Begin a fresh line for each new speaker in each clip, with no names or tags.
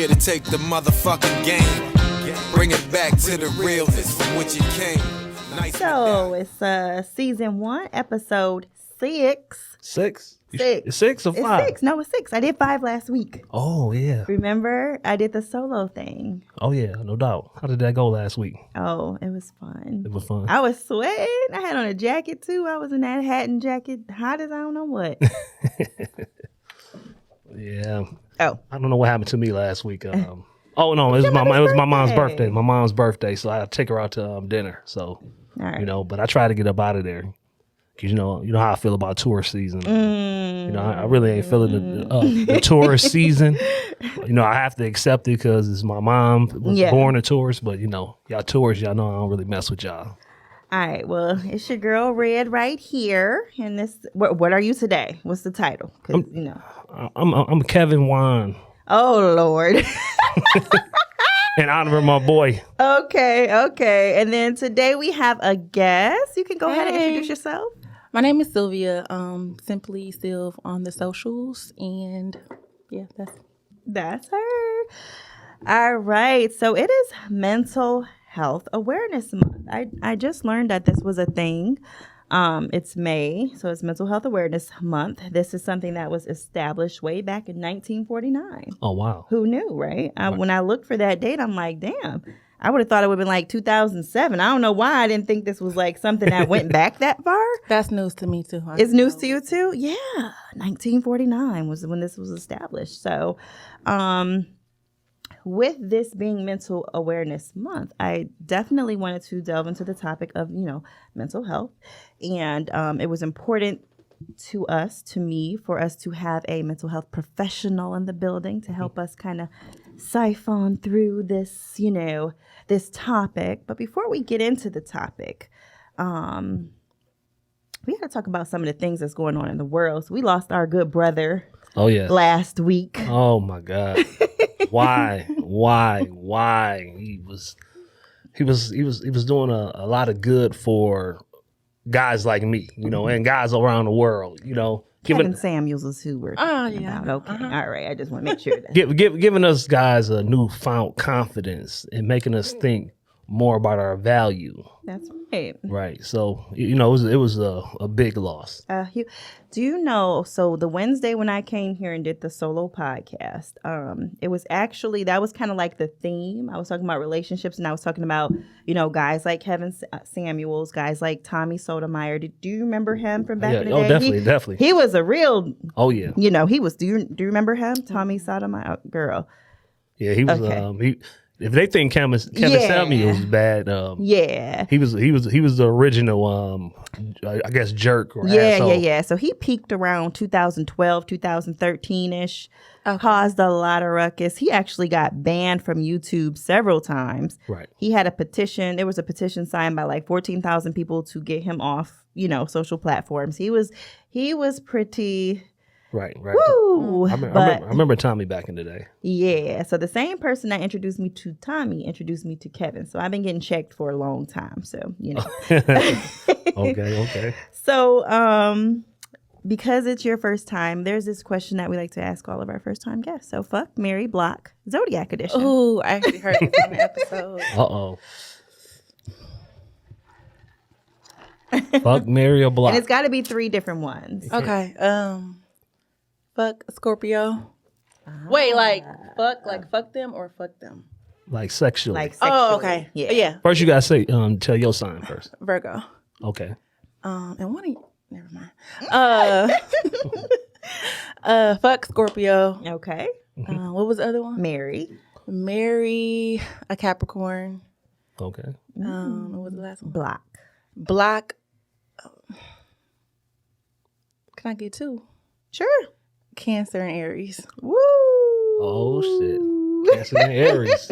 here to take the motherfucking game. Bring it back to the realness from which it came. Nice.
So it's season 1, episode 6.
6?
6.
It's 6 or 5?
It's 6. No, it's 6. I did 5 last week.
Oh, yeah.
Remember? I did the solo thing.
Oh, yeah, no doubt. How did that go last week?
Oh, it was fun.
It was fun.
I was sweating. I had on a jacket, too. I was in that hat and jacket, hot as I don't know what.
Yeah.
Oh.
I don't know what happened to me last week. Oh, no, it was my mom's birthday. My mom's birthday, so I had to take her out to dinner. So,
All right.
you know, but I tried to get up out of there. Because, you know how I feel about tourist season. You know, I really ain't feeling the tourist season. You know, I have to accept it because it's my mom was born a tourist. But, you know, y'all tourists, y'all know I don't really mess with y'all.
All right. Well, it's your girl Red right here. And this, what are you today? What's the title? Because, you know.
I'm Kevin Juan.
Oh, Lord.
In honor of my boy.
Okay. And then today we have a guest. You can go ahead and introduce yourself.
My name is Sylvia, simply Sylv on the socials, and yeah,
that's her. All right, so it is Mental Health Awareness Month. I just learned that this was a thing. It's May, so it's Mental Health Awareness Month. This is something that was established way back in 1949.
Oh, wow.
Who knew, right? When I looked for that date, I'm like, damn. I would have thought it would have been like 2007. I don't know why I didn't think this was like something that went back that far.
That's news to me too.
It's news to you too? Yeah. 1949 was when this was established. So with this being Mental Awareness Month, I definitely wanted to delve into the topic of, you know, mental health. And it was important to me, for us to have a mental health professional in the building to help us kind of siphon through this, you know, this topic. But before we get into the topic, we got to talk about some of the things that's going on in the world. So we lost our good brother.
Oh, yeah.
Last week.
Oh, my God. Why? He was doing a lot of good for guys like me, you know, and guys around the world, you know.
Kevin Samuels is who we're talking about. Okay. All right. I just want to make sure that.
Giving us guys a newfound confidence and making us think more about our value.
That's right.
Right. So, you know, it was a big loss.
Do you know, so the Wednesday when I came here and did the solo podcast, it was actually, that was kind of like the theme. I was talking about relationships, and I was talking about, you know, guys like Kevin Samuels, guys like Tommy Sotomayor. Do you remember him from back in the day?
Oh, definitely.
He was a real,
oh, yeah.
You know, he was, do you remember him? Tommy Sotomayor, girl.
Yeah, he was,
okay.
If they think Kevin Samuels was bad, he was the original, I guess, jerk or asshole.
Yeah. So he peaked around 2012, 2013-ish, caused a lot of ruckus. He actually got banned from YouTube several times.
Right.
He had a petition. There was a petition signed by like 14,000 people to get him off, you know, social platforms. He was pretty.
Right.
Woo!
I remember Tommy back in the day.
Yeah. So the same person that introduced me to Tommy introduced me to Kevin. So I've been getting checked for a long time. So, you know.
Okay.
So because it's your first time, there's this question that we like to ask all of our first time guests. So fuck, marry, block, Zodiac edition.
Oh, I actually heard this on the episode.
Uh-oh. Fuck, marry, or block.
And it's got to be 3 different ones.
Okay. Fuck Scorpio. Wait, fuck them or fuck them?
Like sexually.
Oh, okay. Yeah.
First, you gotta say, tell your sign first.
Virgo.
Okay.
And one of you, never mind. Fuck Scorpio.
Okay.
What was the other one?
Marry
a Capricorn.
Okay.
What was the last one?
block.
Can I get 2?
Sure.
Cancer and Aries.
Woo.
Oh shit. Cancer and Aries.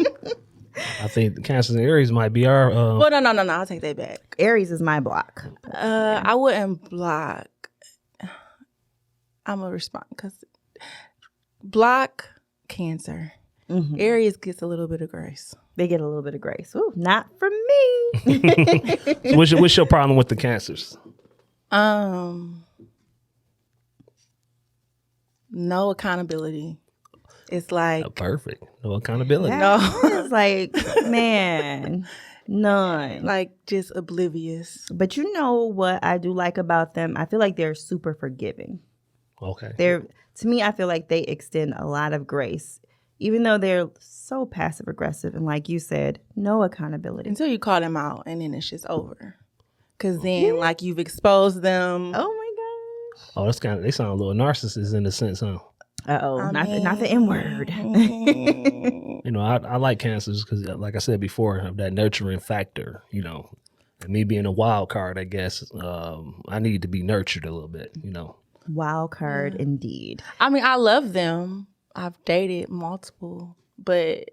I think Cancer and Aries might be our.
Well, no. I'll take that back.
Aries is my block.
I wouldn't block. I'm gonna respond because block Cancer. Mm-hmm. Aries gets a little bit of grace.
They get a little bit of grace. Ooh, not from me.
So what's your problem with the Cancers?
No accountability. It's like
Perfect. No accountability.
It's like, man, none.
like just oblivious.
But you know what I do like about them? I feel like they're super forgiving.
Okay.
To me, I feel like they extend a lot of grace, even though they're so passive aggressive and, like you said, no accountability.
Until you call them out, and then it's just over. Because then, like, you've exposed them.
Oh my gosh.
Oh, they sound a little narcissists in a sense, huh?
Not the N word.
You know, I like cancers because, like I said before, of that nurturing factor. You know, and me being a wild card, I guess I need to be nurtured a little bit. You know,
Wild card indeed.
I mean, I love them. I've dated multiple, but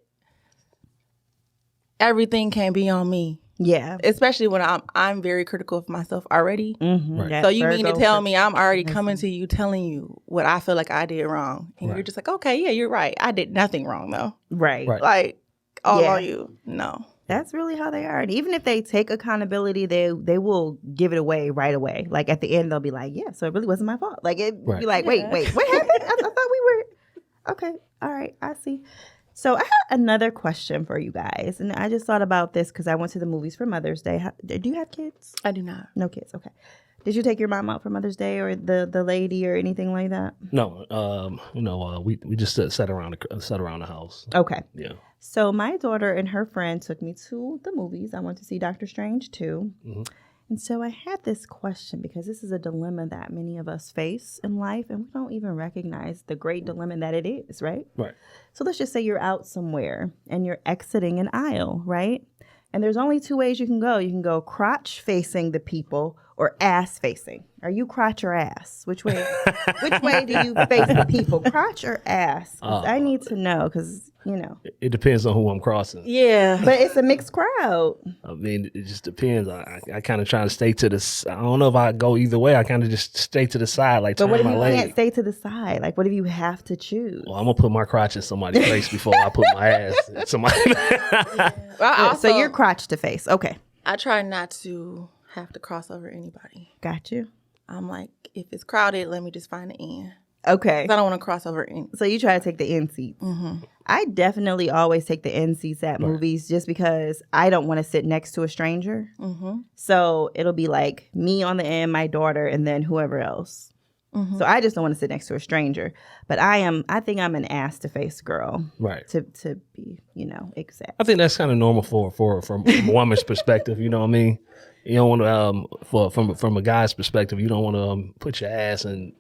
everything can't be on me.
Yeah.
Especially when I'm very critical of myself already.
Mm-hmm.
Right.
So you mean to tell me I'm already coming to you telling you what I feel like I did wrong. And
Right.
you're just like, okay, yeah, you're right. I did nothing wrong though.
Right.
Like all
Yeah.
on you. No.
That's really how they are. And even if they take accountability, they will give it away right away. Like at the end, they'll be like, yeah, so it really wasn't my fault. Like it'd be like, wait, what happened? I thought we were, okay, all right, I see. So I had another question for you guys. And I just thought about this because I went to the movies for Mother's Day. Do you have kids?
I do not.
No kids, okay. Did you take your mom out for Mother's Day or the lady or anything like that?
No. We just sat around the house.
Okay.
Yeah.
So my daughter and her friend took me to the movies. I went to see Doctor Strange too.
Mm-hmm.
And so I had this question because this is a dilemma that many of us face in life and we don't even recognize the great dilemma that it is, right?
Right.
So let's just say you're out somewhere and you're exiting an aisle, right? And there's only two ways you can go. You can go crotch facing the people or ass facing. Are you crotch or ass? Which way do you face the people? Crotch or ass? 'Cause I need to know because, you know.
It depends on who I'm crossing.
Yeah.
But it's a mixed crowd.
I mean, it just depends. I kind of try to stay to the. I don't know if I go either way. I kind of just stay to the side, like
But
turn
what if
my
you
leg.
can't stay to the side? Like, what if you have to choose?
Well, I'm gonna put my crotch in somebody's face before I put my ass in somebody.
So you're crotch to face. Okay.
I try not to have to cross over anybody.
Got you.
I'm like, if it's crowded, let me just find the end.
Okay.
'Cause I don't want to cross over any.
So you try to take the end seats.
Mm-hmm.
I definitely always take the end seats at movies just because I don't want to sit next to a stranger.
Mm-hmm.
So it'll be like me on the end, my daughter, and then whoever else.
Mm-hmm.
So I just don't want to sit next to a stranger. But I think I'm an ass to face girl.
Right.
To be, exact.
I think that's kind of normal from a woman's perspective. You know what I mean? You don't want to, from a guy's perspective, you don't want to put your ass and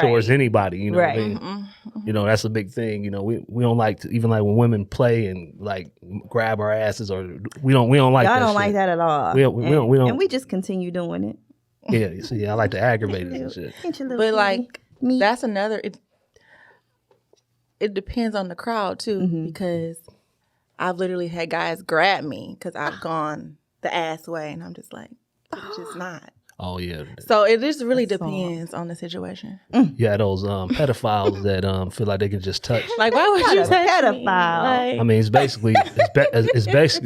towards anybody. You know what I mean?
Mm-hmm.
You know, that's a big thing. You know, we don't like to, even like when women play and like grab our asses, or we don't like
Y'all
that.
don't
shit.
like that at all.
We don't.
And we just continue doing it.
Yeah, you see, I like to aggravate it and shit.
But like, that's another. It depends on the crowd too, because I've literally had guys grab me because I've gone the ass way, and I'm just like, it's just not.
Oh yeah.
So it just really depends on the situation.
Yeah, those pedophiles that feel like they can just touch.
Like, why would you touch
pedophile?
me? Like,
I mean, it's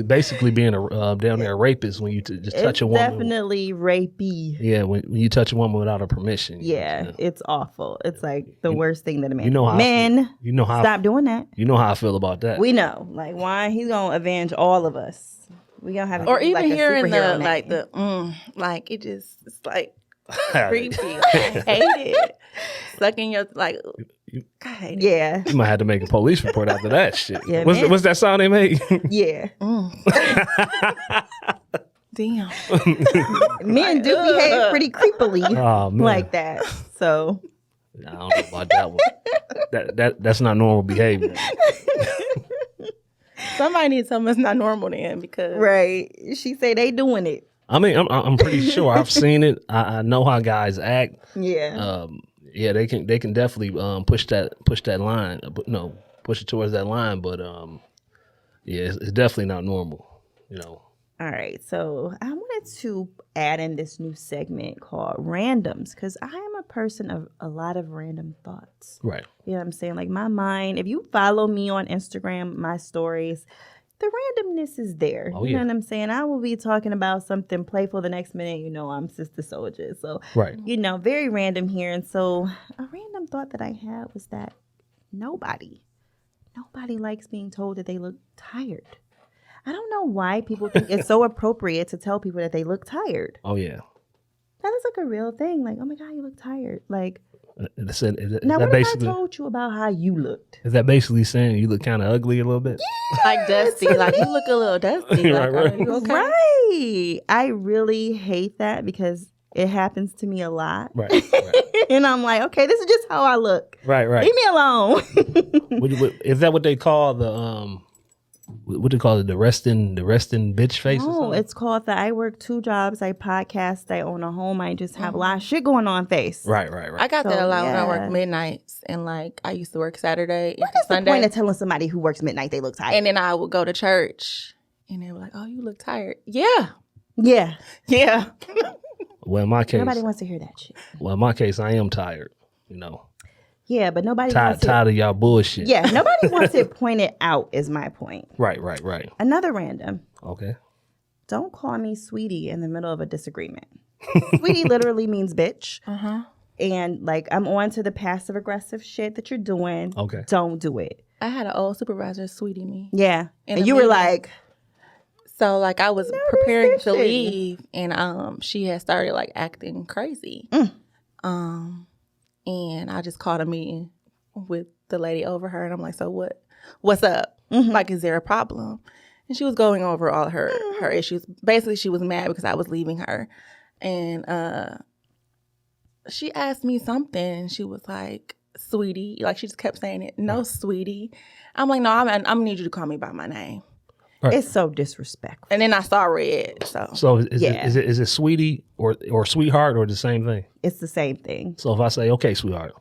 basically being a down there a rapist when you just touch a woman.
Definitely rapey.
Yeah, when you touch a woman without her permission.
Yeah, it's awful. It's like the worst thing that a man.
You know how
men.
you know how
Stop doing that.
You know how I feel about that.
We know, like, why he's gonna avenge all of us. We gonna have,
or even
like
hearing
superhero
the like it just it's like creepy. I hate it. Sucking your like. I hate it.
Yeah,
You might have to make a police report after that shit.
Yeah,
what's that sound they made?
yeah.
Damn.
Men do behave pretty creepily
Oh, man.
like that. So
I don't know about that one. That's not normal behavior.
Somebody needs something that's not normal then, because
right, she say they doing it.
I mean, I'm pretty sure I've seen it. I know how guys act.
Yeah,
Yeah, they can definitely push that line. No, push it towards that line. But yeah, it's definitely not normal. You know.
All right, so I wanted to add in this new segment called Randoms because I am a person of a lot of random thoughts.
Right.
You know what I'm saying? Like my mind, if you follow me on Instagram, my stories, the randomness is there.
Oh,
you
yeah.
know what I'm saying? I will be talking about something playful the next minute, I'm Sister Soldier. So,
Right.
very random here. And so a random thought that I had was that Nobody likes being told that they look tired. I don't know why people think it's so appropriate to tell people that they look tired.
Oh yeah.
That is like a real thing. Like, oh my God, you look tired. Like,
Is
now what if I told you about how you looked?
Is that basically saying you look kind of ugly a little bit?
Like dusty. Like you look a little dusty. Like,
Right.
are you okay?
Right. I really hate that because it happens to me a lot.
Right.
And I'm like, okay, this is just how I look.
Right.
Leave me alone.
Is that what they call the what do they call it? The resting bitch face? or
No,
something?
it's called the I work 2 jobs, I podcast, I own a home, I just have a lot of shit going on face.
Right.
I got that
So,
a lot when I
yeah.
work midnights, and like I used to work Saturday
What
into
is the
Sunday,
point of telling somebody who works midnight they look tired?
and then I would go to church, and they were like, "Oh, you look tired." Yeah,
Yeah.
yeah.
Well, in my case,
Nobody wants to hear that shit.
I am tired. You know,
Yeah, but nobody
tired
wants it.
of y'all bullshit.
Yeah, nobody wants it pointed out is my point.
Right.
Another random.
Okay.
Don't call me sweetie in the middle of a disagreement. Sweetie literally means bitch. And like I'm on to the passive aggressive shit that you're doing.
Okay.
Don't do it.
I had an old supervisor, sweetie me.
Yeah.
In
And
a
you were
meeting.
like,
So like I was preparing to
bitch.
leave, and she had started like acting crazy. And I just called a meeting with the lady over her, and I'm like, "So what's up? Like, is there a problem?" And she was going over all her issues. Basically, she was mad because I was leaving her, and she asked me something, and she was like, "Sweetie," like she just kept saying it. No, sweetie. I'm like, "No, I'm gonna need you to call me by my name."
it's so disrespectful.
And then I saw red. So
So is
Yeah.
it sweetie or sweetheart or the same thing?
It's the same thing.
So if I say, okay, sweetheart.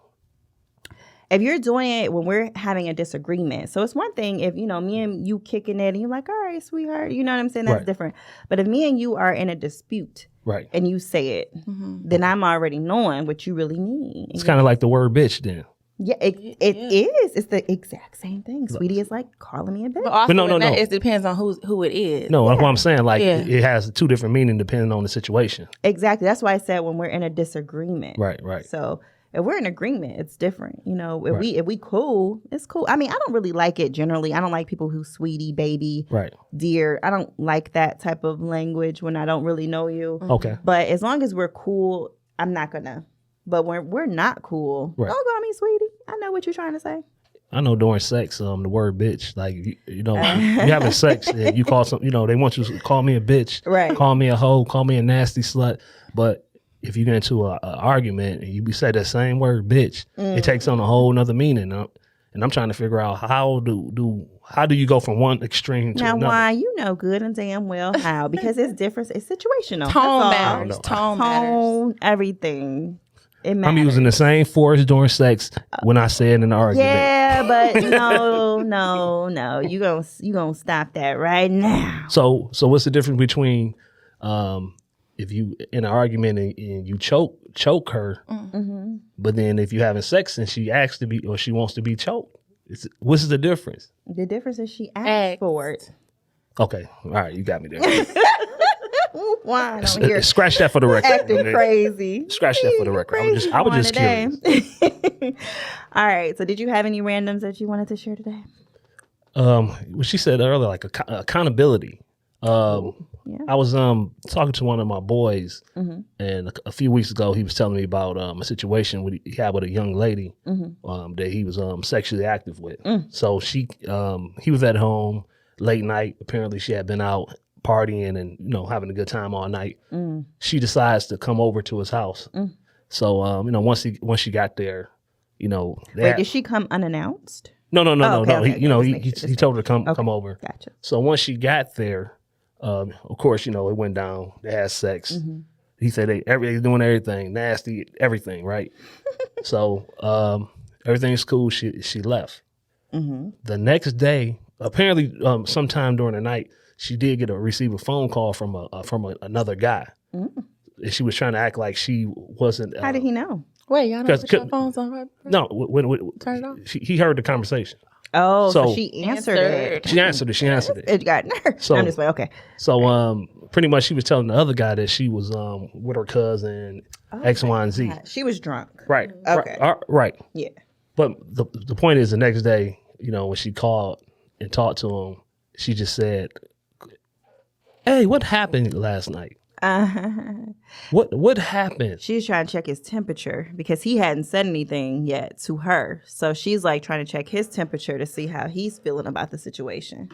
If you're doing it when we're having a disagreement, so it's one thing if, me and you kicking it and you're like, all right, sweetheart, you know what I'm saying? That's
Right.
different. But if me and you are in a dispute
Right.
and you say it, then I'm already knowing what you really mean.
It's kind of like the word bitch then.
Yeah, it is. It's the exact same thing. Sweetie is like calling me a bitch.
But also,
no,
in that,
no.
it depends on who it is.
No, that's what I'm saying. Like
Yeah.
it has 2 different meanings depending on the situation.
Exactly. That's why I said when we're in a disagreement.
Right.
So if we're in agreement, it's different. If
Right.
if we cool, it's cool. I mean, I don't really like it generally. I don't like people who sweetie, baby,
Right.
dear. I don't like that type of language when I don't really know you.
Okay.
But as long as we're cool, I'm not gonna. But when we're not cool,
Right.
don't call me sweetie. I know what you're trying to say.
I know during sex, the word bitch, like, you having sex, and you call some, they want you to call me a bitch,
Right.
call me a hoe, call me a nasty slut. But if you get into a argument and you say that same word, bitch, it takes on a whole nother meaning. And I'm trying to figure out how do you go from one extreme to
Now,
another?
why you know good and damn well how? Because it's different. It's situational.
Tone
That's all.
matters. Tone matters.
Tone, everything. It matters.
I'm using the same force during sex when I say it in an argument.
Yeah, but no. You gonna stop that right now.
So what's the difference between if you in an argument and you choke her, but then if you having sex and she asks to be or she wants to be choked, what's the difference?
The difference is she asked
Asked.
for it.
Okay, all right, you got me there.
Why? I don't hear
Scratch that for the record.
acting crazy.
Scratch that for the record. I was just curious.
curious. All right. So, did you have any randoms that you wanted to share today?
What she said earlier, like accountability.
Yeah.
I was talking to one of my boys, and a few weeks ago, he was telling me about a situation he had with a young lady that he was sexually active with. So he was at home late night. Apparently, she had been out partying and having a good time all night. She decides to come over to his house. So once she got there,
Wait, did she come unannounced?
No.
okay.
He told her to come over.
Gotcha.
So once she got there, of course, it went down. They had sex. He said they doing everything, nasty, everything, right? So everything's cool. She left. The next day, apparently, sometime during the night, she did receive a phone call from another guy. And she was trying to act like she wasn't.
How did he know?
Wait, y'all don't put your phones on right?
No,
Turn it off.
he heard the conversation.
Oh, so
So-
she answered it.
She answered it.
It got nerve.
So-
I'm just like, okay.
So pretty much she was telling the other guy that she was with her cousin X, Y, and Z.
She was drunk.
Right.
Okay.
Right.
Yeah.
But the point is, the next day, you know, when she called and talked to him, she just said, "Hey, what happened last night? What happened?"
She was trying to check his temperature because he hadn't said anything yet to her. So she's like trying to check his temperature to see how he's feeling about the situation.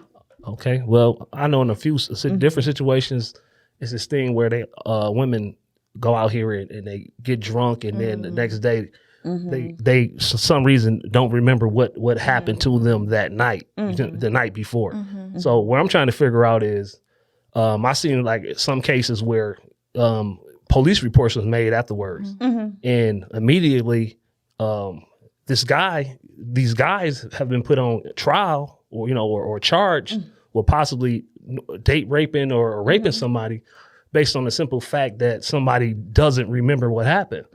Okay, well, I know in a few different situations, it's this thing where they women go out here and they get drunk, and then the next day they for some reason don't remember what happened to them that night, the night before. So what I'm trying to figure out is, I seen like some cases where police reports was made afterwards, and immediately these guys have been put on trial or charged with possibly date raping or raping somebody based on the simple fact that somebody doesn't remember what happened.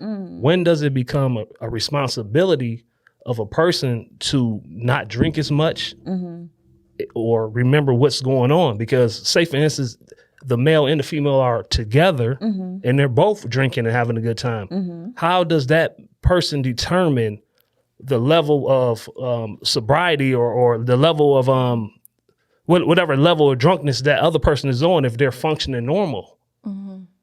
When does it become a responsibility of a person to not drink as much or remember what's going on? Because say, for instance, the male and the female are together and they're both drinking and having a good time. How does that person determine the level of sobriety or the level of whatever level of drunkenness that other person is on if they're functioning normal?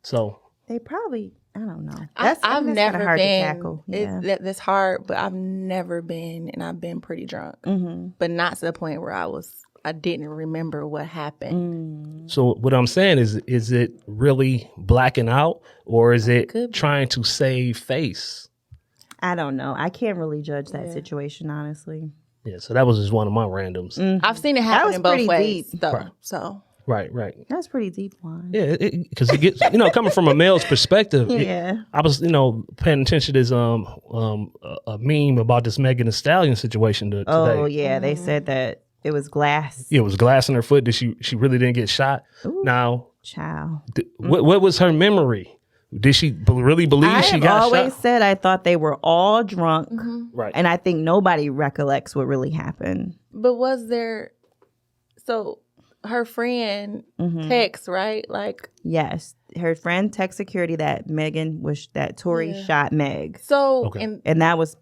So
they probably, I don't know.
I've never
hard
been.
to tackle. Yeah.
That's hard, but I've never been, and I've been pretty drunk, but not to the point where I didn't remember what happened.
So what I'm saying is it really blacking out, or is it trying to save face?
I don't know. I can't really judge that situation, honestly.
Yeah, so that was just one of my randoms.
I've seen it happen in both ways,
deep.
though.
Right.
So
Right.
That's pretty deep, Juan.
Yeah, because it gets, coming from a male's perspective.
Yeah.
I was, paying attention to this a meme about this Megan Thee Stallion situation today.
Oh yeah, they said that it was glass.
Yeah, it was glass in her foot that she really didn't get shot.
Ooh,
now,
child.
What was her memory? Did she really believe she got shot?
I always said I thought they were all drunk,
right?
And I think nobody recollects what really happened.
But was there? So her friend texts, right? Like,
yes, her friend text security that Tory shot Meg.
So
and that was,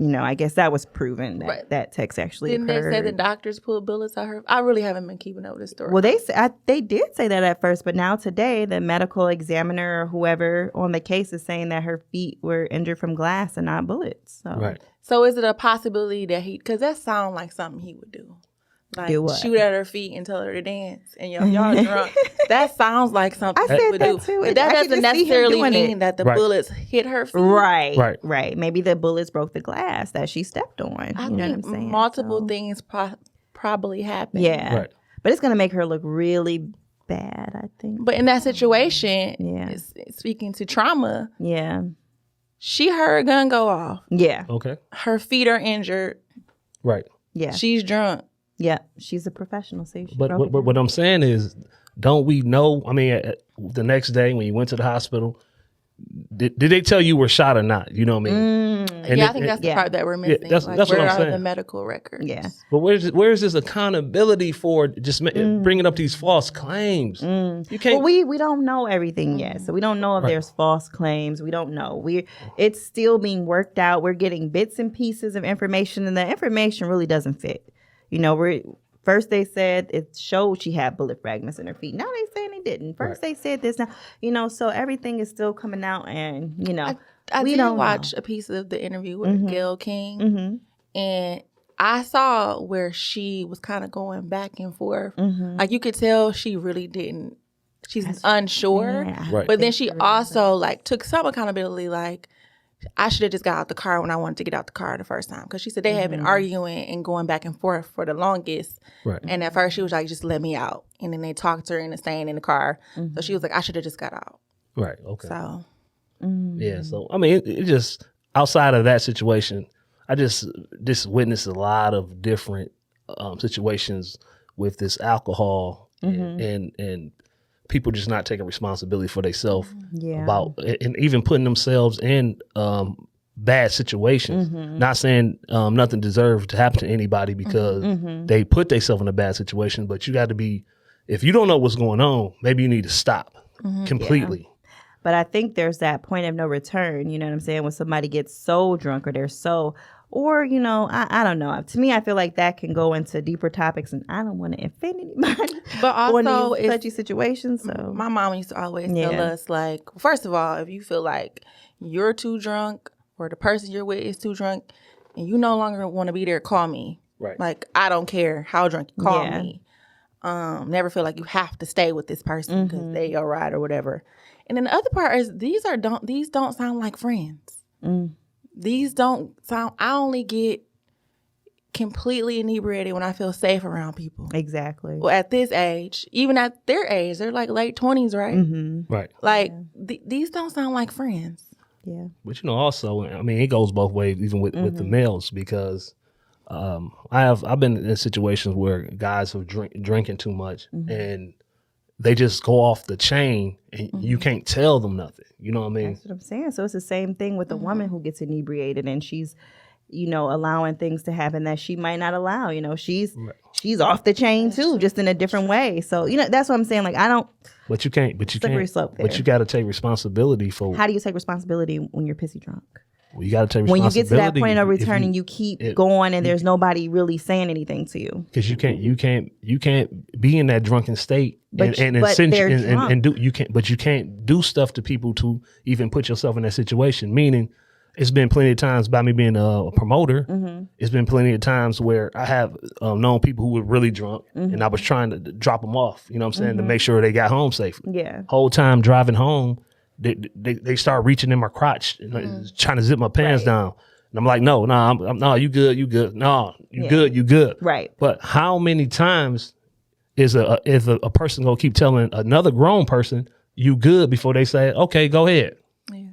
I guess that was proven that that text actually
didn't
occurred.
they say the doctors pulled bullets out her? I really haven't been keeping up with this story.
Well, they did say that at first, but now today the medical examiner or whoever on the case is saying that her feet were injured from glass and not bullets. So.
Right.
So is it a possibility that because that sounds like something he would do? Like shoot at her feet and tell her to dance, and y'all drunk. That sounds like something
I said
would
that
do.
too.
But that doesn't necessarily mean that the bullets hit her feet.
Right. Maybe the bullets broke the glass that she stepped on. You know what I'm saying?
Multiple things probably happened.
Yeah. Right. But it's gonna make her look really bad, I think.
But in that situation, speaking to trauma, she heard a gun go off.
Yeah.
Okay.
Her feet are injured.
Right.
Yeah.
She's drunk.
Yeah, she's a professional.
But what I'm saying is, don't we know? I mean, the next day when you went to the hospital, did they tell you were shot or not? You know what I mean?
I think that's the part that we're missing.
That's what I'm saying.
Where are the medical records?
Yeah.
But where's this accountability for just bringing up these false claims? You can't.
Well, we don't know everything yet, so we don't know if there's false claims. We don't know. It's still being worked out. We're getting bits and pieces of information, and the information really doesn't fit. First they said it showed she had bullet fragments in her feet. Now they saying they didn't. First they said this. Now, so everything is still coming out, and
I did watch a piece of the interview with Gayle King, and I saw where she was kind of going back and forth. Like you could tell she really didn't. She's unsure, but then she also took some accountability. Like, I should have just got out the car when I wanted to get out the car the first time. Because she said they had been arguing and going back and forth for the longest. Right. And at first she was like, just let me out. And then they talked to her into staying in the car. So she was like, I should have just got out.
Right. Okay.
So.
Yeah. So, I mean, it just, outside of that situation, I just witnessed a lot of different situations with this alcohol and people just not taking responsibility for themselves about, and even putting themselves in bad situations. Not saying nothing deserves to happen to anybody because they put themselves in a bad situation, but you got to be, if you don't know what's going on, maybe you need to stop completely.
But I think there's that point of no return, you know what I'm saying? When somebody gets so drunk or they're so, or, you know, I don't know. To me, I feel like that can go into deeper topics, and I don't want to offend anybody
But also,
on these touchy situations. So
my mom used to always tell us, like, first of all, if you feel like you're too drunk or the person you're with is too drunk and you no longer want to be there, call me.
Right.
Like, I don't care how drunk you call me. Never feel like you have to stay with this person because they are right or whatever. And then the other part is these don't sound like friends. These don't sound. I only get completely inebriated when I feel safe around people.
exactly.
Well, at this age, even at their age, they're like late 20s, right?
Right.
Like these don't sound like friends.
Yeah.
But, you know, also, I mean, it goes both ways, even with the males, because I've been in situations where guys are drinking too much and they just go off the chain and you can't tell them nothing. You know what I mean?
That's what I'm saying. So it's the same thing with a woman who gets inebriated and she's, you know, allowing things to happen that she might not allow. You know, she's off the chain too, just in a different way. So, you know, that's what I'm saying. Like, I don't.
But you can't.
Slippery slope there.
But you got to take responsibility for.
How do you take responsibility when you're pissy drunk?
Well, you got to take
When
responsibility.
you get to that point of no return and you keep going and there's nobody really saying anything to you.
Because you can't be in that drunken state
But
do you can't do stuff to people to even put yourself in that situation. Meaning, it's been plenty of times by me being a promoter. It's been plenty of times where I have known people who were really drunk and I was trying to drop them off. You know what I'm saying, to make sure they got home safely.
Yeah.
Whole time driving home, they start reaching in my crotch and trying to zip my pants down. And I'm like, no, you good. No, you good.
Right.
But how many times is a person gonna keep telling another grown person you good before they say, okay, go ahead?
Yeah.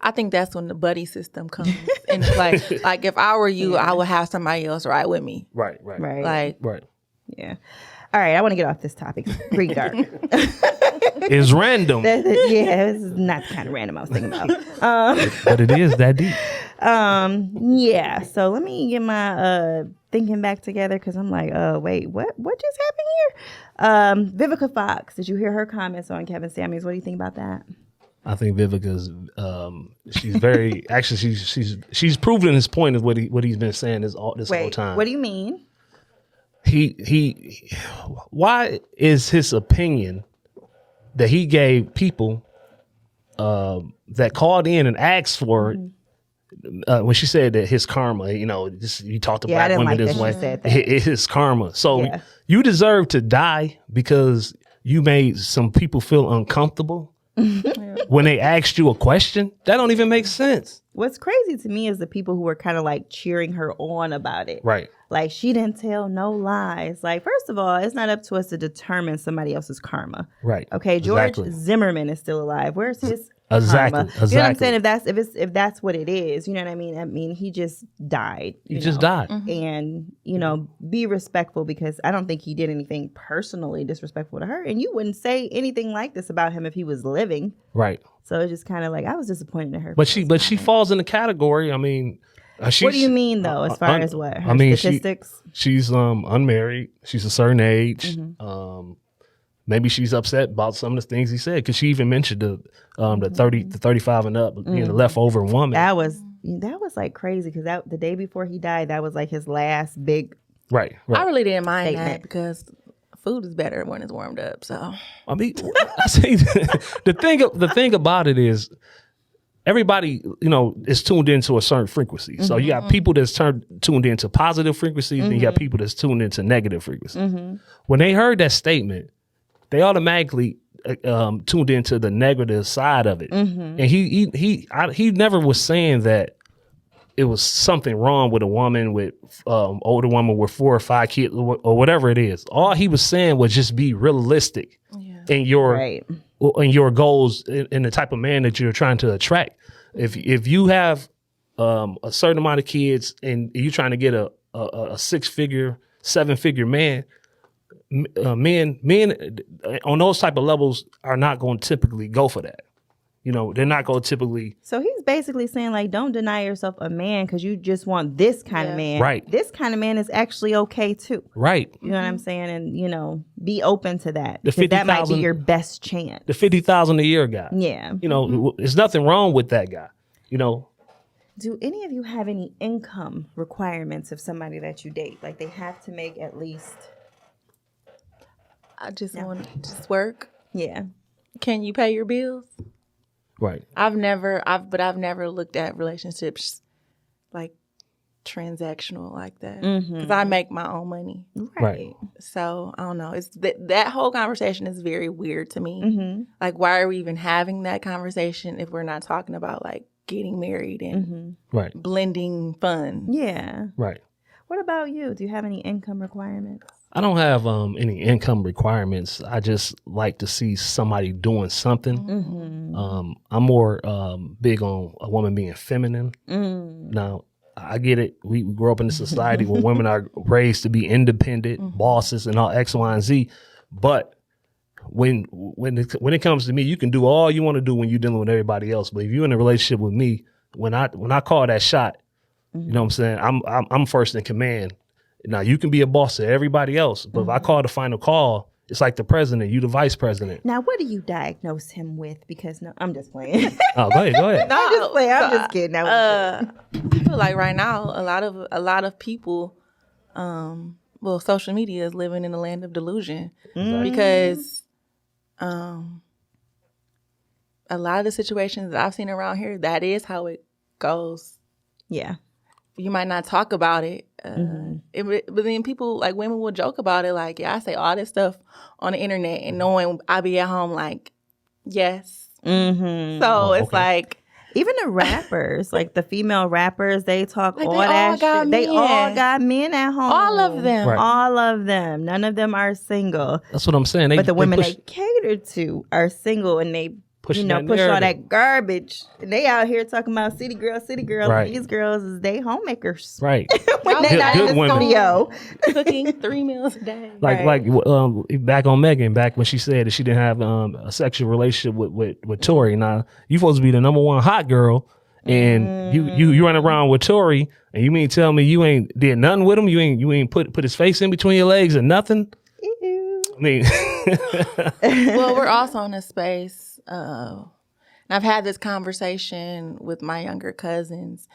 I think that's when the buddy system comes. And it's like if I were you, I would have somebody else ride with me.
Right.
Like,
Yeah. All right, I want to get off this topic. It's pretty dark.
It's random.
Yeah, this is not the kind of random I was thinking about.
But it is that deep.
Yeah, so let me get my thinking back together because I'm like, wait, what just happened here? Vivica Fox, did you hear her comments on Kevin Samuels? What do you think about that?
I think Vivica's she's very actually she's proven his point of what he's been saying this whole time.
What do you mean?
He why is his opinion that he gave people that called in and asked for when she said that his karma, you know, you talked to black women this way, it's his karma. So you deserve to die because you made some people feel uncomfortable when they asked you a question. That don't even make sense.
What's crazy to me is the people who were kind of like cheering her on about it.
Right.
Like, she didn't tell no lies. Like, first of all, it's not up to us to determine somebody else's karma.
Right.
Okay. George Zimmerman is still alive. Where's his karma? You know what I'm saying? If that's what it is, you know what I mean? I mean, he just died.
He just died.
And, you know, be respectful because I don't think he did anything personally disrespectful to her. And you wouldn't say anything like this about him if he was living.
Right.
So it's just kind of like, I was disappointed in her.
But she falls in the category. I mean,
what do you mean though, as far as what? Her statistics?
She's unmarried. She's a certain age. Maybe she's upset about some of the things he said because she even mentioned the 35 and up being a leftover woman.
That was like crazy because the day before he died, that was like his last big.
Right.
I really didn't mind that because food is better when it's warmed up. So
I mean, I say the thing about it is everybody, you know, is tuned into a certain frequency. So you got people that's tuned into positive frequencies, and you got people that's tuned into negative frequencies. When they heard that statement, they automatically tuned into the negative side of it. And he never was saying that it was something wrong with a woman with older woman with 4 or 5 kids or whatever it is. All he was saying was just be realistic in your goals and the type of man that you're trying to attract. If you have a certain amount of kids and you're trying to get a 6-figure, 7-figure man, men on those type of levels are not going to typically go for that. You know, they're not going to typically.
So he's basically saying, like, don't deny yourself a man because you just want this kind of man.
Right.
This kind of man is actually okay too.
Right.
You know what I'm saying? And, you know, be open to that.
The
Because that might be
50,000
your best chance.
The $50,000 a year guy.
Yeah.
You know, there's nothing wrong with that guy. You know.
Do any of you have any income requirements of somebody that you date? Like they have to make at least.
I just want to just work.
Yeah.
Can you pay your bills?
Right.
I've never looked at relationships like transactional like that because I make my own money.
Right.
So I don't know. It's that whole conversation is very weird to me. Like, why are we even having that conversation if we're not talking about like getting married and
Right.
blending funds?
Yeah.
Right.
What about you? Do you have any income requirements?
I don't have any income requirements. I just like to see somebody doing something. I'm more big on a woman being feminine. Now, I get it. We grew up in a society where women are raised to be independent, bosses, and all X, Y, and Z. But when it comes to me, you can do all you want to do when you're dealing with everybody else. But if you're in a relationship with me, when I call that shot, you know what I'm saying? I'm first in command. Now, you can be a boss to everybody else, but if I call the final call, it's like the president, you the vice president.
Now, what do you diagnose him with? Because, no, I'm just playing.
Oh, go ahead.
No,
I'm just playing. I'm just kidding.
I feel like right now a lot of people, social media is living in a land of delusion because a lot of the situations that I've seen around here, that is how it goes.
Yeah.
You might not talk about it, but then people, like women, will joke about it. Like, yeah, I say all this stuff on the internet, and knowing I be at home, like, yes. So it's like,
even the rappers, like the female rappers, they talk
like
all
they
that
all got
shit. They
men.
all got men at home.
all of them.
Right.
All of them. None of them are single.
That's what I'm saying.
But the women
push,
they cater to are single, and they push all
narrative.
that garbage. And they out here talking about city girls.
Right.
These girls is they homemakers.
Right.
When they not in
Good
the
women.
studio.
Cooking 3 meals a day.
Like back on Megan, back when she said that she didn't have a sexual relationship with Tori. Now, you supposed to be the number one hot girl, and you run around with Tori, and you mean tell me you ain't did nothing with him? You ain't put his face in between your legs or nothing?
Ew.
I mean,
Well, we're also in a space. And I've had this conversation with my younger cousins,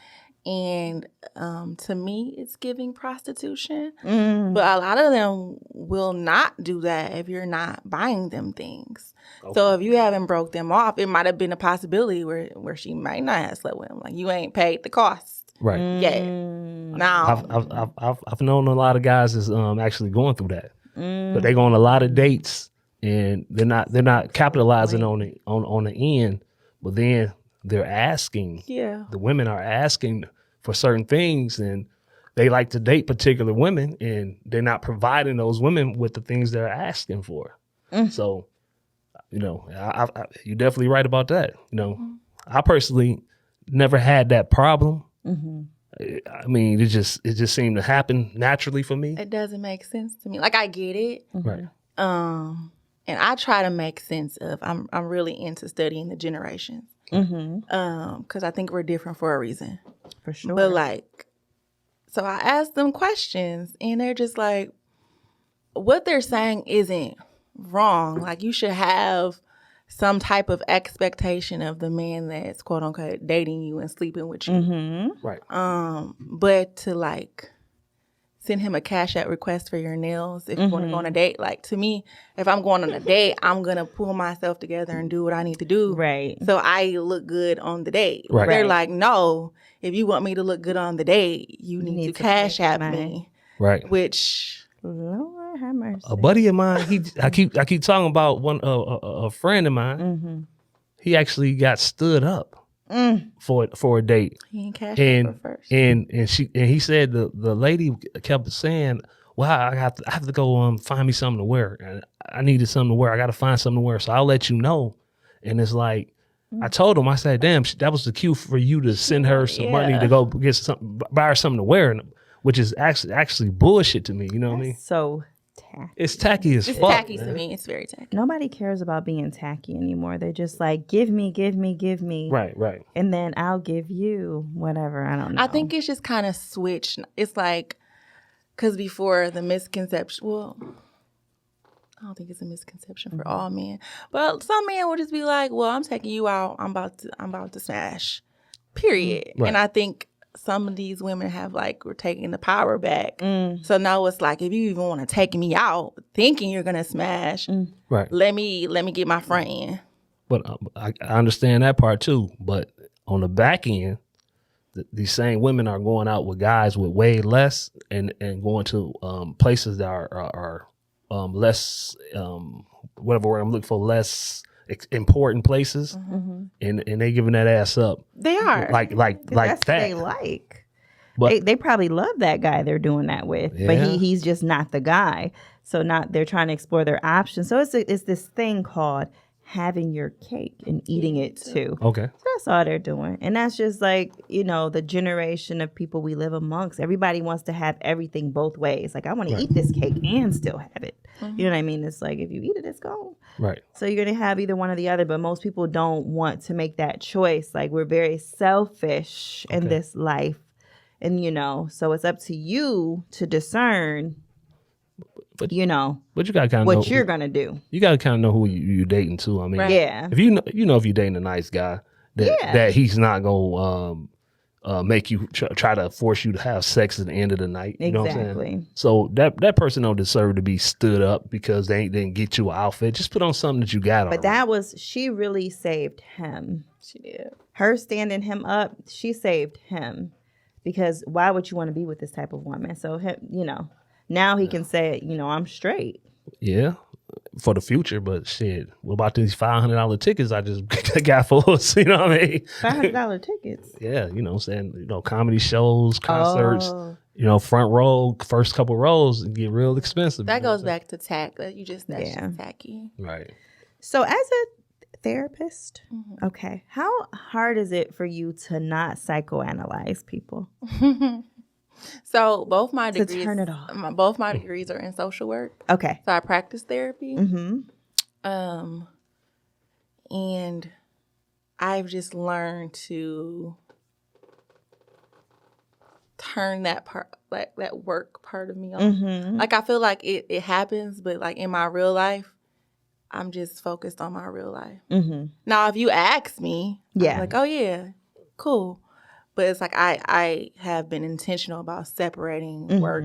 and to me, it's giving prostitution. But a lot of them will not do that if you're not buying them things. Okay. So if you haven't broke them off, it might have been a possibility where she might not have slept with him. Like, you ain't paid the cost.
right.
yet. Now,
I've known a lot of guys is actually going through that, but they go on a lot of dates and they're not capitalizing on the end, but then they're asking.
yeah.
The women are asking for certain things, and they like to date particular women, and they're not providing those women with the things they're asking for. So, you're definitely right about that. I personally never had that problem. I mean, it just seemed to happen naturally for me.
It doesn't make sense to me. Like, I get it.
Right.
And I try to make sense of. I'm really into studying the generations. Because I think we're different for a reason.
For sure.
But so I asked them questions, and they're just like, what they're saying isn't wrong. Like, you should have some type of expectation of the man that's quote unquote dating you and sleeping with you.
Right.
But to send him a Cash App request for your nails if you want to go on a date. Like, to me, if I'm going on a date, I'm going to pull myself together and do what I need to do.
Right.
So I look good on the date.
Right.
They're like, no, if you want me to look good on the date, you need to Cash App me.
Right.
Which,
Lord have mercy.
A buddy of mine, I keep talking about one a friend of mine. He actually got stood up for a date.
he ain't Cash App first.
And he said the lady kept saying, "Well, I have to go find me something to wear. And I needed something to wear. I got to find something to wear. So I'll let you know." And it's like, I told him, I said, "Damn, that was the cue for you to send her some money to go get something, buy her something to wear," which is actually bullshit to me. You know what I mean?
So tacky.
It's tacky as
It's
fuck.
tacky
man.
to me. It's very tacky.
Nobody cares about being tacky anymore. They're just like, give me.
Right.
And then I'll give you whatever. I don't know.
I think it's just kind of switched. It's like, because before the misconception, well, I don't think it's a misconception for all men, but some men will just be like, well, I'm taking you out. I'm about to smash, period.
Right.
And I think some of these women have we're taking the power back. So now it's like, if you even want to take me out thinking you're going to smash,
Right.
let me get my friend.
But I understand that part too. But on the back end, these same women are going out with guys with way less and going to places that are less, whatever word I'm looking for, less important places, and they giving that ass up.
They are.
Like
That's
that.
what they like.
But
They probably love that guy they're doing that with, but
Yeah.
he's just not the guy. So they're trying to explore their options. So it's this thing called having your cake and eating it too.
okay.
So that's all they're doing. And that's just the generation of people we live amongst. Everybody wants to have everything both ways. Like, I want to eat this cake and still have it. You know what I mean? It's like, if you eat it, it's gone.
Right.
So you're going to have either one or the other, but most people don't want to make that choice. Like, we're very selfish in this life. And, so it's up to you to discern,
But
but
you gotta kind of know
what you're going to do.
You gotta kind of know who you're dating too. I mean,
Right.
Yeah.
if if you're dating a nice guy, that he's not gonna make you try to force you to have sex at the end of the night. You know what I'm saying?
Exactly.
So that person don't deserve to be stood up because they didn't get you an outfit. Just put on something that you got on.
But she really saved him.
She did.
Her standing him up, she saved him. Because why would you want to be with this type of woman? So, now he can say, I'm straight.
Yeah, for the future. But shit, what about these $500 tickets I just got for us? You know what I mean?
$500 tickets.
Yeah, you know what I'm saying? Comedy shows, concerts,
Oh.
front row, first couple rows get real expensive.
That
you know
goes
what I'm
back to tack. That's just tacky.
saying? Right.
So as a therapist, okay, how hard is it for you to not psychoanalyze people?
So both my
To
degrees,
turn it off.
both my degrees are in social work.
Okay.
So I practice therapy.
Mm-hmm.
And I've just learned to turn that part, that work part of me on.
Mm-hmm.
Like, I feel like it happens, but in my real life, I'm just focused on my real life.
Mm-hmm.
Now, if you ask me,
Yeah.
I'm like, oh yeah, cool. But it's like I have been intentional about separating work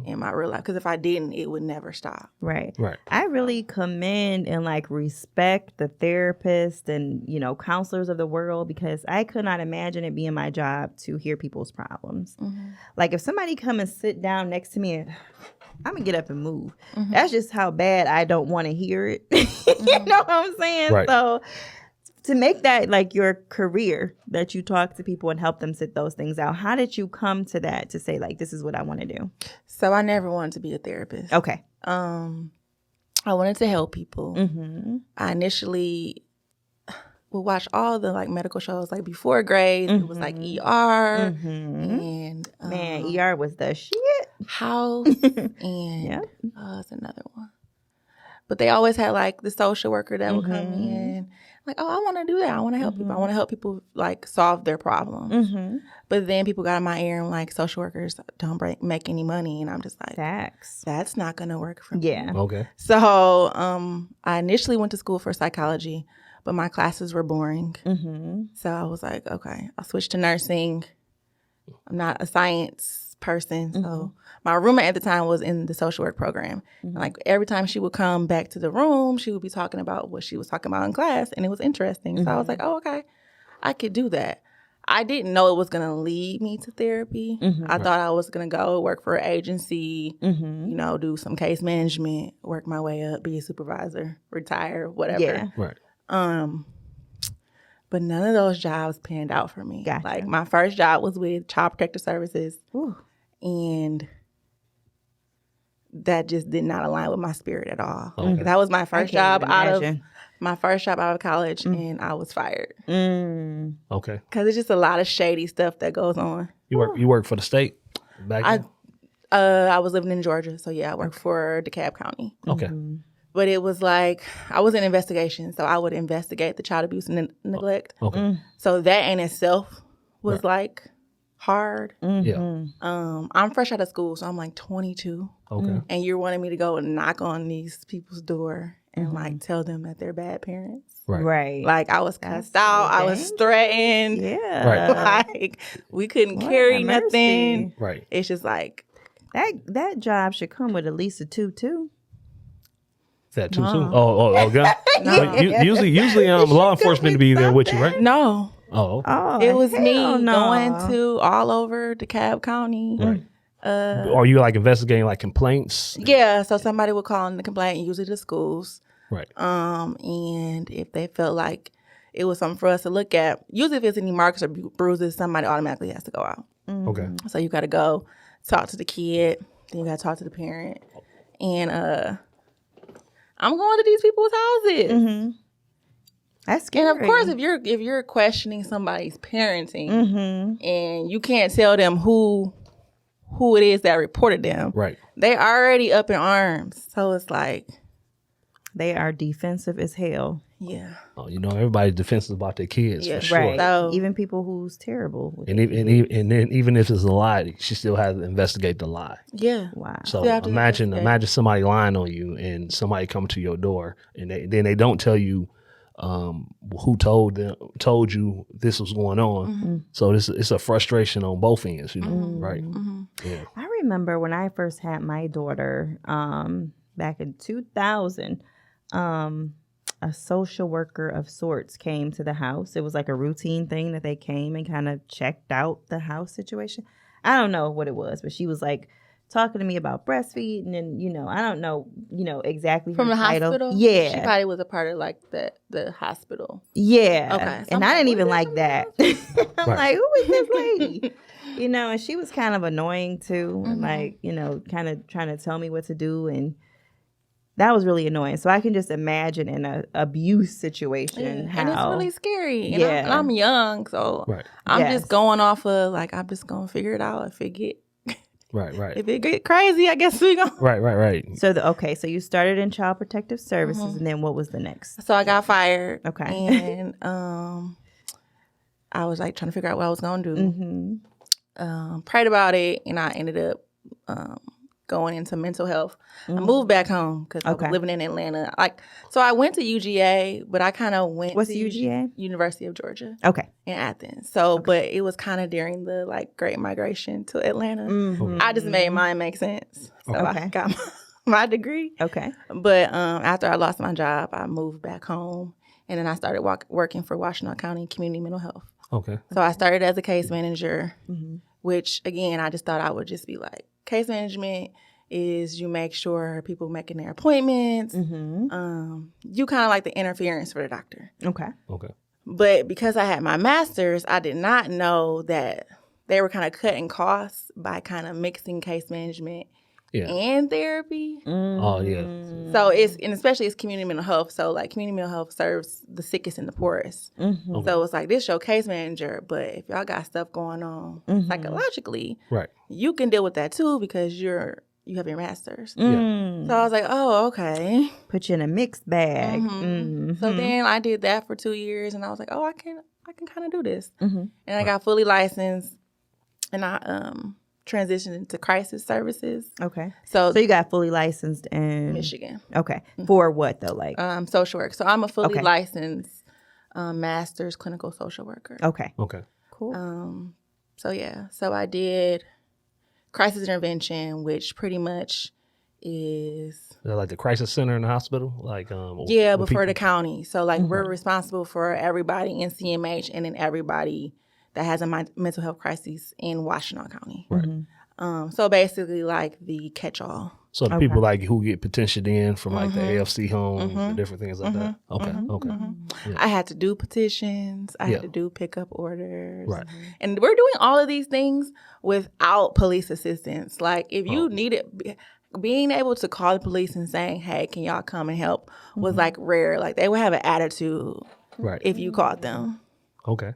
in my real life, because if I didn't, it would never stop.
Right.
Right.
I really commend and respect the therapists and, counselors of the world, because I could not imagine it being my job to hear people's problems. Like, if somebody come and sit down next to me, and I'm going to get up and move. That's just how bad I don't want to hear it. You know what I'm saying?
Right.
So to make that your career, that you talk to people and help them sit those things out, how did you come to that, to say this is what I want to do?
So I never wanted to be a therapist.
Okay.
I wanted to help people.
Mm-hmm.
I initially would watch all the medical shows, before grades. It was ER and
Man, ER was the shit.
House and it's another one. But they always had the social worker that would come in. Oh, I want to do that. I want to help people. I want to help people solve their problems. But then people got in my ear and social workers don't make any money, and I'm just
Facts.
that's not gonna work for me.
Yeah.
Okay.
So I initially went to school for psychology, but my classes were boring. So I was like, okay, I'll switch to nursing. I'm not a science person. So my roommate at the time was in the social work program. And every time she would come back to the room, she would be talking about what she was talking about in class, and it was interesting. So I was like, oh, okay, I could do that. I didn't know it was going to lead me to therapy. I thought I was going to go work for an agency, do some case management, work my way up, be a supervisor, retire, whatever.
Yeah.
Right.
But none of those jobs panned out for me.
Gotcha.
My first job was with Child Protective Services.
Ooh.
And that just did not align with my spirit at all.
Okay.
That was my first job out of
imagine.
college, and I was fired
Okay.
because it's just a lot of shady stuff that goes on.
You work for the state back then?
I was living in Georgia, so yeah, I worked for DeKalb County.
Okay.
But it was like I was in investigation, so I would investigate the child abuse and neglect.
Okay.
So that in itself was like hard.
Yeah.
I'm fresh out of school, so I'm like 22,
Okay.
and you're wanting me to go and knock on these people's door and like tell them that they're bad parents.
Right.
Like I was cussed out, I was threatened.
Yeah.
Like we couldn't
Lord
carry
have
nothing.
mercy.
Right.
It's just like
That job should come with at least a 2-2.
Is that too soon? Oh, God.
No.
Usually, law enforcement be there with you, right?
no.
Oh,
Oh,
It was me
hell no.
going to all over DeKalb County.
right. Are you like investigating like complaints?
Yeah, so somebody would call in the complaint, usually the schools.
Right.
And if they felt like it was something for us to look at, usually if there's any marks or bruises, somebody automatically has to go out.
Okay.
So you got to go talk to the kid, then you got to talk to the parent, and I'm going to these people's houses.
That's scary.
And of course, if you're questioning somebody's parenting and you can't tell them who it is that reported them,
Right.
they already up in arms. So it's like,
They are defensive as hell.
yeah.
Oh, everybody's defensive about their kids
Yeah.
for sure.
Right.
So-
Even people who's terrible. With
And then even if it's a lie, she still has to investigate the lie.
Yeah.
Wow.
So
Still have to
imagine
investigate.
somebody lying on you and somebody come to your door and then they don't tell you who told you this was going on. So it's a frustration on both ends, right? Yeah.
I remember when I first had my daughter back in 2000, a social worker of sorts came to the house. It was like a routine thing that they came and kind of checked out the house situation. I don't know what it was, but she was like talking to me about breastfeeding and, I don't know, exactly
From
her
the
title.
hospital?
Yeah.
She probably was a part of like the hospital.
Yeah.
Okay.
And I didn't even like that. I'm
Right.
like, who is this lady? And she was kind of annoying too. And like, kind of trying to tell me what to do. And that was really annoying. So I can just imagine in an abuse situation how.
And it's really scary. And
Yeah.
I'm young, so
Right.
I'm
Yes.
just going off of like I'm just gonna figure it out. If it get crazy, I guess we go.
Right.
So so you started in Child Protective Services, and then what was the next?
So I got fired.
Okay.
And I was like trying to figure out what I was gonna do. Prayed about it, and I ended up going into mental health. I moved back home because I
Okay.
was living in Atlanta. So I went to UGA, but I kind of went
What's
to
UGA?
University of Georgia
Okay.
in Athens. So, but it was kind of during the Great Migration to Atlanta. I just made mine make sense. So
Okay.
I got my degree.
Okay.
But after I lost my job, I moved back home, and then I started working for Washtenaw County Community Mental Health.
Okay.
So I started as a case manager, which again, I just thought I would just be like, case management is you make sure people making their appointments. You kind of like the interference for the doctor.
Okay.
Okay.
But because I had my master's, I did not know that they were kind of cutting costs by kind of mixing case management
Yeah.
and therapy.
Oh yeah.
So especially it's community mental health. So community mental health serves the sickest and the poorest. So it's like, this your case manager, but if y'all got stuff going on psychologically,
Right.
you can deal with that too because you have your master's.
Yeah.
So I was like, oh, okay.
Put you in a mixed bag.
So then I did that for 2 years, and I was like, oh, I can kind of do this. And I got fully licensed, and I transitioned into crisis services.
Okay.
So
So you got fully licensed in
Michigan,
Okay. For what though? Like
social work. So I'm a fully
Okay.
licensed master's clinical social worker.
okay.
Okay.
Cool.
So yeah, so I did crisis intervention, which pretty much is
Is that like the crisis center in the hospital? Like
yeah,
where
but for the
people-
county. So we're responsible for everybody in CMH and then everybody that has a mental health crisis in Washtenaw County.
Right.
So basically the catch-all.
So the people who get petitioned in from like the AFC homes and different things like that. Okay. Okay.
I had to do petitions. I
Yeah.
had to do pickup orders.
Right.
And we're doing all of these things without police assistance. Like if you needed, being able to call the police and saying, hey, can y'all come and help was rare. Like they would have an attitude
Right.
if you called them.
Okay.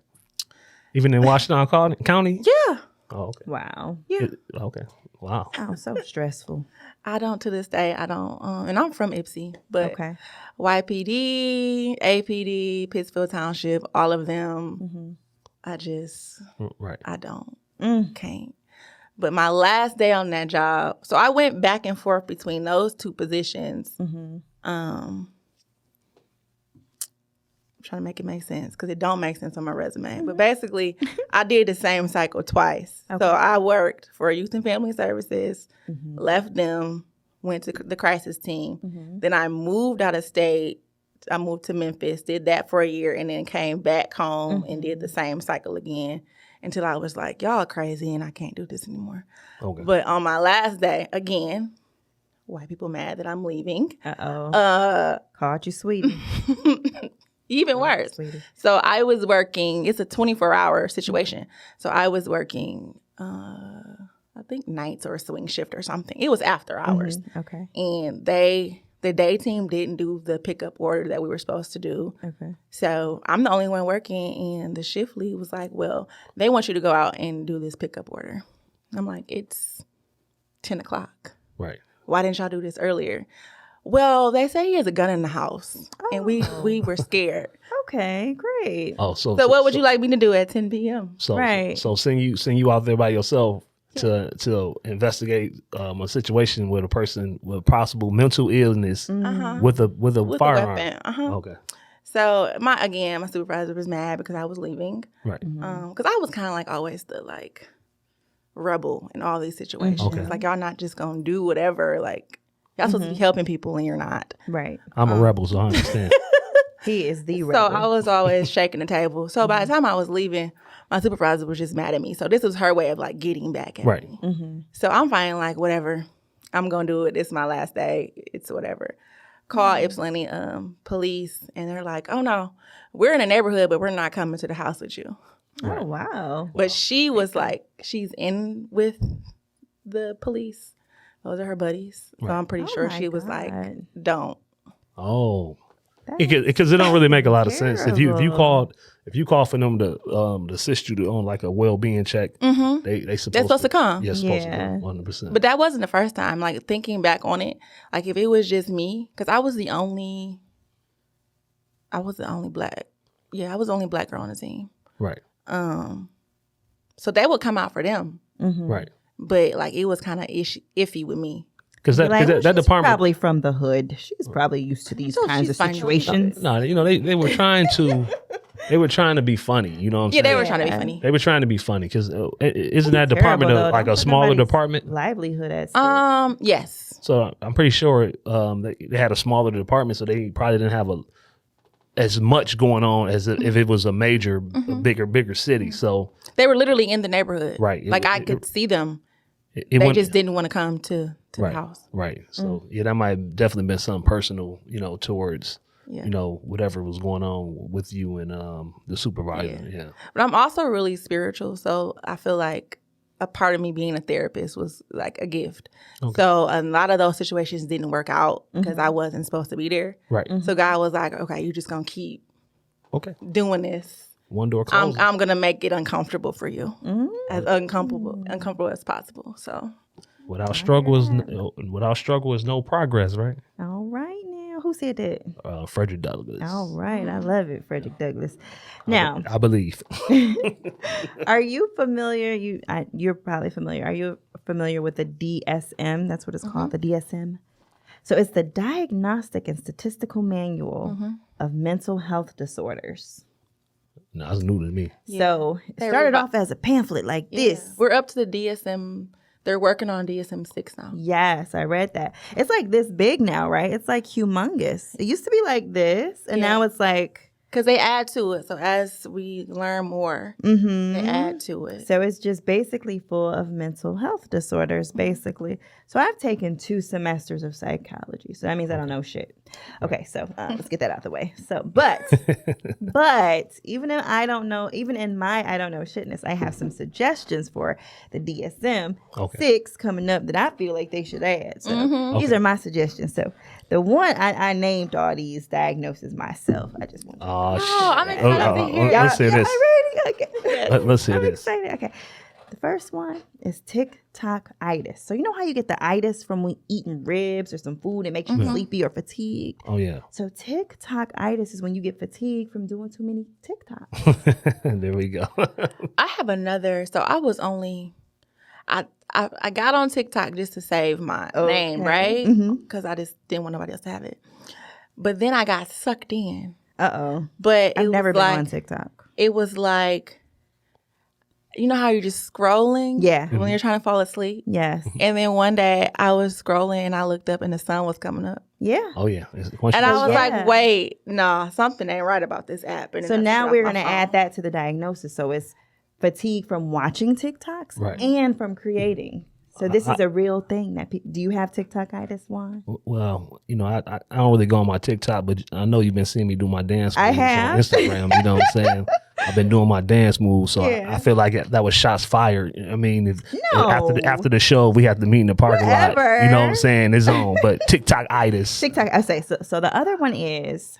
Even in Washtenaw County?
Yeah.
Oh, okay.
Wow.
Yeah.
Okay. Wow.
Oh, so stressful.
I don't, to this day, I don't, and I'm from Ypsi, but
Okay.
YPD, APD, Pittsfield Township, all of them, I just,
Right.
I don't, can't. But my last day on that job, so I went back and forth between those two positions. I'm trying to make it make sense because it don't make sense on my resume. But basically, I did the same cycle twice.
Okay.
So I worked for Youth and Family Services, left them, went to the crisis team. Then I moved out of state. I moved to Memphis, did that for a year, and then came back home and did the same cycle again until I was like, y'all are crazy and I can't do this anymore.
Okay.
But on my last day, again, white people mad that I'm leaving.
Uh-oh. Caught you, sweetie.
Even worse.
Sweetie.
So I was working, it's a 24-hour situation. So I was working, I think nights or a swing shift or something. It was after hours.
Okay.
And the day team didn't do the pickup order that we were supposed to do.
Okay.
So I'm the only one working, and the shift lead was like, well, they want you to go out and do this pickup order. I'm like, it's 10 o'clock.
Right.
Why didn't y'all do this earlier? Well, they say he has a gun in the house, and we were scared.
Okay, great.
Oh, so
What would you like me to do at 10 p.m.?
So
Right.
So send you out there by yourself to investigate a situation with a person with possible mental illness with a
With a
firearm.
weapon.
Okay.
So my supervisor was mad because I was leaving.
Right.
Because I was kind of like always the like rebel in all these situations.
Okay.
Like y'all not just gonna do whatever. Like y'all supposed to be helping people and you're not.
Right.
I'm a rebel, so I understand.
He is the
So
rebel.
I was always shaking the table. So by the time I was leaving, my supervisor was just mad at me. So this was her way of like getting back at
Right.
me. So I'm fine, like whatever. I'm gonna do it. It's my last day. It's whatever. Call Ypsilanti police, and they're like, "Oh no, we're in a neighborhood, but we're not coming to the house with you."
Oh, wow.
But she was like, she's in with the police. Those are her buddies. So I'm pretty sure
my
she was like,
God.
"Don't."
Oh. Because it don't really make a lot of sense. If you
terrible.
call for them to assist you on like a well-being check, they
supposed to come.
Yeah, supposed
Yeah.
to come 100%.
But that wasn't the first time. Like thinking back on it, like if it was just me, because I was the only black. Yeah, I was the only black girl on the team.
Right.
So they would come out for them,
Right.
but like it was kind of iffy with me.
Because
Like, well,
that
she's
department
probably from the hood. She's probably used to these
So
kinds
she's
of
fine.
situations.
No, they were trying to be funny. You know what I'm
Yeah,
saying?
they were trying to be funny.
They were trying to be funny because isn't that
Terrible,
department
though.
like
Don't
a
put
smaller
nobody's
department?
Livelihood at stake.
Yes.
So I'm pretty sure they had a smaller department, so they probably didn't have as much going on as if it was a major, a bigger city. So
They were literally in the neighborhood.
Right.
Like I could see them.
it
They
went-
just didn't want to come to the
right,
house.
right. So yeah, that might have definitely been something personal, towards
Yeah.
whatever was going on with you and the supervisor. Yeah.
But I'm also really spiritual, so I feel like a part of me being a therapist was like a gift.
Okay.
So a lot of those situations didn't work out because I wasn't supposed to be there.
Right.
So God was like, "Okay, you're just gonna keep
Okay.
doing this.
One door closed.
I'm gonna make it uncomfortable for you, as uncomfortable as possible." So
Without struggle is no progress, right?
All right now. Who said that?
Frederick Douglass.
All right. I love it, Frederick Douglass. Now,
I believe.
are you familiar? You're probably familiar. Are you familiar with the DSM? That's what it's called, the DSM. So it's the Diagnostic and Statistical Manual of Mental Health Disorders.
No, that's new to me.
So it
They
started
were-
off as a pamphlet like this.
we're up to the DSM. They're working on DSM-6 now.
Yes, I read that. It's like this big now, right? It's like humongous. It used to be like this, and now it's like...
Because they add to it. So as we learn more, they add to it.
So it's just basically full of mental health disorders, basically. So I've taken 2 semesters of psychology. So that means I don't know shit. Okay, so let's get that out the way. So, but even if I don't know, even in my I don't know shitness, I have some suggestions for the DSM 6 coming up that I feel like they should add. So these are my suggestions. So the one I named all these diagnoses myself. I just want to.
I'm excited to hear.
Let's say this.
Ready? Okay.
Let's say
I'm
this.
excited. Okay. The first one is Tick-Tock-Itis. So you know how you get the itis from when eating ribs or some food that makes you sleepy or fatigued?
Oh, yeah.
So Tick-Tock-Itis is when you get fatigued from doing too many TikTok.
There we go.
I have another. So I was only, I got on TikTok just to save my name, right? Because I just didn't want nobody else to have it. But then I got sucked in.
Uh-oh.
But
I've never been
like,
on TikTok.
It was like, you know how you're just scrolling?
Yeah.
When you're trying to fall asleep?
Yes.
And then one day I was scrolling and I looked up and the sun was coming up.
Yeah.
Oh, yeah.
And I was like, wait, nah, something ain't right about this app. And
So now we're going to add that to the diagnosis. So it's fatigue from watching TikToks and from creating. So this is a real thing. Do you have TikTok-itis, Juan?
Well, you know, I don't really go on my TikTok, but I know you've been seeing me do my dance moves
I have.
on Instagram. You know what I'm saying? I've been doing my dance moves, so I feel like that was shots fired. I mean, after the show, we have to meet in the parking lot. You know what I'm saying? It's on. But TikTok-itis.
TikTok. I say so. The other one is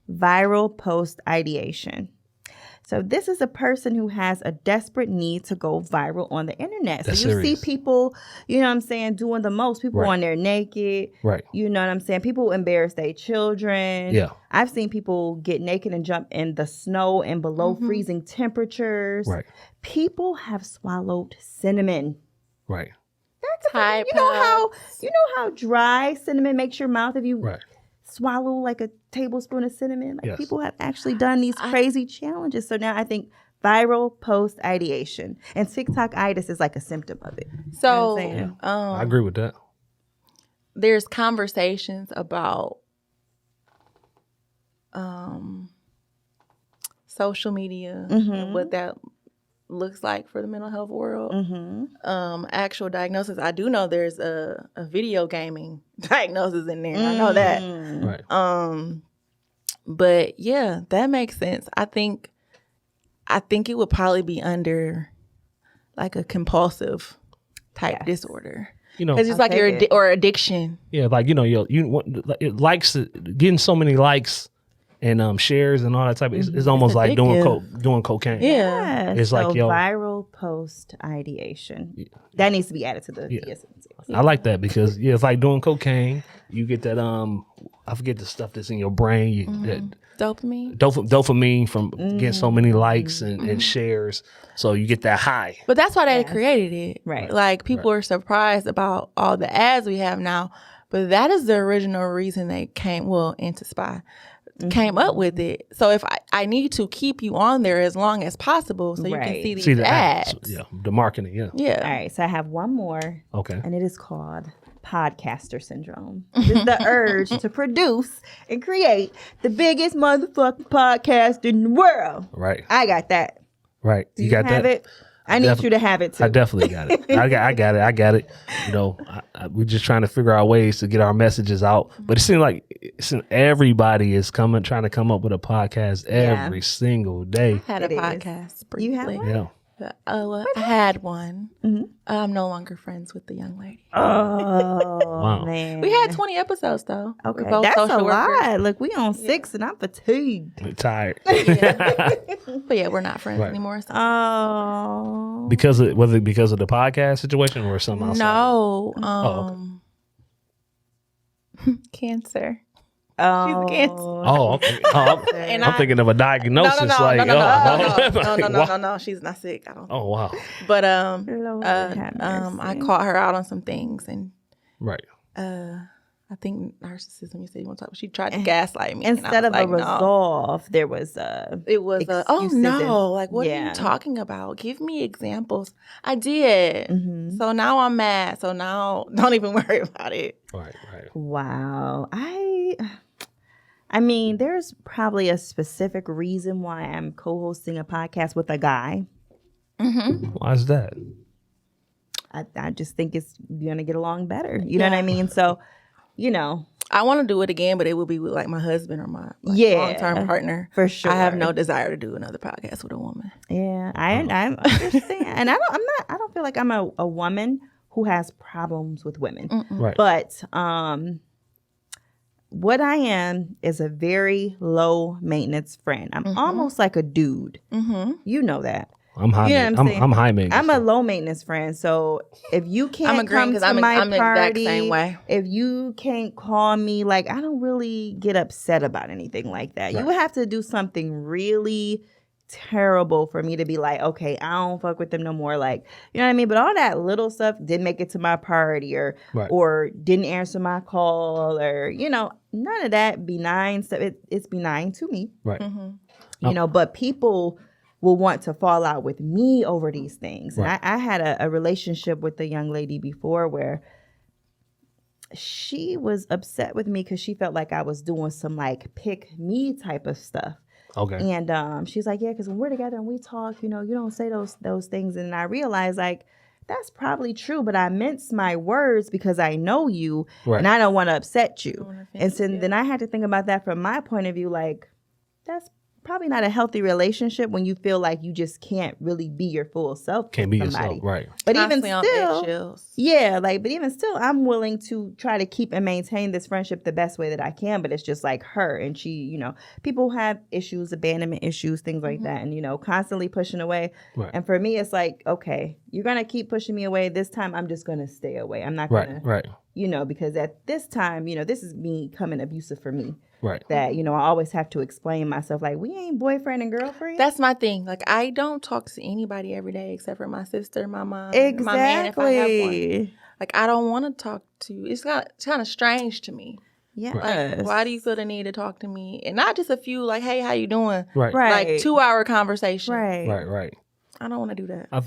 viral post ideation. So this is a person who has a desperate need to go viral on the internet. So you see people, you know what I'm saying, doing the most. People on there naked.
Right.
You know what I'm saying? People embarrass their children.
Yeah.
I've seen people get naked and jump in the snow and below freezing temperatures.
Right.
People have swallowed cinnamon.
Right.
That's a, you know how dry cinnamon makes your mouth if you swallow like a tablespoon of cinnamon. Like people have actually done these crazy challenges. So now I think viral post ideation and TikTok-itis is like a symptom of it.
So
you know
I agree with that.
There's conversations about social media and what that looks like for the mental health world. Actual diagnosis. I do know there's a video gaming diagnosis in there. I know that.
Right.
But yeah, that makes sense. I think it would probably be under like a compulsive type disorder.
You know,
because it's like your or addiction.
Yeah, like it likes getting so many likes and shares and all that type of. It's almost like doing cocaine.
Yeah,
it's like
viral post ideation. That needs to be added to the DSM.
I like that because it's like doing cocaine. You get that I forget the stuff that's in your brain. That dopamine from getting so many likes and shares. So you get that high.
But that's why they created it.
Right.
Like people are surprised about all the ads we have now. But that is the original reason they came up with it. So if I need to keep you on there as long as possible so you can see these ads.
Yeah, the marketing,
yeah. All right, so I have one more.
Okay.
And it is called podcaster syndrome. This is the urge to produce and create the biggest motherfucking podcast in the world.
Right.
I got that.
Right.
Do you got have it? I need you to have it too.
I definitely got it. I got it. You know, we're just trying to figure out ways to get our messages out. But it seems like everybody is trying to come up with a podcast every single day.
I had a podcast briefly.
You had one?
Yeah.
I had one. I'm no longer friends with the young lady.
Oh, man.
We had 20 episodes, though.
Okay. That's a lot. Look, we on 6 and I'm fatigued.
I'm tired.
But yeah, we're not friends anymore. So.
Oh.
Was it because of the podcast situation or something else?
No. Cancer.
Oh.
She's a cancer.
Oh, okay. I'm thinking of a diagnosis.
No. She's not sick. I don't.
Oh, wow.
But I caught her out on some things, and I think narcissism. You said you want to talk. She tried to gaslight me.
Instead of a resolve, there was
It was oh no! Like what are you talking about? Give me examples. I did. So now I'm mad. So now don't even worry about it.
Right.
Wow. I mean, there's probably a specific reason why I'm co-hosting a podcast with a guy.
Why is that?
I just think it's gonna get along better. You know what I mean? So,
I want to do it again, but it would be with like my husband or my long-term partner.
For sure.
I have no desire to do another podcast with a woman.
Yeah, I understand, and I don't feel like I'm a woman who has problems with women.
Right.
But what I am is a very low maintenance friend. I'm almost like a dude. You know that.
I'm high.
You know what I'm saying?
I'm high maintenance.
I'm a low maintenance friend, so if you can't
I'm agreeing
come
'cause
to my
I'm the exact
party,
same way.
if you can't call me, like I don't really get upset about anything like that. You would have to do something really terrible for me to be like, okay, I don't fuck with them no more. Like, you know what I mean? But all that little stuff didn't make it to my party or didn't answer my call or, you know, none of that benign stuff. It's benign to me.
Right.
You know, but people will want to fall out with me over these things. And I had a relationship with a young lady before where she was upset with me because she felt like I was doing some like pick me type of stuff.
Okay.
And she's like, yeah, because when we're together and we talk, you know, you don't say those things. And I realized like that's probably true, but I mince my words because I know you and I don't want to upset you. And so then I had to think about that from my point of view, like that's probably not a healthy relationship when you feel like you just can't really be your full self.
Can't be yourself, right?
But
Constantly
even
on
still,
eggshells.
yeah, like, but even still, I'm willing to try to keep and maintain this friendship the best way that I can. But it's just like her and she, you know, people have issues, abandonment issues, things like that, and you know, constantly pushing away.
Right.
And for me, it's like, okay, you're gonna keep pushing me away. This time, I'm just gonna stay away. I'm not gonna, you know, because at this time, you know, this is becoming abusive for me.
Right.
That, you know, I always have to explain myself like, we ain't boyfriend and girlfriend.
That's my thing. Like, I don't talk to anybody every day except for my sister, my mom,
exactly.
my man if I have one. Like, I don't want to talk to you. It's kind of strange to me.
Yeah.
Like, why do you feel the need to talk to me? And not just a few, like, hey, how you doing?
Right.
Right.
Like, 2-hour conversation.
Right.
Right.
I don't want to do that.
I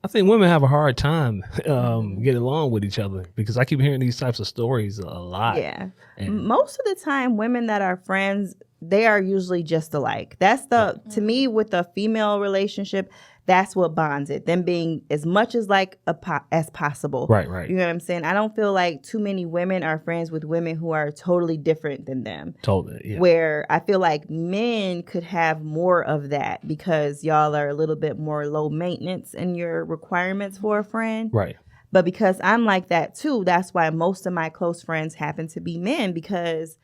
think women have a hard time getting along with each other because I keep hearing these types of stories a lot.
Yeah.
And
most of the time, women that are friends, they are usually just alike. That's to me, with a female relationship, that's what bonds it. Them being as much as like as possible.
Right.
You know what I'm saying? I don't feel like too many women are friends with women who are totally different than them.
Totally. Yeah.
Where I feel like men could have more of that because y'all are a little bit more low maintenance in your requirements for a friend.
Right.
But because I'm like that too, that's why most of my close friends happen to be men, because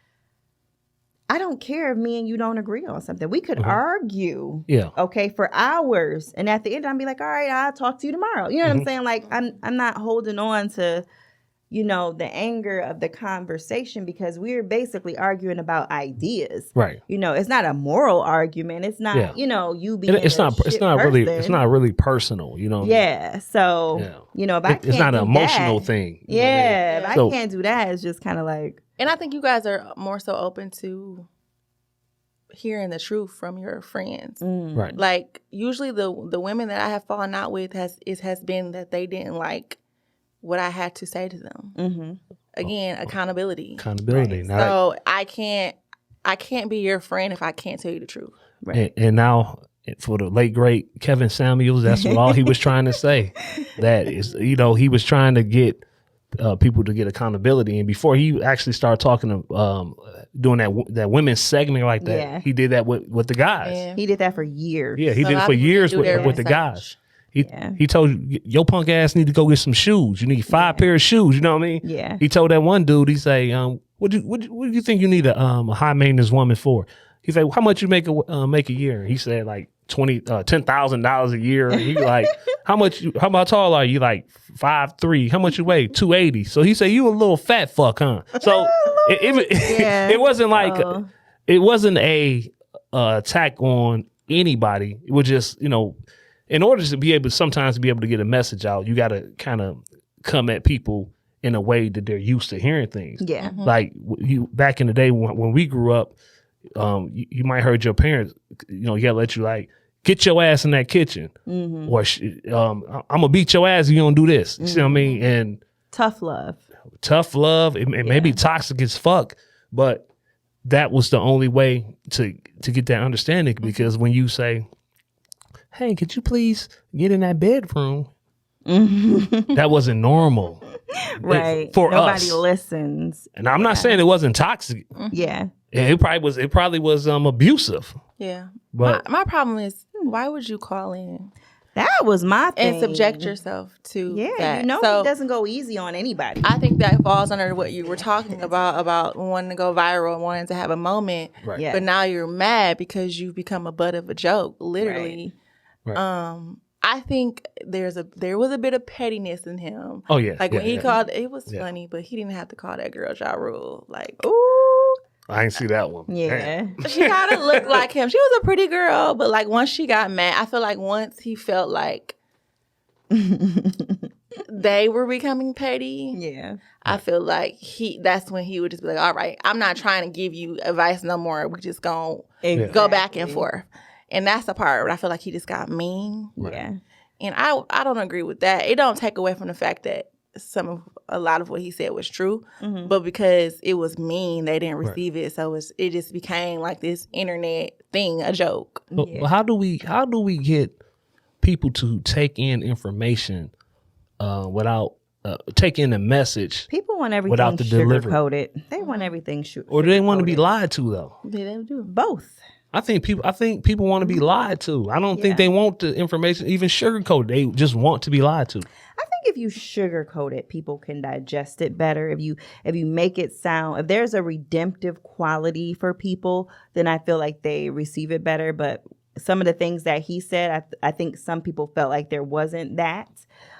I don't care if me and you don't agree on something. We could argue, okay, for hours. And at the end, I'll be like, all right, I'll talk to you tomorrow. You know what I'm saying? Like, I'm not holding on to, you know, the anger of the conversation because we're basically arguing about ideas.
Right.
You know, it's not a moral argument. It's not, you know, you being
it's not really personal, you know.
Yeah. So, you know, if I can't
it's not an emotional
that,
thing.
Yeah. If I can't do that, it's just kind of like.
And I think you guys are more so open to hearing the truth from your friends.
Right.
Like, usually the women that I have fallen out with has been that they didn't like what I had to say to them. Again, accountability.
Right.
So I can't be your friend if I can't tell you the truth.
Right.
And now, for the late great Kevin Samuels, that's what all he was trying to say. That is, you know, he was trying to get people to get accountability. And before he actually started talking to doing that women's segment like that, he did that with the guys.
Yeah.
He did that for years.
Yeah, he did it for years with the guys. He told you, your punk ass need to go get some shoes. You need 5 pair of shoes. You know what I mean?
Yeah.
He told that one dude, he say, what do you think you need a high maintenance woman for? He said, how much you make a year? He said like $10,000 a year. And he like, how tall are you? Like 5'3". How much you weigh? 280. So he said, you a little fat fuck, huh? So it wasn't like it wasn't a attack on anybody. It was just, you know, in order to be able to get a message out, you got to kind of come at people in a way that they're used to hearing things.
Yeah.
Like you back in the day when we grew up, you might heard your parents, you know, yell at you like, get your ass in that kitchen, or I'm gonna beat your ass if you don't do this. You see what I mean? And
tough love.
It may be toxic as fuck, but that was the only way to get that understanding. Because when you say, hey, could you please get in that bedroom? That wasn't normal.
Right.
For
Nobody
us.
listens.
And I'm not saying it wasn't toxic.
Yeah.
It probably was abusive.
Yeah.
But
my problem is, why would you call in
That was my thing.
and subject yourself to that?
You know,
So,
it doesn't go easy on anybody.
I think that falls under what you were talking about wanting to go viral and wanting to have a moment.
Right.
Yeah.
But now you're mad because you've become a butt of a joke, literally.
Right.
I think there was a bit of pettiness in him.
Oh yeah.
Like when he called, it was
Yeah.
funny, but he didn't have to call that girl Ja Rule. Like,
Ooh.
I ain't see that one.
Yeah.
Damn.
she kind of looked like him. She was a pretty girl, but like once she got mad, I feel like once he felt like they were becoming petty.
Yeah.
I feel like that's when he would just be like, all right, I'm not trying to give you advice no more. We just gonna go back and forth. And that's the part where I feel like he just got mean.
Yeah.
And I don't agree with that. It don't take away from the fact that a lot of what he said was true, but because it was mean, they didn't receive it. So it just became like this internet thing, a joke.
But how do we get people to take in information without take in a message?
People want everything
without the delivery.
sugar-coated. They want everything
Or do they want to be lied to though?
They do
both.
I think people want to be lied to. I don't think they want the information even sugarcoated. They just want to be lied to.
I think if you sugarcoat it, people can digest it better. If you make it sound, if there's a redemptive quality for people, then I feel like they receive it better. But some of the things that he said, I think some people felt like there wasn't that.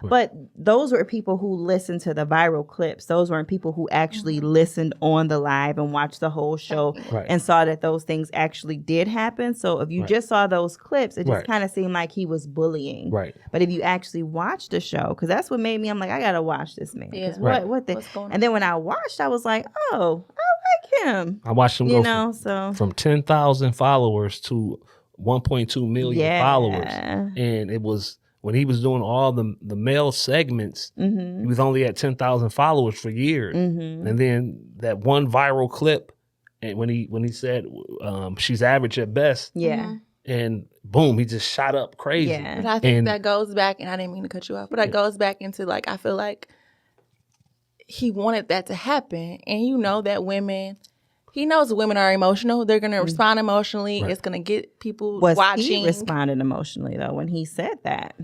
Right. But those were people who listened to the viral clips. Those weren't people who actually listened on the live and watched the whole show and saw that those things actually did happen. So if you just saw those clips, it just kind of seemed like he was bullying. Right. But if you actually watched the show, because that's what made me, I'm like, I got to watch this man. Yeah. What's going on? And then when I watched, I was like, oh, I like him.
I watched him go from 10,000 followers to 1.2 million followers. And it was when he was doing all the male segments, he was only at 10,000 followers for years. And then that one viral clip, and when he said she's average at best, and boom, he just shot up crazy.
But I think that goes back, and I didn't mean to cut you off, but that goes back into like, I feel like he wanted that to happen, and you know that he knows women are emotional. They're going to respond emotionally. It's going to get people watching.
He responded emotionally, though, when he said that?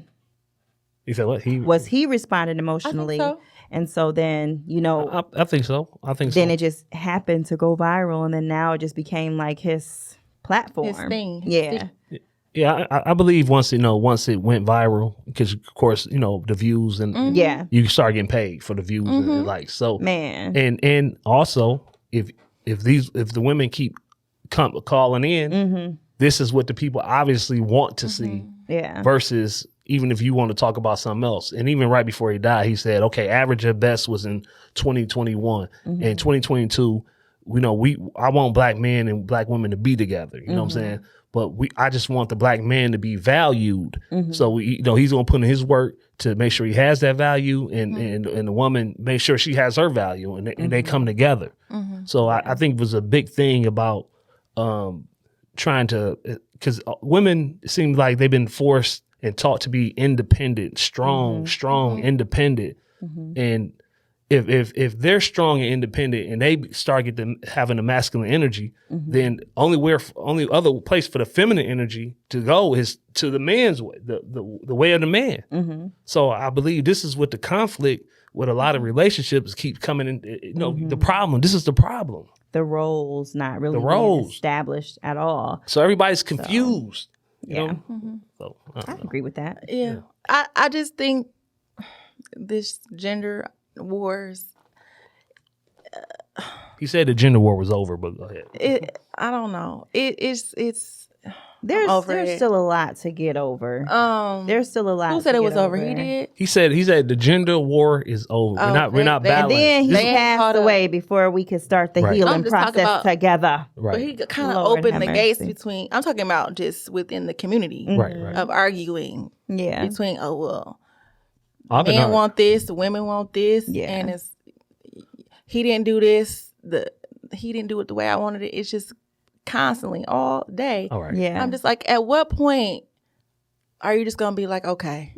He said what?
He responded emotionally?
I think so.
And so then,
I think so.
Then it just happened to go viral, and then now it just became like his platform.
His thing.
Yeah.
Yeah, I believe once it went viral, because of course, the views and you start getting paid for the views and likes. So
man.
And also if the women keep calling in, this is what the people obviously want to see.
Yeah.
Versus even if you want to talk about something else. And even right before he died, he said, okay, average at best was in 2021. And 2022, I want black men and black women to be together. You know what I'm saying? But I just want the black man to be valued. So he's gonna put in his work to make sure he has that value, and the woman make sure she has her value, and they come together. So I think it was a big thing about trying to, because women seem like they've been forced and taught to be independent, strong, independent, and if they're strong and independent and they start having the masculine energy, then only other place for the feminine energy to go is to the man's way, the way of the man. So I believe this is what the conflict with a lot of relationships keep coming in. The problem. This is the problem.
The roles not really being established at all.
So everybody's confused. So
I agree with that.
Yeah. I just think this gender wars.
He said the gender war was over, but go ahead.
I don't know. It's
there's still a lot to get over. There's still a lot.
Who said it was over? He did.
He said the gender war is over. We're not battling.
And then he passed away before we could start the healing process together.
Right.
But he kind of opened the gates between. I'm talking about just within the community of arguing.
Yeah.
Between men want this, women want this, and he didn't do this. He didn't do it the way I wanted it. It's just constantly all day.
All right.
Yeah.
I'm just like, at what point are you just gonna be like, okay,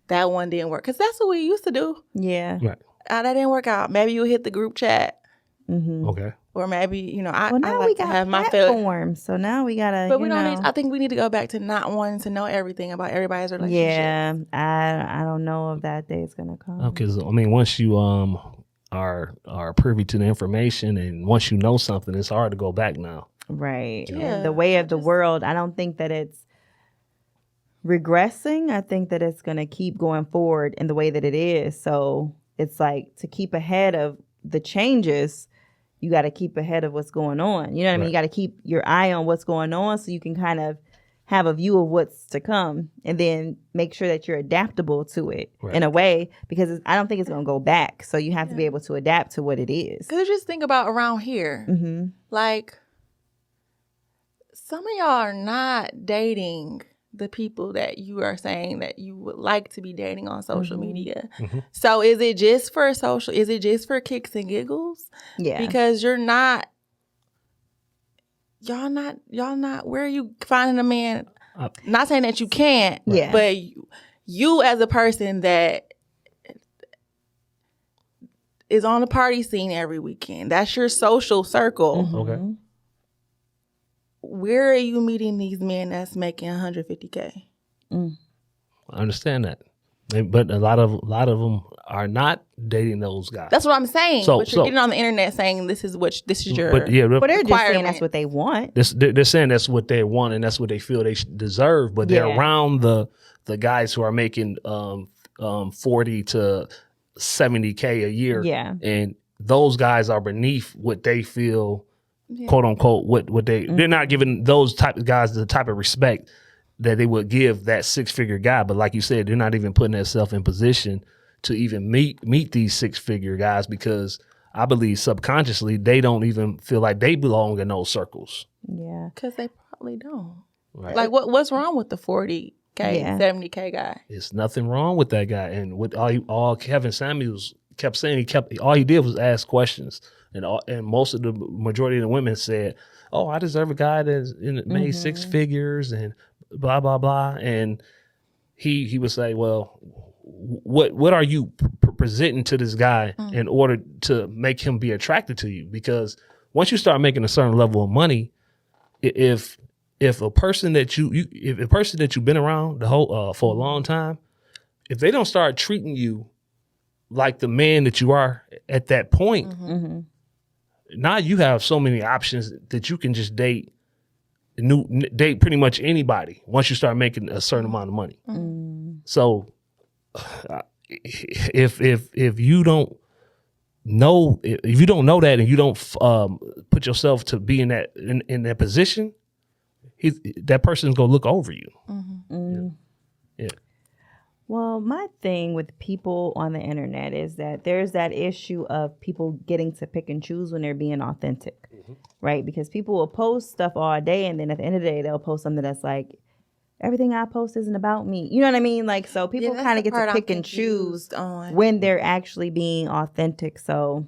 that one didn't work? Because that's what we used to do.
Yeah.
Right.
That didn't work out. Maybe you hit the group chat.
Okay.
Or maybe
I
like
we
to
got
have my
platforms, so now we gotta.
But we don't need. I think we need to go back to not wanting to know everything about everybody's relationship.
Yeah, I don't know if that day is gonna come.
Because once you are privy to the information, and once you know something, it's hard to go back now.
Right.
Yeah.
And the way of the world, I don't think that it's regressing. I think that it's going to keep going forward in the way that it is. So it's like to keep ahead of the changes, you got to keep ahead of what's going on. You know what I mean? You got to keep your eye on what's going on so you can kind of have a view of what's to come and then make sure that you're adaptable to it in a way, because I don't think it's going to go back. So you have to be able to adapt to what it is.
Because just think about around here.
Mm-hmm.
Like, some of y'all are not dating the people that you are saying that you would like to be dating on social media.
Mm-hmm.
So is it just for social? Is it just for kicks and giggles?
Yeah.
Because y'all not, where are you finding a man? Not saying that you can't, but you as a person that is on the party scene every weekend, that's your social circle.
Mm-hmm.
Okay.
Where are you meeting these men that's making $150K?
I understand that, but a lot of them are not dating those guys.
That's what I'm saying.
So,
but you're getting on the internet saying this is your.
But
they're just saying that's what they want.
They're saying that's what they want and that's what they feel they deserve. But they're around the guys who are making 40 to 70K a year.
Yeah,
and those guys are beneath what they feel. Quote unquote, what they're not giving those type of guys the type of respect that they would give that 6-figure guy. But like you said, they're not even putting themselves in position to even meet these 6-figure guys, because I believe subconsciously they don't even feel like they belong in those circles.
Yeah,
because they probably don't.
Right.
Like what's wrong with the 40K, 70K guy?
There's nothing wrong with that guy. And what all Kevin Samuels kept saying, all he did was ask questions. And most of the majority of the women said, "Oh, I deserve a guy that's made 6 figures and blah blah blah." And he would say, "Well, what are you presenting to this guy in order to make him be attracted to you? Because once you start making a certain level of money, if a person that you've been around the whole for a long time, if they don't start treating you like the man that you are at that point." Now you have so many options that you can just date pretty much anybody once you start making a certain amount of money. So if you don't know that and you don't put yourself to be in that position, that person's gonna look over you. Yeah.
Well, my thing with people on the internet is that there's that issue of people getting to pick and choose when they're being authentic, right? Because people will post stuff all day, and then at the end of the day, they'll post something that's like, everything I post isn't about me. You know what I mean? Like, so people kind of get to pick and choose when they're actually being authentic. So,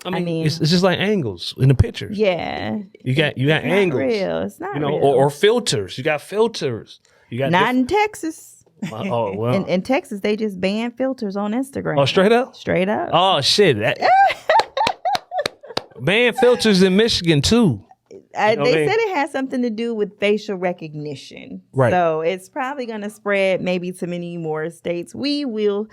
I mean,
it's just like angles in the pictures.
Yeah,
you got angles.
Real. It's not real.
Or filters. You got filters. You got
not in Texas.
Oh, well.
In Texas, they just ban filters on Instagram.
Oh, straight up?
Straight up.
Oh, shit. Ban filters in Michigan, too.
They said it has something to do with facial recognition.
Right.
So it's probably going to spread maybe to many more states. We will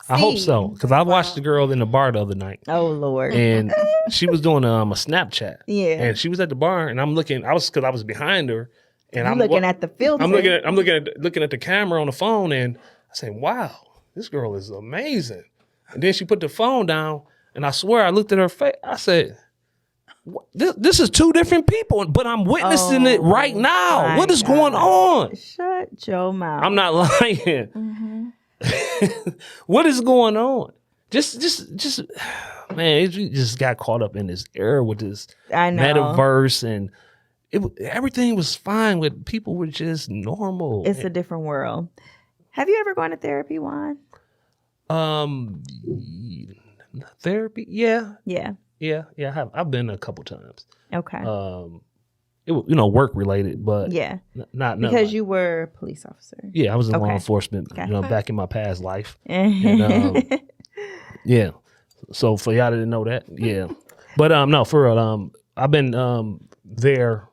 see.
I hope so. Because I watched the girl in the bar the other night.
Oh, Lord.
And she was doing a Snapchat.
Yeah.
And she was at the bar, and I was behind her. And I'm
looking at the filter.
I'm looking at the camera on the phone, and I say, "Wow, this girl is amazing." And then she put the phone down, and I swear I looked at her face. I said, "This is 2 different people, but I'm witnessing it right now. What is going on?"
Shut your mouth.
I'm not lying. What is going on? Just man, we just got caught up in this era with this metaverse, and everything was fine with people were just normal.
It's a different world. Have you ever gone to therapy, Juan?
Therapy? Yeah.
Yeah.
I have. I've been a couple times.
Okay.
It was, work related, but
yeah,
not
because you were a police officer.
Yeah, I was in law enforcement.
Okay.
Back in my past life. And, yeah. So for y'all that didn't know that, yeah. But no, for real, I've been there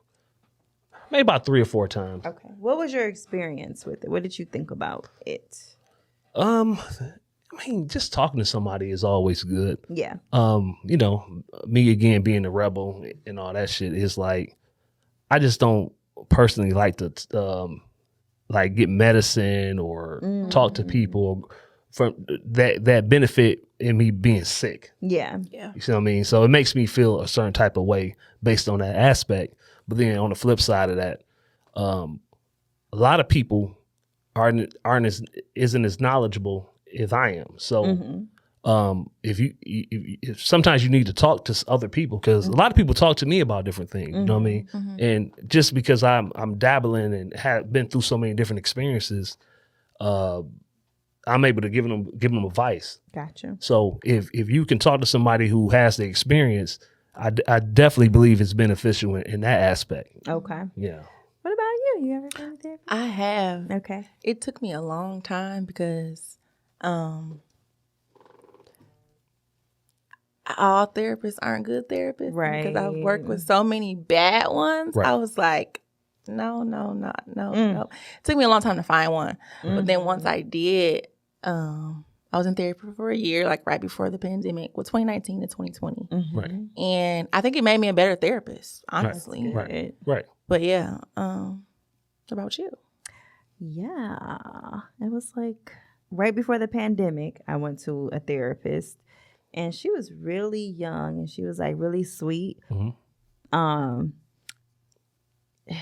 maybe about 3 or 4 times.
Okay. What was your experience with it? What did you think about it?
Just talking to somebody is always good.
Yeah.
Me again being a rebel and all that shit is like, I just don't personally like to like get medicine or talk to people from that benefit in me being sick.
Yeah.
You see what I mean? So it makes me feel a certain type of way based on that aspect. But then on the flip side of that, a lot of people isn't as knowledgeable as I am. So if sometimes you need to talk to other people, because a lot of people talk to me about different things. You know what I mean? And just because I'm dabbling and have been through so many different experiences, I'm able to give them advice.
Gotcha.
So if you can talk to somebody who has the experience, I definitely believe it's beneficial in that aspect.
Okay.
Yeah.
What about you? You ever been to therapy?
I have.
Okay.
It took me a long time because all therapists aren't good therapists.
Right.
Because I've worked with so many bad ones.
Right.
I was like, no. It took me a long time to find one. But then once I did, I was in therapy for a year, like right before the pandemic, 2019 to 2020.
Right.
And I think it made me a better therapist, honestly.
Right.
But yeah, what about you?
Yeah. It was like right before the pandemic, I went to a therapist, and she was really young, and she was like really sweet.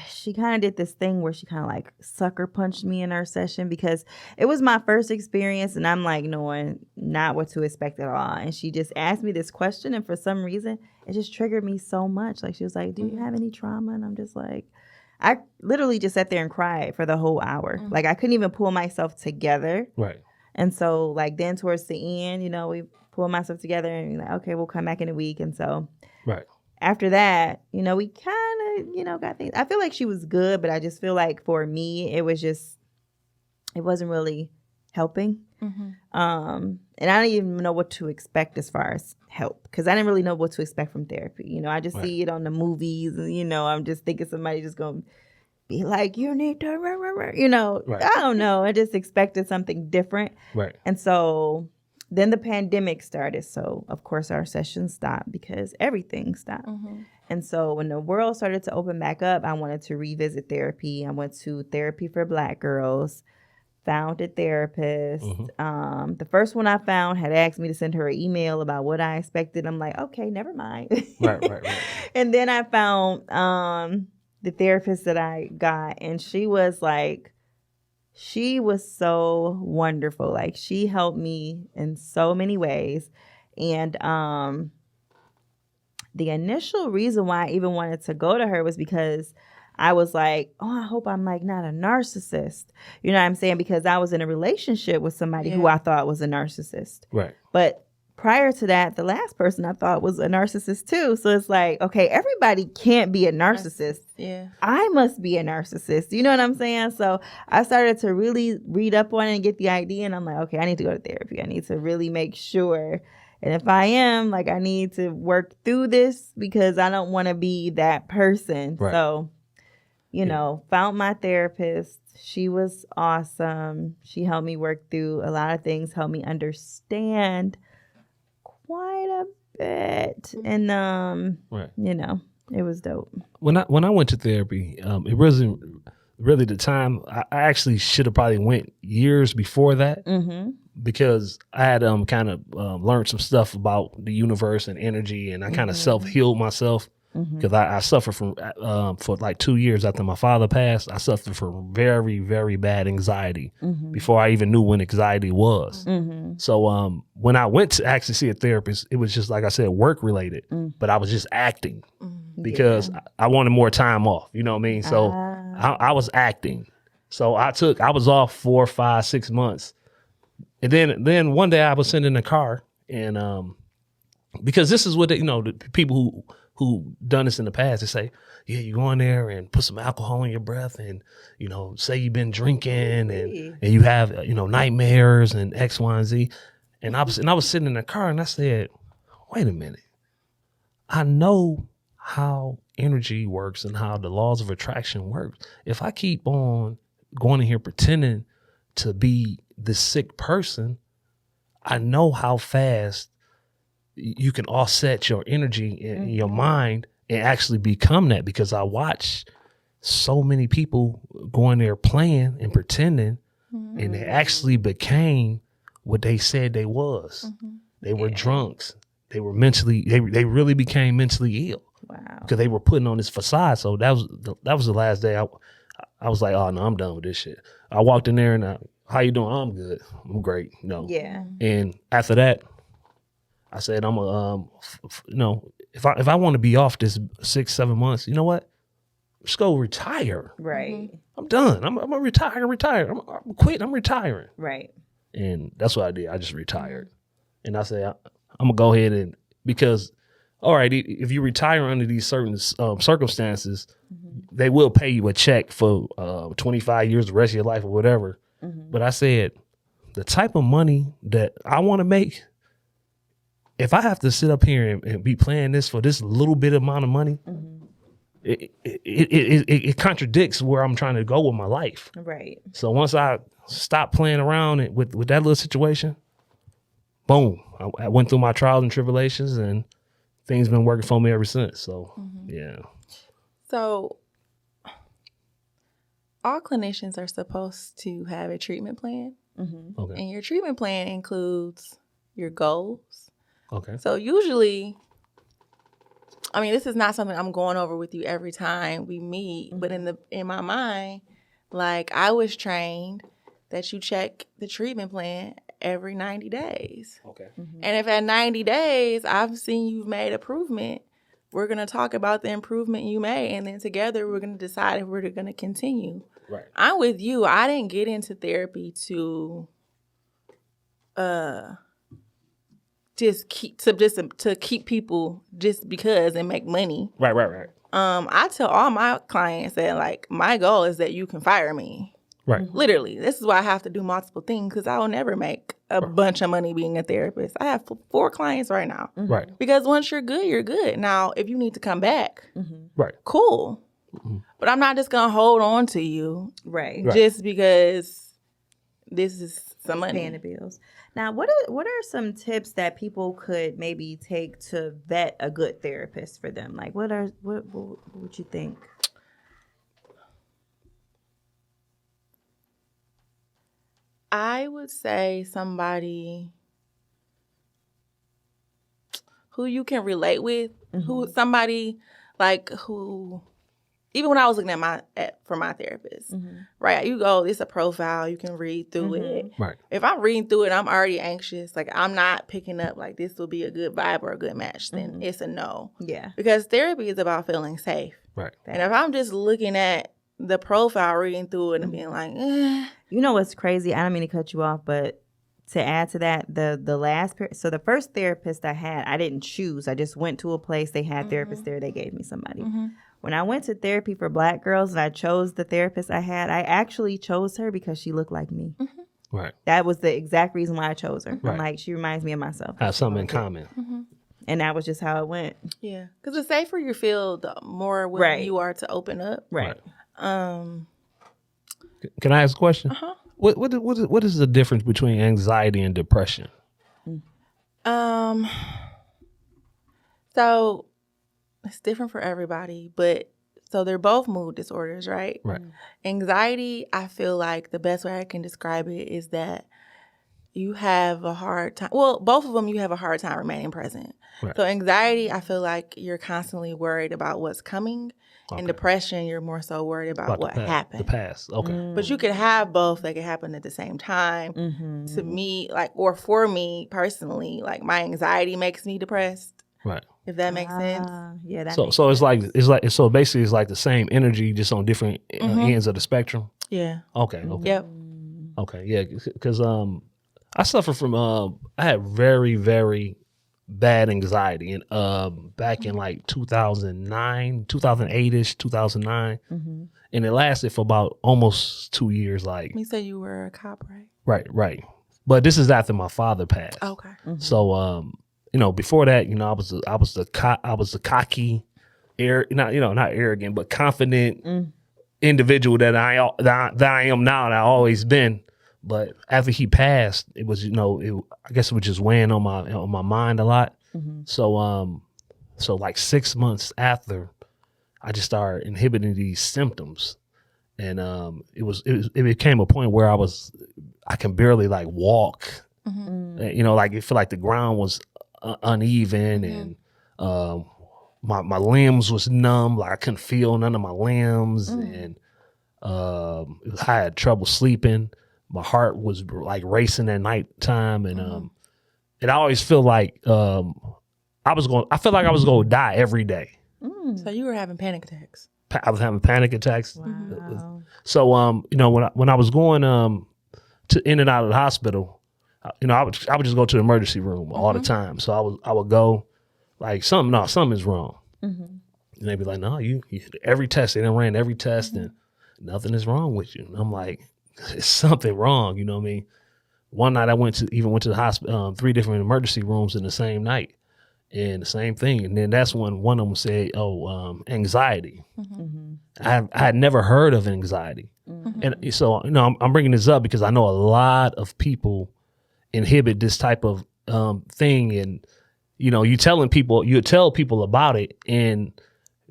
She kind of did this thing where she kind of like sucker punched me in our session, because it was my first experience and I'm like knowing not what to expect at all. And she just asked me this question, and for some reason it just triggered me so much. Like she was like, do you have any trauma? And I'm just like, I literally just sat there and cried for the whole hour. Like I couldn't even pull myself together.
Right.
And so like then towards the end, we pulled myself together and like, okay, we'll come back in a week. And so
Right.
after that, we kind of, got things. I feel like she was good, but I just feel like for me, it wasn't really helping. And I didn't even know what to expect as far as help, because I didn't really know what to expect from therapy. I just see it on the movies, and, I'm just thinking somebody just going to be like, you need to,
Right.
I don't know. I just expected something different.
Right.
And so then the pandemic started. So, of course, our sessions stopped because everything stopped. And so when the world started to open back up, I wanted to revisit therapy. I went to Therapy for Black Girls, found a therapist. The first one I found had asked me to send her an email about what I expected. I'm like, okay, never mind.
Right.
And then I found the therapist that I got, and she was so wonderful. Like she helped me in so many ways. And the initial reason why I even wanted to go to her was because I was like, oh, I hope I'm like not a narcissist. You know what I'm saying? Because I was in a relationship with somebody who I thought was a narcissist.
Right.
But prior to that, the last person I thought was a narcissist too. So it's like, okay, everybody can't be a narcissist.
Yeah.
I must be a narcissist. You know what I'm saying? So I started to really read up on it and get the idea. And I'm like, okay, I need to go to therapy. I need to really make sure. And if I am, like, I need to work through this because I don't want to be that person.
Right.
So, found my therapist. She was awesome. She helped me work through a lot of things, helped me understand quite a bit. And, it was dope.
When I went to therapy, it wasn't really the time. I actually should have probably went years before that. Because I had kind of learned some stuff about the universe and energy, and I kind of self-healed myself because I suffered from for like 2 years after my father passed. I suffered from very, very bad anxiety before I even knew what anxiety was. So when I went to actually see a therapist, it was just like I said, work related, but I was just acting because I wanted more time off. You know what I mean? So I was acting. So I was off 4, 5, 6 months. And then one day I was sitting in the car, and because this is what the people who done this in the past, they say, yeah, you go in there and put some alcohol in your breath, and say you've been drinking, and you have nightmares and X, Y, and Z. And I was sitting in the car, and I said, wait a minute, I know how energy works and how the laws of attraction work. If I keep on going in here pretending to be this sick person, I know how fast you can offset your energy in your mind and actually become that, because I watch so many people going there playing and pretending, and they actually became what they said they was. They were drunks. They were mentally. They really became mentally ill.
Wow.
Because they were putting on this facade. So that was the last day. I was like, oh no, I'm done with this shit. I walked in there and how you doing? I'm good. I'm great.
Yeah.
And after that, I said, I'm if I want to be off this 6-7 months, you know what? Just go retire.
Right.
I'm done. I'm gonna retire. I'm quitting. I'm retiring.
Right.
And that's what I did. I just retired. And I said, I'm gonna go ahead and because. All right, if you retire under these certain circumstances, they will pay you a check for 25 years, the rest of your life or whatever. But I said, the type of money that I want to make, if I have to sit up here and be playing this for this little bit amount of money, it contradicts where I'm trying to go with my life.
Right.
So once I stopped playing around with that little situation, boom, I went through my trials and tribulations and things been working for me ever since. So, yeah.
So, all clinicians are supposed to have a treatment plan.
Okay.
And your treatment plan includes your goals.
Okay.
So, usually, I mean, this is not something I'm going over with you every time we meet, but in my mind, like I was trained that you check the treatment plan every 90 days.
Okay.
And if at 90 days, I've seen you've made improvement, we're going to talk about the improvement you made. And then together, we're going to decide if we're going to continue.
Right.
I'm with you. I didn't get into therapy to keep people just because and make money.
Right.
I tell all my clients that like my goal is that you can fire me.
Right.
Literally, this is why I have to do multiple things because I will never make a bunch of money being a therapist. I have 4 clients right now.
Right.
Because once you're good, you're good. Now, if you need to come back,
Right.
cool. But I'm not just going to hold on to you
Right.
just because this is some money.
Paying the bills. Now, what are some tips that people could maybe take to vet a good therapist for them? Like, what would you think?
I would say somebody who you can relate with, somebody like who, even when I was looking for my therapist, right? You go, it's a profile, you can read through it.
Right.
If I'm reading through it, I'm already anxious. Like I'm not picking up like this will be a good vibe or a good match. Then it's a no.
Yeah.
Because therapy is about feeling safe.
Right.
And if I'm just looking at the profile, reading through it and being like,
You know what's crazy? I don't mean to cut you off, but to add to that, so the first therapist I had, I didn't choose. I just went to a place, they had therapists there, they gave me somebody. When I went to therapy for Black girls and I chose the therapist I had, I actually chose her because she looked like me.
Right.
That was the exact reason why I chose her.
Right.
I'm like, she reminds me of myself.
Have something in common.
And that was just how it went.
yeah. Because the safer you feel, the more willing you are to open up.
Right.
Can I ask a question? What is the difference between anxiety and depression?
So it's different for everybody, but so they're both mood disorders, right?
Right.
Anxiety, I feel like the best way I can describe it is that you have a hard time. Well, both of them, you have a hard time remaining present.
Right.
So anxiety, I feel like you're constantly worried about what's coming. And depression, you're more so worried about what happened.
The past. Okay.
But you could have both that could happen at the same time. To me, or for me personally, like my anxiety makes me depressed.
Right.
If that makes sense.
Yeah. That
So it's like basically it's like the same energy just on different ends of the spectrum.
Yeah.
Okay.
Yep.
Okay. Yeah. Because I suffer from I had very, very bad anxiety and back in like 2009, 2008ish, 2009, and it lasted for about almost 2 years. Like
You said you were a cop, right?
Right. But this is after my father passed.
Okay.
So before that, I was the cocky, not arrogant, but confident individual that I am now and I always been. But after he passed, it was I guess it was just weighing on my mind a lot. So like 6 months after, I just started inhibiting these symptoms. And it became a point where I can barely like walk. You know, like it felt like the ground was uneven and my limbs was numb. Like I couldn't feel none of my limbs and I had trouble sleeping. My heart was like racing at nighttime and I always feel like I felt like I was going to die every day.
So you were having panic attacks.
I was having panic attacks.
Wow.
So, you know, when I was going to in and out of the hospital, you know, I would just go to the emergency room all the time. So I would go like something is wrong. And they'd be like, no, you every test, they done ran every test and nothing is wrong with you. And I'm like, it's something wrong. You know what I mean? One night I went to the hospital, 3 different emergency rooms in the same night. And the same thing. And then that's when one of them said, anxiety. I had never heard of anxiety. And so, you know, I'm bringing this up because I know a lot of people inhibit this type of thing. And, you know, you tell people about it and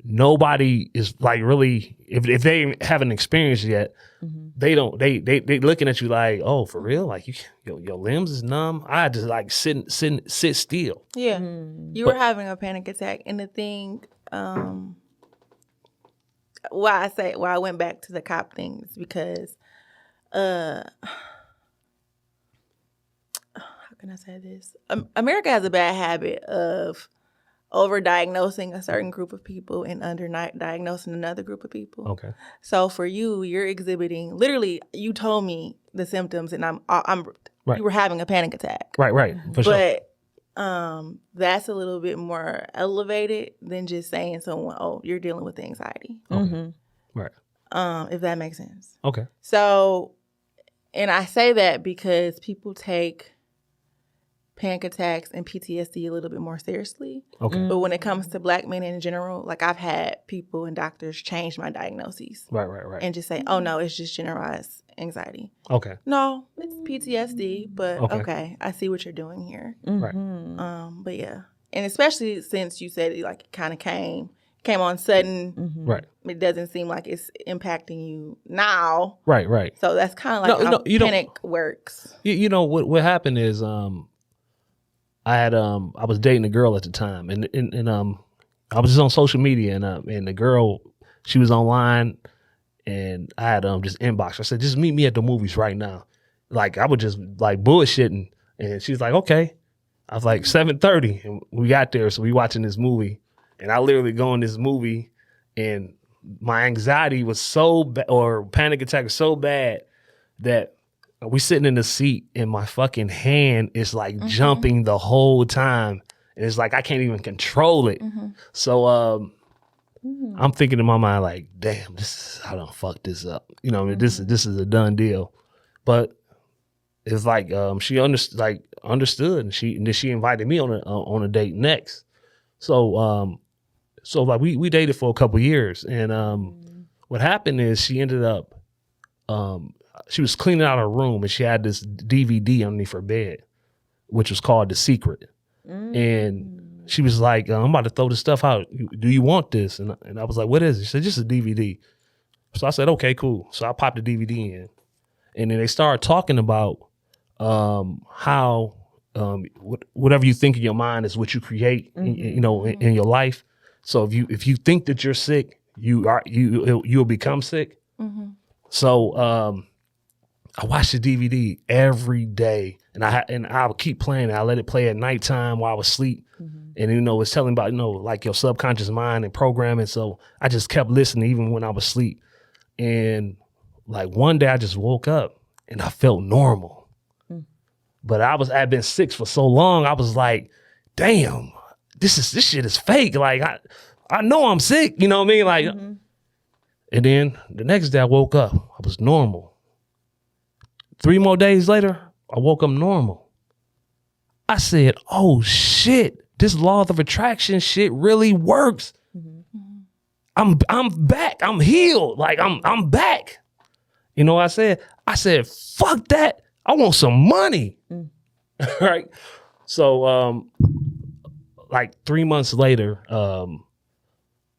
nobody is like really, if they haven't experienced yet, they looking at you like, oh, for real? Like your limbs is numb. I had to like sit still.
Yeah. You were having a panic attack. And the thing, why I went back to the cop thing is because, how can I say this? America has a bad habit of over-diagnosing a certain group of people and under-diagnosing another group of people.
Okay.
So for you're exhibiting, literally, you told me the symptoms and I'm
Right.
you were having a panic attack.
Right. For sure.
But that's a little bit more elevated than just saying someone, oh, you're dealing with anxiety.
Okay. Right.
If that makes sense.
Okay.
So, and I say that because people take panic attacks and PTSD a little bit more seriously.
Okay.
But when it comes to Black men in general, like I've had people and doctors change my diagnoses.
Right.
And just say, oh no, it's just generalized anxiety.
Okay.
No, it's PTSD, but
Okay.
I see what you're doing here.
Right.
But yeah. And especially since you said it like it kind of came on sudden.
Right.
It doesn't seem like it's impacting you now.
Right.
So that's kind of like how panic works.
You know what happened is I was dating a girl at the time and I was just on social media and the girl, she was online and I had just inboxed. I said, just meet me at the movies right now. Like I was just like bullshitting and she was like, okay. I was like 7:30 and we got there. So we watching this movie and I literally go in this movie and my anxiety was so bad or panic attack was so bad that we sitting in the seat and my fucking hand is like jumping the whole time. And it's like, I can't even control it. So I'm thinking in my mind, like, damn, I done fucked this up. You know, I mean, this is a done deal. But it's like, she understood and she invited me on a date next. So like we dated for a couple years. And what happened is she ended up, she was cleaning out her room and she had this DVD underneath her bed, which was called The Secret. And she was like, I'm about to throw this stuff out. Do you want this? And I was like, what is it? She said, just a DVD. So I said, okay, cool. So I popped the DVD in. And then they started talking about how whatever you think in your mind is what you create, in your life. So if you think that you're sick, you'll become sick. So I watched the DVD every day, and I would keep playing it. I let it play at nighttime while I was asleep, and it's telling about like your subconscious mind and programming. So I just kept listening even when I was asleep, and like one day I just woke up and I felt normal, but I'd been sick for so long. I was like, damn, this shit is fake. Like I know I'm sick. You know what I mean? Like, and then the next day I woke up, I was normal. 3 more days later, I woke up normal. I said, oh shit, this law of attraction shit really works. I'm back. I'm healed. Like I'm back. You know what I said? I said, fuck that. I want some money. Right? So like 3 months later,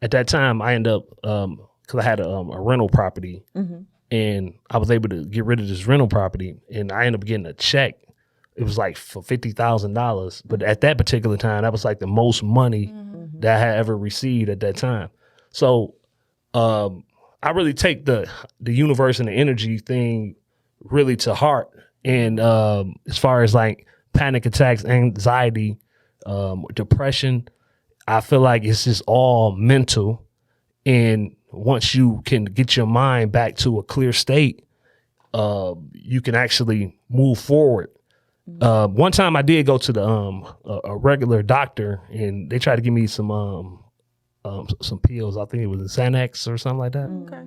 at that time I ended up because I had a rental property, and I was able to get rid of this rental property, and I ended up getting a check. It was like for $50,000, but at that particular time, that was like the most money that I had ever received at that time. So I really take the universe and the energy thing really to heart. And as far as like panic attacks, anxiety, depression, I feel like it's just all mental. And once you can get your mind back to a clear state, you can actually move forward. One time I did go to the a regular doctor, and they tried to give me some pills. I think it was a Xanax or something like that.
Okay.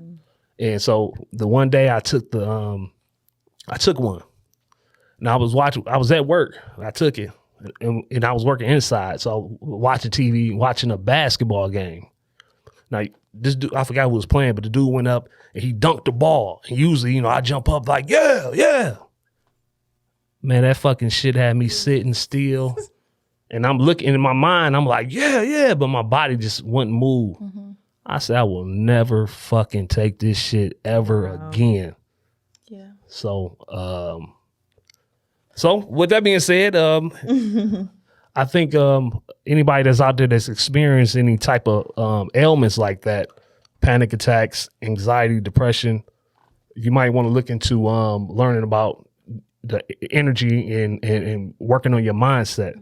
And so the one day I took I took one. And I was at work. I took it, and I was working inside. So I was watching TV, watching a basketball game. Now this dude, I forgot who was playing, but the dude went up and he dunked the ball. And usually, I jump up like, yeah. Man, that fucking shit had me sitting still. And I'm looking in my mind, I'm like, yeah, but my body just wouldn't move. I said, I will never fucking take this shit ever again.
Yeah.
So with that being said, I think anybody that's out there that's experienced any type of ailments like that, panic attacks, anxiety, depression, you might want to look into learning about the energy and working on your mindset.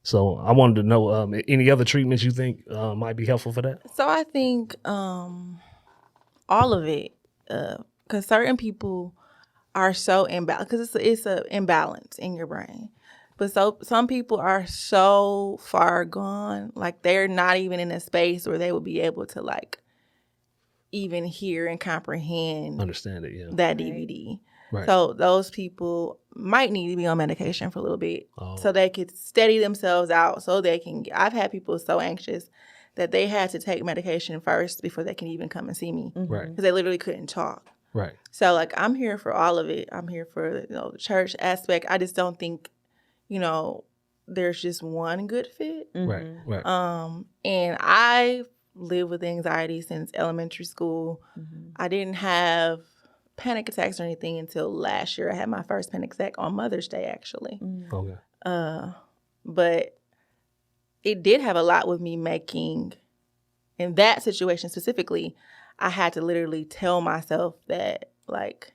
So I wanted to know any other treatments you think might be helpful for that?
So I think all of it, because certain people are so imbalanced, because it's an imbalance in your brain. But some people are so far gone, like they're not even in a space where they would be able to like even hear and comprehend,
Understand it, yeah.
that DVD.
Right.
So those people might need to be on medication for a little bit,
Oh.
so they could steady themselves out. So they can. I've had people so anxious that they had to take medication first before they can even come and see me,
Right.
because they literally couldn't talk.
Right.
So like I'm here for all of it. I'm here for the church aspect. I just don't think there's just one good fit.
Right.
And I live with anxiety since elementary school. I didn't have panic attacks or anything until last year. I had my first panic attack on Mother's Day, actually.
Okay.
But it did have a lot with me making, in that situation specifically, I had to literally tell myself that like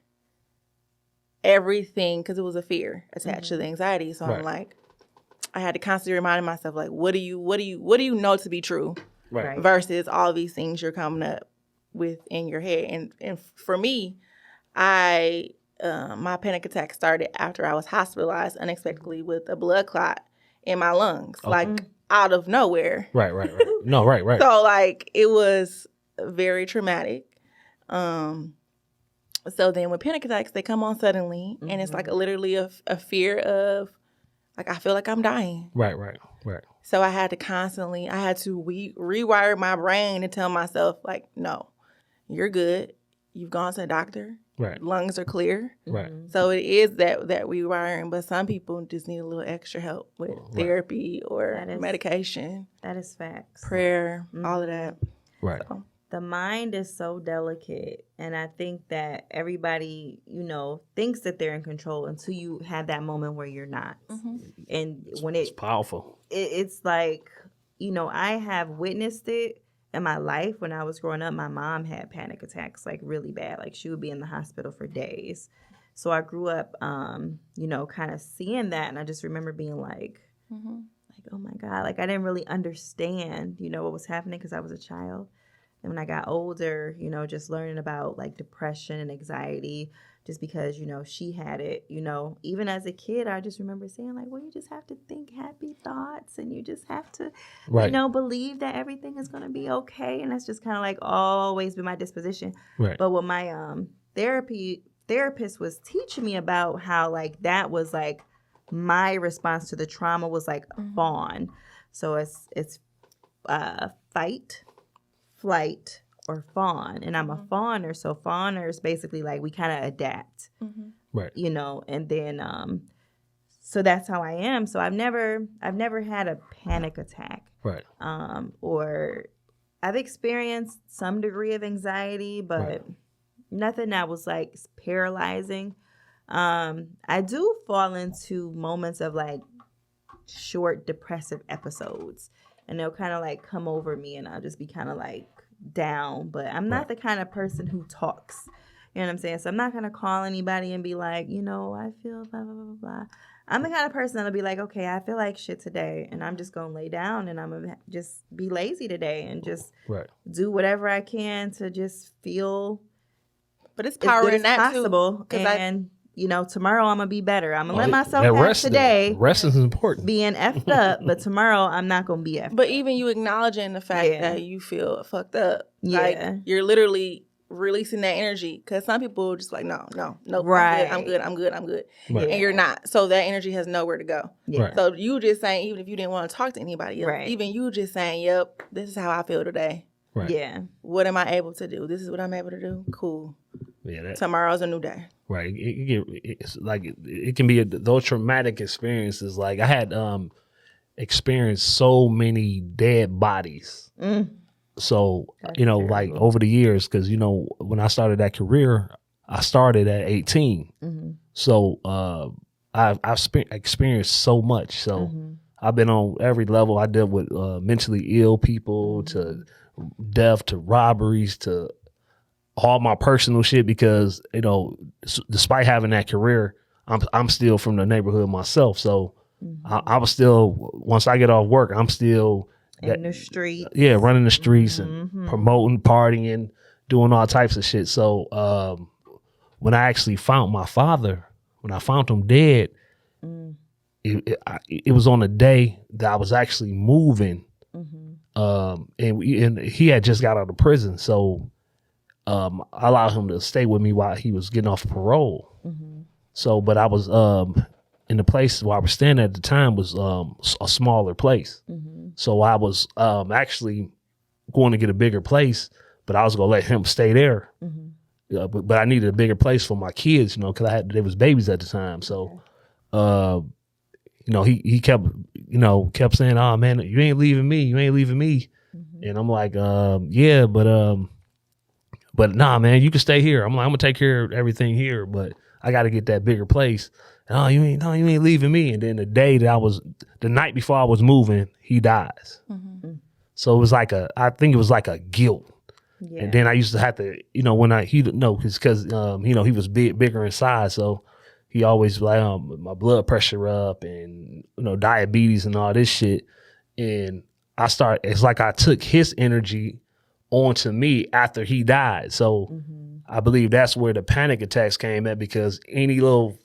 everything, because it was a fear attached to the anxiety. So I'm like, I had to constantly remind myself, like, what do you know to be true?
Right.
Versus all these things you're coming up with in your head. And for me, my panic attack started after I was hospitalized unexpectedly with a blood clot in my lungs, like out of nowhere.
Right. No, right.
So like it was very traumatic. So then with panic attacks, they come on suddenly, and it's like literally a fear of like, I feel like I'm dying.
Right.
So I had to rewire my brain and tell myself like, no, you're good. You've gone to the doctor.
Right.
Lungs are clear.
Right.
So it is that rewiring, but some people just need a little extra help with therapy or medication.
That is facts.
Prayer, all of that.
Right.
So.
The mind is so delicate, and I think that everybody, thinks that they're in control until you have that moment where you're not. And when
It's powerful.
it's like, I have witnessed it in my life. When I was growing up, my mom had panic attacks, like really bad. Like she would be in the hospital for days. So I grew up, kind of seeing that, and I just remember being like, oh my God, like I didn't really understand, what was happening because I was a child. And when I got older, just learning about like depression and anxiety, just because, she had it, even as a kid, I just remember saying like, well, you just have to think happy thoughts, and you just have to, believe that everything is going to be okay. And that's just kind of like always been my disposition.
Right.
But what my therapist was teaching me about, how like that was like my response to the trauma was like fawn. So it's fight, flight, or fawn. And I'm a fawner. So fawners basically like we kind of adapt,
right.
And then so that's how I am. So I've never had a panic attack,
right.
Or I've experienced some degree of anxiety, but nothing that was like paralyzing. I do fall into moments of like short depressive episodes, and they'll kind of like come over me, and I'll just be kind of like down. But I'm not the kind of person who talks. You know what I'm saying? So I'm not gonna call anybody and be like, I feel blah blah blah blah blah. I'm the kind of person that'll be like, okay, I feel like shit today, and I'm just gonna lay down, and I'm gonna just be lazy today, and just do whatever I can to just feel.
But it's power in that
possible, too. And tomorrow I'm gonna be better. I'm gonna let myself
rest
today.
Rest is important.
Being effed up, but tomorrow I'm not gonna be effed.
But even you acknowledging the fact that you feel fucked up, like you're literally releasing that energy, because some people are just like, no,
right,
I'm good,
right.
And you're not. So that energy has nowhere to go.
Yeah.
So you just saying, even if you didn't want to talk to anybody else, even you just saying, yep, this is how I feel today.
Right.
Yeah.
What am I able to do? This is what I'm able to do. Cool.
Yeah.
Tomorrow's a new day.
Right. It's like it can be those traumatic experiences. Like I had experienced so many dead bodies. So, like over the years, because, when I started that career, I started at 18. Mm-hmm. So I've experienced so much. So I've been on every level. I dealt with mentally ill people, to death, to robberies, to all my personal shit, because, despite having that career, I'm still from the neighborhood myself. So I was still, once I get off work, I'm still
in the streets.
Yeah, running the streets and promoting, partying, doing all types of shit. So when I actually found my father, when I found him dead, it was on a day that I was actually moving. And he had just got out of prison. So I allowed him to stay with me while he was getting off parole. So, but I was in the place where I was standing at the time was a smaller place. So I was actually going to get a bigger place, but I was going to let him stay there. But I needed a bigger place for my kids, because they was babies at the time. So, he kept saying, "Oh man, you ain't leaving me. You ain't leaving me." And I'm like, "Yeah, but nah, man, you can stay here." I'm like, "I'm gonna take care of everything here, but I got to get that bigger place." "Oh, you ain't leaving me." And then the night before I was moving, he dies. So it was I think it was like a guilt. Yeah. And then I used to have to, because he was bigger in size. So he always like, my blood pressure up and, diabetes and all this shit. And it's like I took his energy onto me after he died. So I believe that's where the panic attacks came at, because any little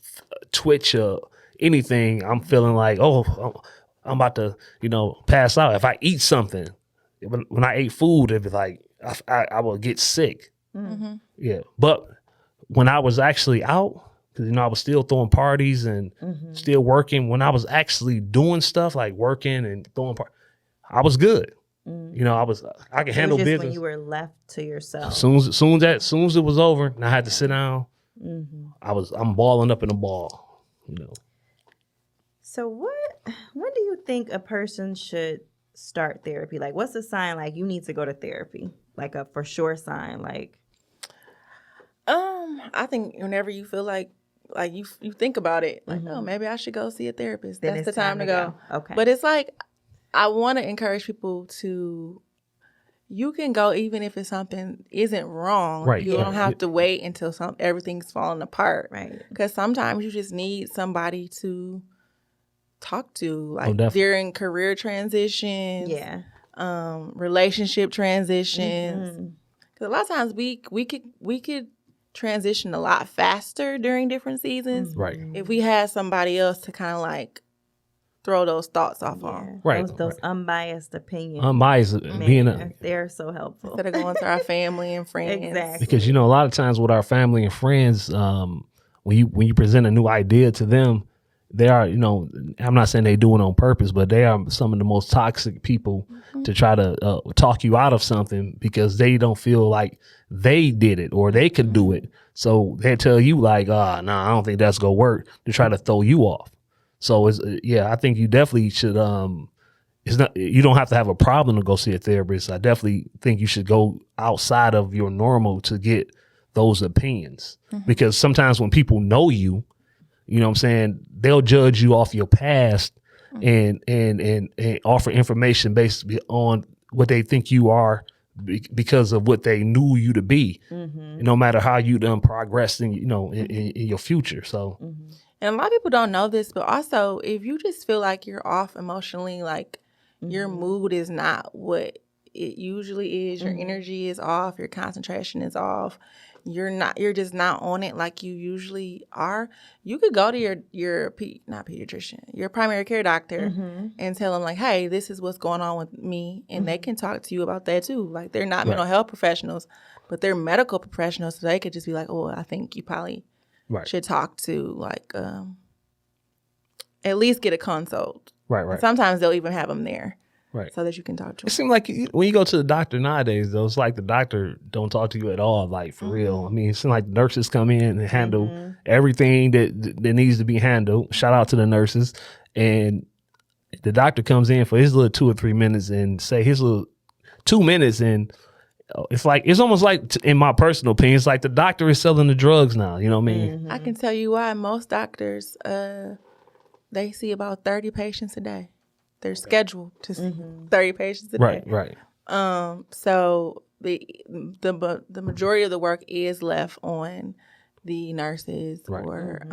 twitch or anything, I'm feeling like, oh, I'm about to, pass out. If I eat something, when I ate food, it'd be like, I will get sick. Yeah. But when I was actually out, because, I was still throwing parties and still working. When I was actually doing stuff like working and throwing parties, I was good. I could handle business.
When you were left to yourself.
Soon as it was over and I had to sit down, I'm balling up in a ball,
So when do you think a person should start therapy? Like, what's the sign like you need to go to therapy? Like a for sure sign, like.
I think whenever you feel like you think about it, like, oh, maybe I should go see a therapist. Then that's the time to go. Okay. But it's like, I want to encourage people to, you can go even if it's something isn't wrong.
Right.
You don't have to wait until everything's falling apart.
Right.
Because sometimes you just need somebody to talk to, like during career transitions.
Yeah.
Relationship transitions. Because a lot of times we could transition a lot faster during different seasons.
Right.
If we had somebody else to kind of like throw those thoughts off on.
Right.
Those unbiased opinions.
They're
so helpful.
Instead of going to our family and friends.
Exactly.
Because, a lot of times with our family and friends, when you present a new idea to them, they are, I'm not saying they do it on purpose, but they are some of the most toxic people to try to talk you out of something, because they don't feel like they did it or they can do it. So they tell you like, I don't think that's going to work, to try to throw you off. So I think you definitely should, it's not, you don't have to have a problem to go see a therapist. I definitely think you should go outside of your normal to get those opinions, because sometimes when people know you, you know what I'm saying, they'll judge you off your past and offer information based on what they think you are because of what they knew you to be. No matter how you done progressed in, in your future. So,
and a lot of people don't know this, but also if you just feel like you're off emotionally, like your mood is not what it usually is, your energy is off, your concentration is off, you're just not on it like you usually are, you could go to your not pediatrician, your primary care doctor and tell them like, hey, this is what's going on with me, and they can talk to you about that too. Like, they're not mental health professionals, but they're medical professionals, so they could just be like, oh, I think you probably should talk to like at least get a consult.
Right.
And sometimes they'll even have them there.
Right.
So that you can talk to them.
It seems like when you go to the doctor nowadays, though, it's like the doctor don't talk to you at all, like for real. I mean, it seems like nurses come in and handle everything that needs to be handled. Shout out to the nurses. And the doctor comes in for his little 2 or 3 minutes and say his little 2 minutes, and it's almost like, in my personal opinion, it's like the doctor is selling the drugs now. You know what I mean?
I can tell you why. Most doctors, they see about 30 patients a day. They're scheduled to see 30 patients a day.
Right.
So the majority of the work is left on the nurses or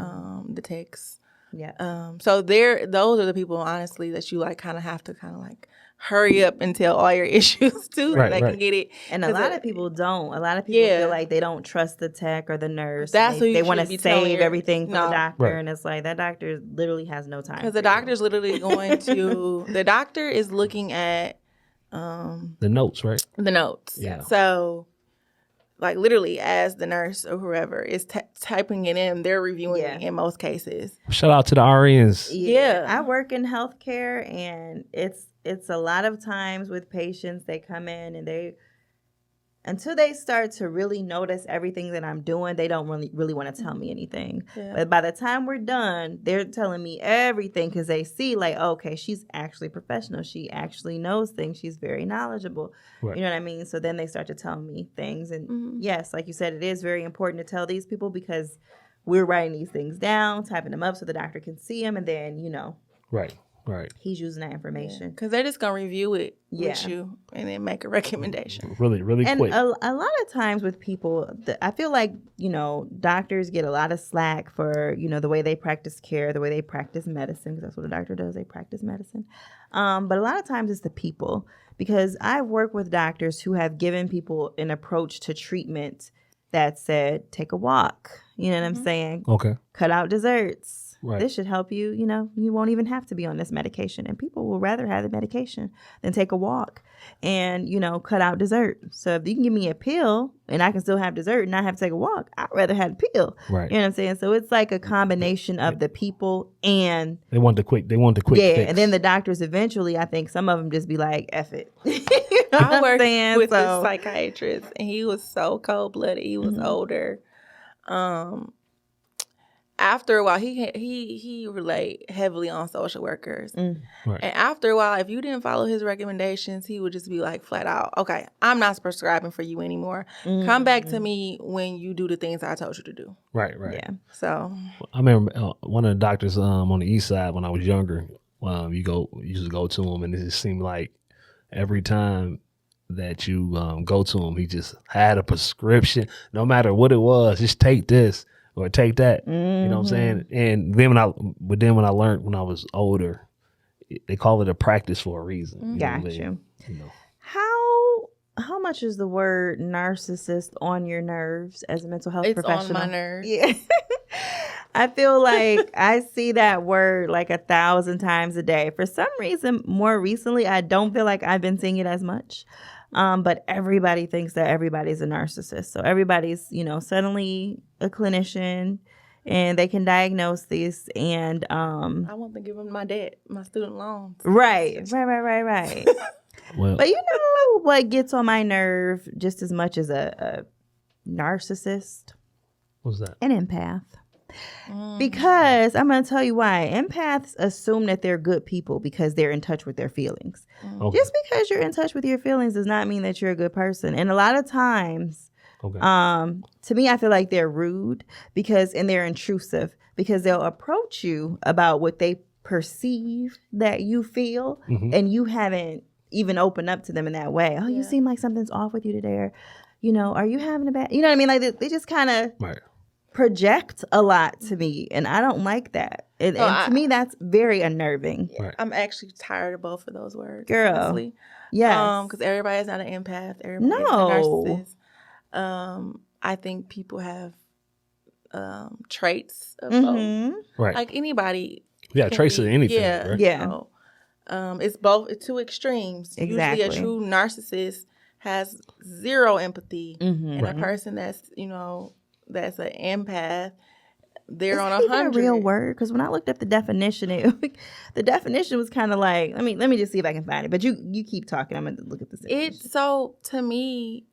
the techs.
Yeah.
So those are the people, honestly, that you like kind of have to kind of like hurry up and tell all your issues to, so they can get it.
And a lot of people don't. A lot of people feel like they don't trust the tech or the nurse.
That's
they want to save everything for the doctor, and it's like that doctor literally has no time.
Because the doctor's literally going to the doctor is looking at
the notes, right?
The notes.
Yeah.
So, like, literally, as the nurse or whoever is typing it in, they're reviewing it in most cases.
Shout out to the Aries.
Yeah.
I work in healthcare, and it's a lot of times with patients, they come in and until they start to really notice everything that I'm doing, they don't really want to tell me anything. Yeah. But by the time we're done, they're telling me everything because they see like, okay, she's actually professional. She actually knows things. She's very knowledgeable. Right. You know what I mean? So then they start to tell me things. And yes, like you said, it is very important to tell these people because we're writing these things down, typing them up so the doctor can see them. And then,
Right.
He's using that information.
Because they're just going to review it with you and then make a recommendation.
Really, really
and
quick.
A lot of times with people, I feel like, doctors get a lot of slack for, the way they practice care, the way they practice medicine, because that's what a doctor does. They practice medicine. But a lot of times it's the people, because I've worked with doctors who have given people an approach to treatment that said, take a walk. You know what I'm saying?
Okay.
Cut out desserts.
Right.
This should help you, you won't even have to be on this medication. And people will rather have the medication than take a walk and, cut out dessert. So if you can give me a pill and I can still have dessert and not have to take a walk, I'd rather have the pill.
Right.
You know what I'm saying? So it's like a combination of the people and
they want the quick fix.
And then the doctors eventually, I think some of them just be like, F it.
I worked with this psychiatrist and he was so cold-blooded. He was older. After a while, he relied heavily on social workers. Right. And after a while, if you didn't follow his recommendations, he would just be like flat out, okay, I'm not prescribing for you anymore. Come back to me when you do the things I told you to do.
Right.
Yeah.
So
I remember one of the doctors on the east side when I was younger, you used to go to him, and it just seemed like every time that you go to him, he just had a prescription, no matter what it was, just take this. Or take that, you know what I'm saying? And then when I learned when I was older, they call it a practice for a reason.
Gotcha. How much is the word narcissist on your nerves as a mental health professional?
It's on my nerves.
Yeah. I feel like I see that word like 1,000 times a day. For some reason, more recently, I don't feel like I've been seeing it as much. But everybody thinks that everybody's a narcissist. So everybody's, suddenly a clinician and they can diagnose this. And
I want to give them my student loans.
Right.
Well,
but what gets on my nerve just as much as a narcissist?
What's that?
An empath. Because I'm going to tell you why. Empaths assume that they're good people because they're in touch with their feelings.
Okay.
Just because you're in touch with your feelings does not mean that you're a good person. And a lot of times,
Okay.
to me, I feel like they're rude and they're intrusive because they'll approach you about what they perceive that you feel, and you haven't even opened up to them in that way. Oh, you seem like something's off with you today, or, are you having a bad, you know what I mean? Like they just kind of project a lot to me, and I don't like that. And to me, that's very unnerving.
Yeah, I'm actually tired of both of those words,
girl.
Honestly.
Yes,
because everybody's not an empath. Everybody's a narcissist. I think people have traits of both.
Right.
Like anybody.
Yeah, traits of anything.
Yeah.
Right?
Yeah.
It's both two extremes.
Exactly.
Usually a true narcissist has zero empathy, and a person that's that's an empath, they're on 100.
A real word? Because when I looked up the definition, the definition was kind of like, let me just see if I can find it. But you keep talking. I'm gonna look at this.
So to me,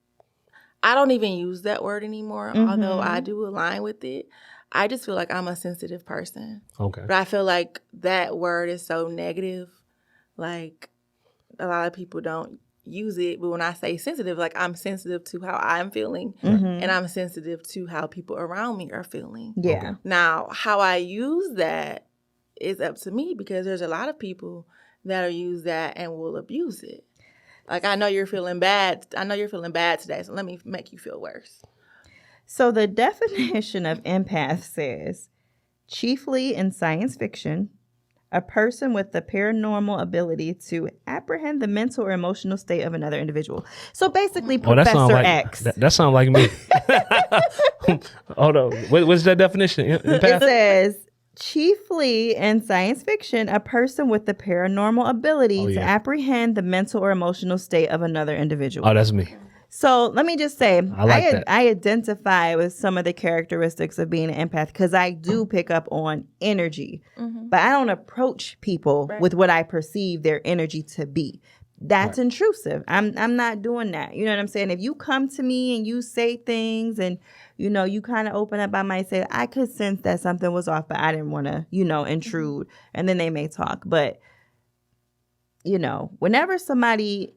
I don't even use that word anymore. Although I do align with it. I just feel like I'm a sensitive person.
Okay.
But I feel like that word is so negative. Like a lot of people don't use it, but when I say sensitive, like I'm sensitive to how I'm feeling, and I'm sensitive to how people around me are feeling.
Yeah.
Okay.
Now, how I use that is up to me because there's a lot of people that'll use that and will abuse it. Like, I know you're feeling bad. I know you're feeling bad today, so let me make you feel worse.
So the definition of empath says, chiefly in science fiction, a person with the paranormal ability to apprehend the mental or emotional state of another individual. So basically, Professor X.
That sounds like me. Hold on. What's that definition?
It says, chiefly in science fiction, a person with the paranormal ability to apprehend the mental or emotional state of another individual.
Oh, that's me.
So let me just say,
that.
I identify with some of the characteristics of being an empath because I do pick up on energy, but I don't approach people with what I perceive their energy to be. That's intrusive. I'm not doing that. You know what I'm saying? If you come to me and you say things and, you kind of open up, I might say, I could sense that something was off, but I didn't want to, intrude. And then they may talk. But, whenever somebody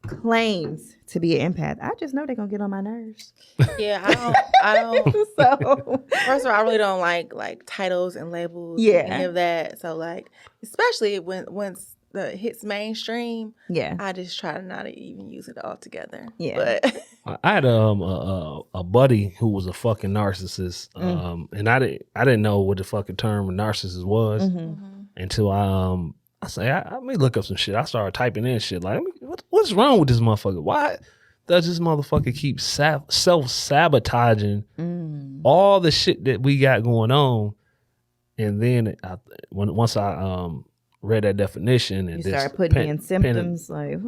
claims to be an empath, I just know they're gonna get on my nerves.
Yeah, I don't.
So
first of all, I really don't like titles and labels.
Yeah,
any of that. So especially once it hits mainstream.
Yeah,
I just try to not even use it altogether.
Yeah,
but
I had a buddy who was a fucking narcissist, and I didn't know what the fucking term narcissist was until I say, I may look up some shit. I started typing in shit like, what's wrong with this motherfucker? Why does this motherfucker keep self-sabotaging all the shit that we got going on? And then once I read that definition and
you start putting in symptoms like,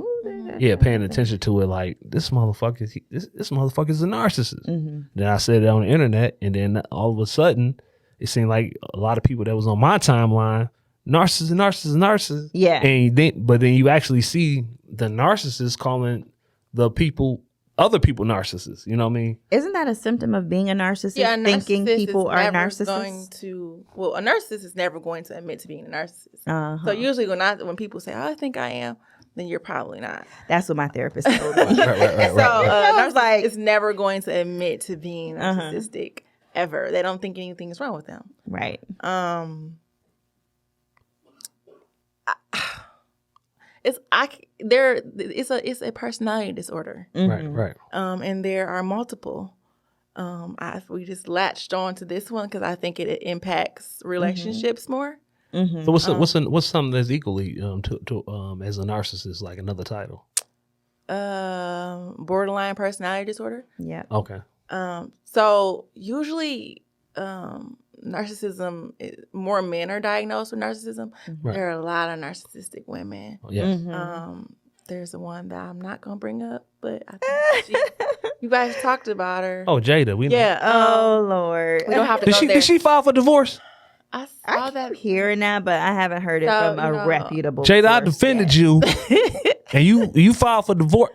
paying attention to it, like this motherfucker, this motherfucker's a narcissist. Then I said it on the internet, and then all of a sudden, it seemed like a lot of people that was on my timeline. Narcissist. Yeah. But then you actually see the narcissist calling other people narcissists. You know what I mean?
Isn't that a symptom of being a narcissist?
Yeah,
thinking people are narcissists?
A narcissist is never going to admit to being a narcissist. So usually when people say, "Oh, I think I am," then you're probably not.
That's what my therapist told me.
right. So narcissist is never going to admit to being narcissistic ever. They don't think anything is wrong with them.
Right.
It's a personality disorder.
Right.
And there are multiple. We just latched on to this one because I think it impacts relationships more.
So what's something that's equally to as a narcissist, like another title?
Borderline personality disorder.
Yeah.
Okay.
So usually narcissism, more men are diagnosed with narcissism. There are a lot of narcissistic women. There's the one that I'm not gonna bring up, but I think you guys talked about her.
Oh, Jada. We know.
Oh Lord.
We don't have to go there.
Did she file for divorce?
I saw that
hearing that, but I haven't heard it from a reputable
Jada,
source
I defended you, and you filed for divorce.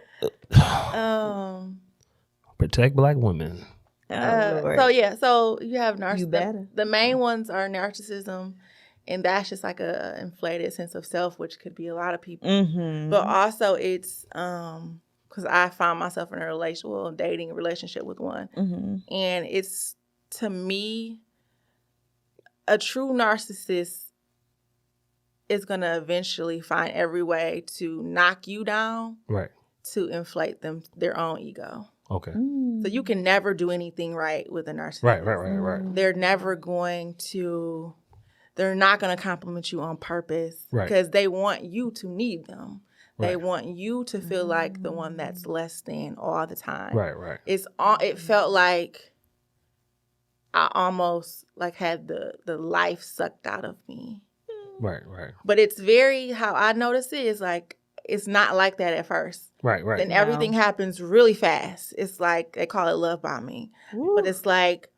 Protect black women.
Lord.
So you have
You better.
The main ones are narcissism, and that's just like a inflated sense of self, which could be a lot of people.
Mm-hmm.
But also it's because I found myself in a dating relationship with one,
Mm-hmm.
and it's, to me, a true narcissist is going to eventually find every way to knock you down,
Right.
to inflate their own ego.
Okay.
So you can never do anything right with a narcissist.
Right.
They're never going to, they're not going to compliment you on purpose,
Right.
because they want you to need them. They
Right.
want you to feel like the one that's less than all the time.
Right.
It felt like I almost like had the life sucked out of me.
Right.
But it's very, how I notice it is like, it's not like that at first.
Right.
Then everything happens really fast. It's like, they call it love bombing.
Ooh.
But it's like,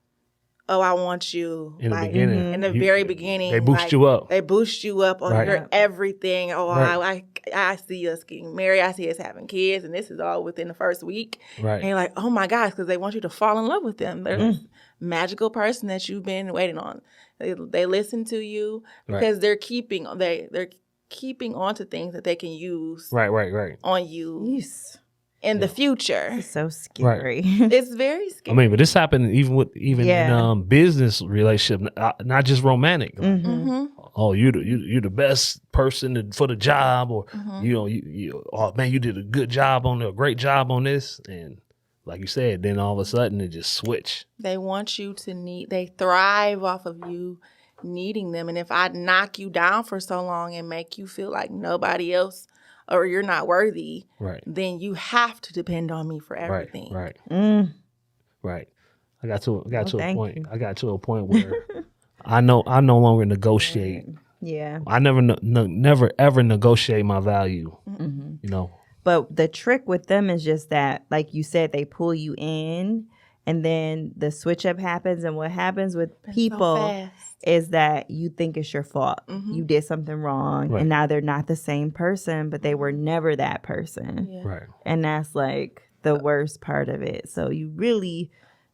oh, I want you.
In the
like,
beginning.
In the very beginning.
They boost you up.
They boost you up on
Right.
your everything. Oh,
Right.
I see us getting married. I see us having kids. And this is all within the first week.
Right.
And you're like, oh my gosh, because they want you to fall in love with them. They're this magical person that you've been waiting on. They listen to you because they're keeping on to things that they can use
Right.
on you
Yes.
in the future.
It's so scary.
It's very scary.
I mean, but this happened even
Yeah.
in business relationship, not just romantic.
Mm-hmm.
Mm-hmm.
Oh, you're the best person for the job, or oh man, you did a great job on this, and like you said, then all of a sudden it just switch.
They want you to they thrive off of you needing them. And if I knock you down for so long and make you feel like nobody else or you're not worthy,
Right.
then you have to depend on me for everything.
Right.
Mm.
Right. I got to a
thank
point.
you.
I got to a point where I no longer negotiate.
Yeah.
I never ever negotiate my value.
Mm-hmm.
You know.
But the trick with them is just that, like you said, they pull you in, and then the switch up happens. And what happens with people is that you think it's your fault.
Mm-hmm.
You did something wrong,
Right.
and now they're not the same person, but they were never that person.
Yeah.
Right.
And that's like the worst part of it. So you really,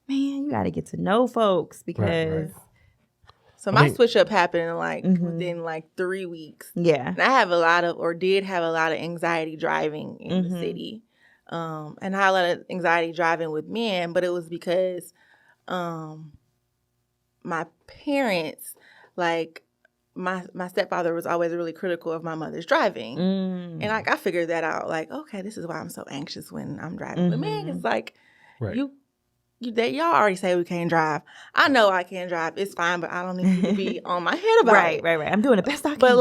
man, you got to get to know folks because,
So my
I mean-
switch up happened
Mhm.
within 3 weeks.
yeah.
And I have did have a lot of anxiety driving in the city. And I had a lot of anxiety driving with men, but it was because my parents, my stepfather was always really critical of my mother's driving.
Mm.
And I figured that out. Okay, this is why I'm so anxious when I'm driving. But man, it's like,
Right.
y'all already say we can't drive. I know I can't drive. It's fine, but I don't need you to be on my head about it.
Right. I'm doing the best I can.
But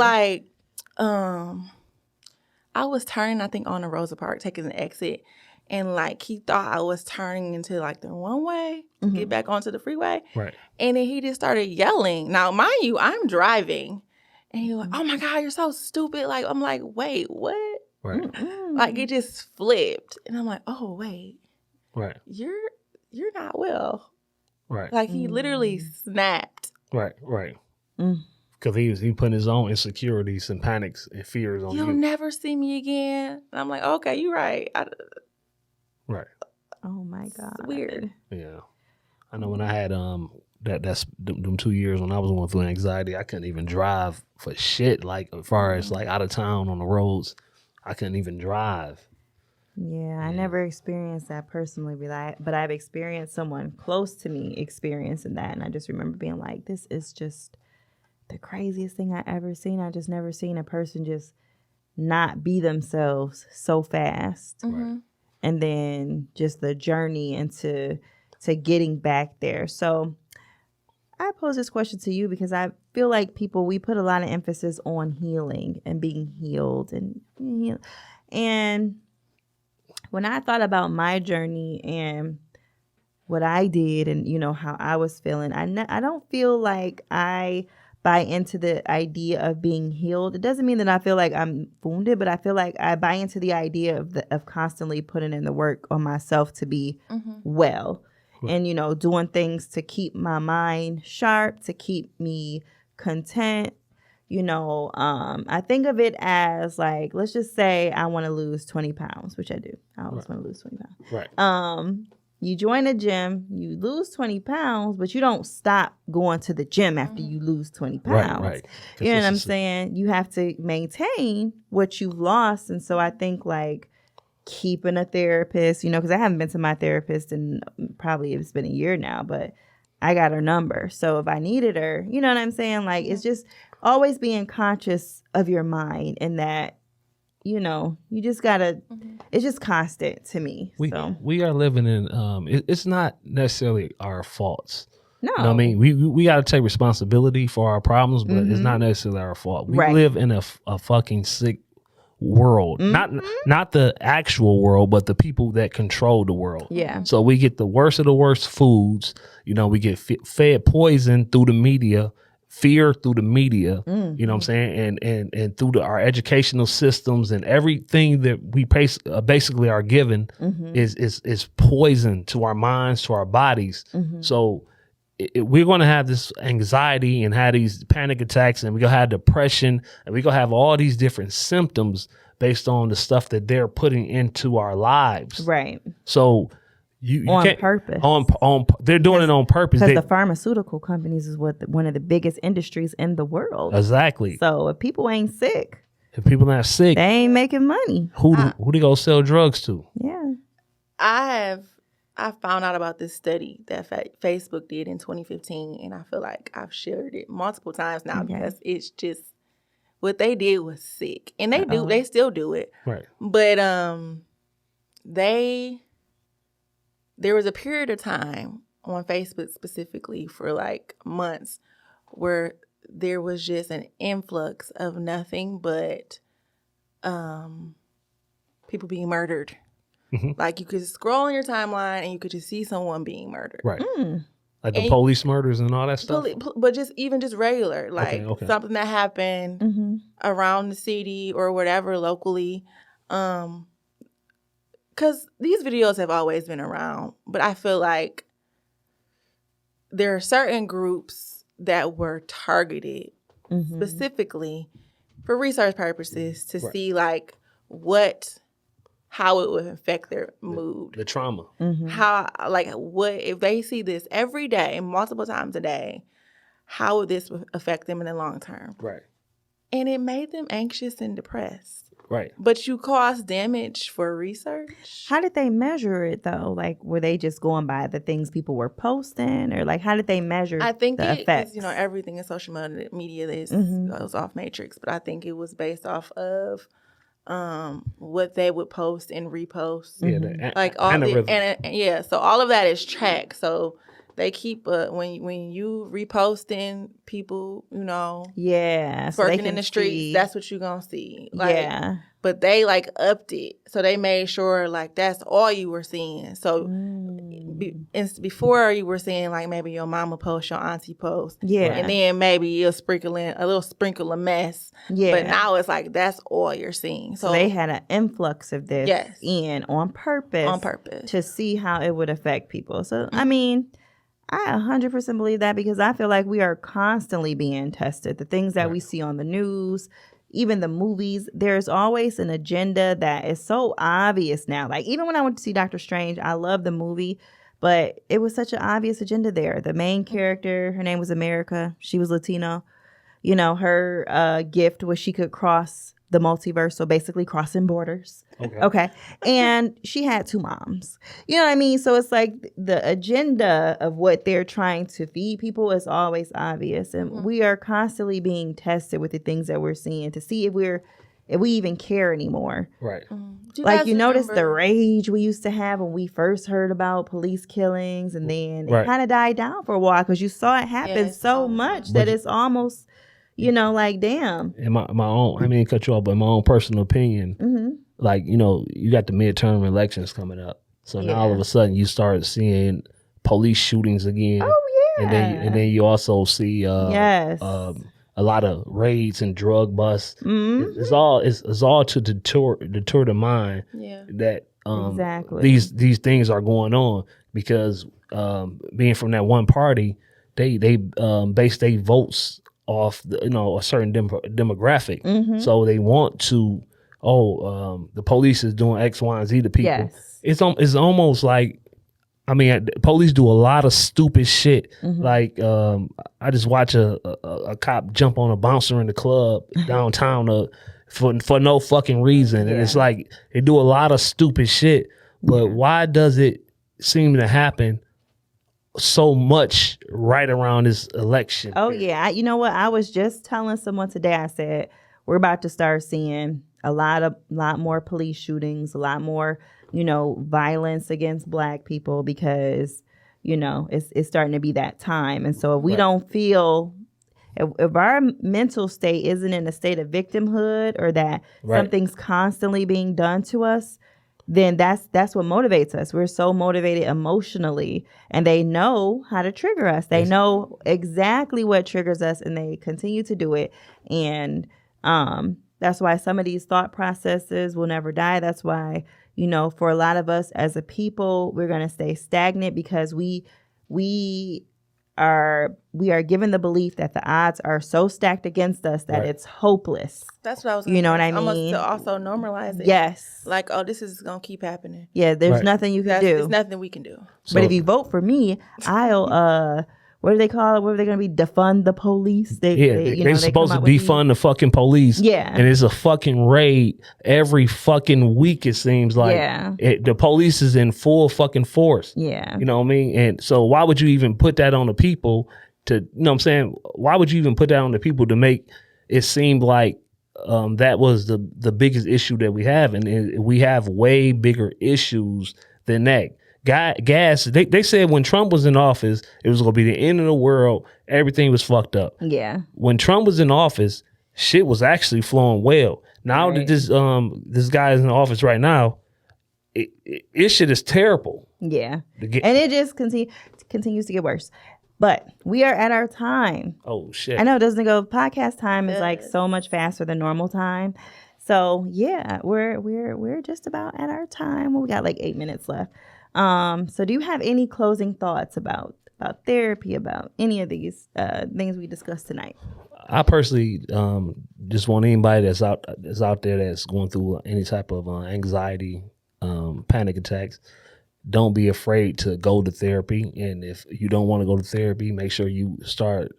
I was turning, I think, on the Rosa Park, taking an exit, and he thought I was turning into the one way to get back onto the freeway.
Right.
And then he just started yelling. Now, mind you, I'm driving, and he was like, "Oh my God, you're so stupid!" I'm like, "Wait, what?"
Right.
It just flipped, and I'm like, "Oh wait,
Right.
you're not well."
Right.
He literally snapped.
Right.
Mm.
Because he putting his own insecurities and panics and fears on
You'll
you.
never see me again. And I'm like, okay, you're right.
Right.
Oh my God.
It's weird.
Yeah. I know when I had that's them 2 years when I was going through anxiety, I couldn't even drive for shit. As far as out of town on the roads, I couldn't even drive.
Yeah, I never experienced that personally, but I've experienced someone close to me experiencing that. And I just remember being like, this is just the craziest thing I ever seen. I just never seen a person just not be themselves so fast.
Mm-hmm.
And then just the journey into getting back there. So I pose this question to you because I feel like we put a lot of emphasis on healing and being healed and when I thought about my journey and what I did and, how I was feeling, I don't feel like I buy into the idea of being healed. It doesn't mean that I feel like I'm wounded, but I feel like I buy into the idea of constantly putting in the work on myself to be well and, doing things to keep my mind sharp, to keep me content. I think of it as let's just say I want to lose 20 pounds, which I do. I always want to lose 20 pounds.
Right.
You join a gym, you lose 20 pounds, but you don't stop going to the gym after you lose 20 pounds.
Right.
You know what I'm saying? You have to maintain what you've lost. And so I think like keeping a therapist, you know, because I haven't been to my therapist in probably it's been a year now, but I got her number. So if I needed her, you know what I'm saying? Like it's just always being conscious of your mind and that, you know, you just gotta. It's just constant to me.
We are living in. It's not necessarily our faults.
No,
You know what I mean, we got to take responsibility for our problems, but it's not necessarily our fault. We live in a fucking sick world. Not the actual world, but the people that control the world.
Yeah.
So we get the worst of the worst foods. You know, we get fed poison through the media. Fear through the media, you know what I'm saying, and through our educational systems and everything that we basically are given is poison to our minds, to our bodies. So we're going to have this anxiety and have these panic attacks, and we're going to have depression, and we're going to have all these different symptoms based on the stuff that they're putting into our lives.
Right.
So you
on
can't,
purpose.
They're doing it on purpose.
Because the pharmaceutical companies is one of the biggest industries in the world.
Exactly.
So if people ain't sick,
if people not sick,
they ain't making money.
Who they go sell drugs to?
Yeah.
I found out about this study that Facebook did in 2015, and I feel like I've shared it multiple times now because it's just what they did was sick, and they still do it.
Right.
But there was a period of time on Facebook specifically for like months where there was just an influx of nothing but people being murdered. Like you could scroll on your timeline and you could just see someone being murdered.
Right. Like the police murders and all that stuff?
But just regular, like something that happened around the city or whatever locally. Because these videos have always been around, but I feel like there are certain groups that were targeted specifically for research purposes to see like how it would affect their mood.
The trauma.
How, like, what if they see this every day, multiple times a day, how would this affect them in the long term?
Right.
And it made them anxious and depressed.
Right.
But you caused damage for research?
How did they measure it though? Like, were they just going by the things people were posting, or like, how did they measure?
I think
the effects?
You know, everything in social media goes off matrix, but I think it was based off of what they would post and repost.
Yeah,
like all so all of that is tracked. So they keep when you reposting people, you know,
so
working in the streets, that's what you're gonna see. Like, but they like upped it, so they made sure like that's all you were seeing. So before you were seeing like maybe your mama post, your auntie post, and then maybe you'll sprinkle in a little sprinkle of mess. But now it's like that's all you're seeing. So
they had an influx of this in on purpose to see how it would affect people. So I mean, I 100% believe that, because I feel like we are constantly being tested. The things that we see on the news, even the movies, there's always an agenda that is so obvious now. Like even when I went to see Doctor Strange, I love the movie, but it was such an obvious agenda there. The main character, her name was America. She was Latino. You know, her gift was she could cross the multiverse, so basically crossing borders. Okay. And she had 2 moms. You know what I mean? So it's like the agenda of what they're trying to feed people is always obvious. And we are constantly being tested with the things that we're seeing to see if we even care anymore.
Right.
Like you notice the rage we used to have when we first heard about police killings, and then it kind of died down for a while because you saw it happen so much that it's almost, you know, like, damn.
In my own, I mean, cut you off, but in my own personal opinion, like, you know, you got the midterm elections coming up. So now all of a sudden you start seeing police shootings again.
Oh, yeah.
And then you also see a lot of raids and drug busts. It's all to deter the mind that these things are going on, because being from that one party, they base their votes off a certain demographic. So they want to the police is doing X, Y, and Z to people. It's almost like I mean, police do a lot of stupid shit. Like, I just watch a cop jump on a bouncer in the club downtown for no fucking reason. And it's like, they do a lot of stupid shit. But why does it seem to happen so much right around this election?
Oh,
period?
yeah. You know what? I was just telling someone today, I said, we're about to start seeing a lot more police shootings, a lot more, violence against Black people because, it's starting to be that time. And so if we don't feel, if our mental state isn't in a state of victimhood or that something's constantly being done to us, then that's what motivates us. We're so motivated emotionally, and they know how to trigger us. They know exactly what triggers us, and they continue to do it. And that's why some of these thought processes will never die. That's why, for a lot of us as a people, we're going to stay stagnant because we are given the belief that the odds are so stacked against us that it's hopeless.
That's what I was.
You know what I
almost
mean?
to also normalize it.
Yes.
Like, oh, this is gonna keep happening.
Yeah, there's nothing you can do.
There's nothing we can do.
But if you vote for me, I'll what do they call it? What are they going to be? Defund the police?
They're supposed to defund the fucking police.
Yeah.
And it's a fucking raid every fucking week, it seems like.
Yeah.
The police is in full fucking force.
Yeah.
You know what I mean? And so why would you even put that on the people to, you know what I'm saying? Why would you even put that on the people to make it seem like that was the biggest issue that we have? And we have way bigger issues than that. Gas, they said when Trump was in office, it was going to be the end of the world. Everything was fucked up.
Yeah.
When Trump was in office, shit was actually flowing well. Now that this guy is in office right now, it shit is terrible.
Yeah. And it just continues to get worse. But we are at our time.
Oh, shit.
I know it doesn't go. Podcast time is like so much faster than normal time. So, yeah, we're just about at our time. We got like 8 minutes left. So do you have any closing thoughts about therapy, about any of these things we discussed tonight?
I personally just want anybody that's out there that's going through any type of anxiety, panic attacks, don't be afraid to go to therapy. And if you don't want to go to therapy, make sure you start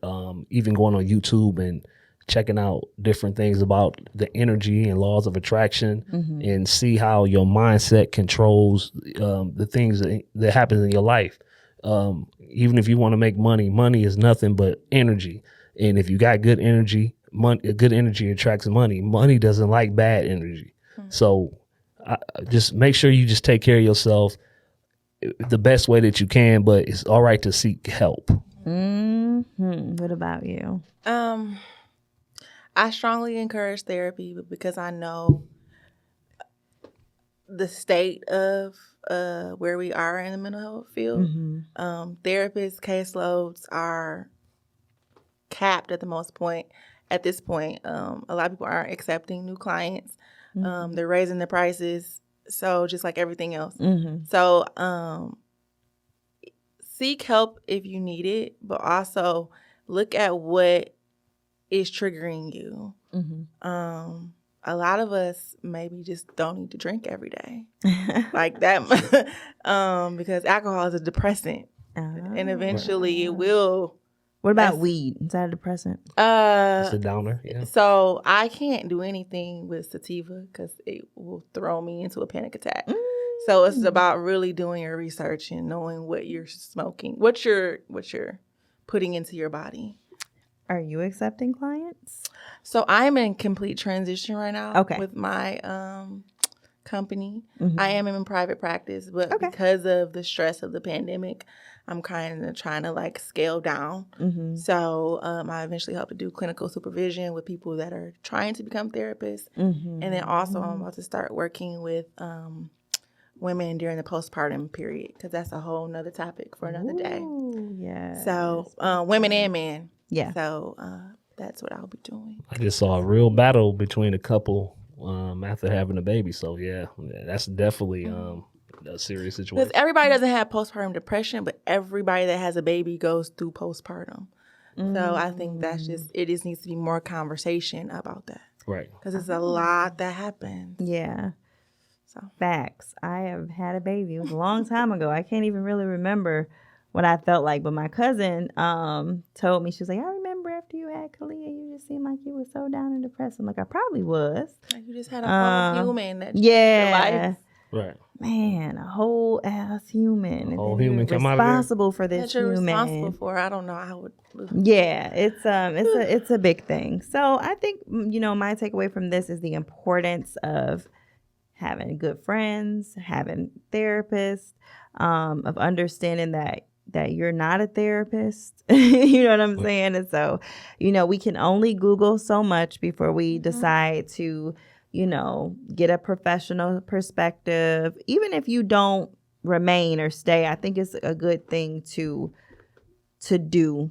even going on YouTube and checking out different things about the energy and laws of attraction and see how your mindset controls the things that happens in your life. Even if you want to make money is nothing but energy. And if you got good energy, good energy attracts money. Money doesn't like bad energy. So just make sure you just take care of yourself the best way that you can, but it's all right to seek help.
What about you?
I strongly encourage therapy because I know the state of where we are in the mental health field. Therapists' caseloads are capped at this point. A lot of people aren't accepting new clients. They're raising the prices. So just like everything else. So seek help if you need it, but also look at what is triggering you. A lot of us maybe just don't need to drink every day like that because alcohol is a depressant and eventually it will.
What about weed? Is that a depressant?
It's a downer. Yeah.
So I can't do anything with sativa because it will throw me into a panic attack. So it's about really doing your research and knowing what you're smoking, what you're putting into your body.
Are you accepting clients?
So I'm in complete transition right now with my company. I am in private practice, but because of the stress of the pandemic, I'm kind of trying to like scale down. So I eventually hope to do clinical supervision with people that are trying to become therapists. And then also I'm about to start working with women during the postpartum period because that's a whole nother topic for another day.
Yeah.
So women and men.
Yeah.
So that's what I'll be doing.
I just saw a real battle between a couple after having a baby. So yeah, that's definitely a serious situation.
Because everybody doesn't have postpartum depression, but everybody that has a baby goes through postpartum. So I think it just needs to be more conversation about that.
Right.
Because it's a lot that happens.
Yeah.
So
Facts. I have had a baby. It was a long time ago. I can't even really remember what I felt like. But my cousin told me, she was like, I remember after you had Kalia, you just seemed like you were so down and depressed. I'm like, I probably was.
like you just had a whole human that changed
Yeah.
your life.
Right.
Man, a whole ass human.
whole
and then
human
you're
come out of there.
responsible for this
That you're
human.
responsible for. I don't know. I would.
Yeah, it's a big thing. So I think my takeaway from this is the importance of having good friends, having therapists, of understanding that you're not a therapist. You know what I'm saying? And so, we can only Google so much before we decide to, get a professional perspective. Even if you don't remain or stay, I think it's a good thing to do,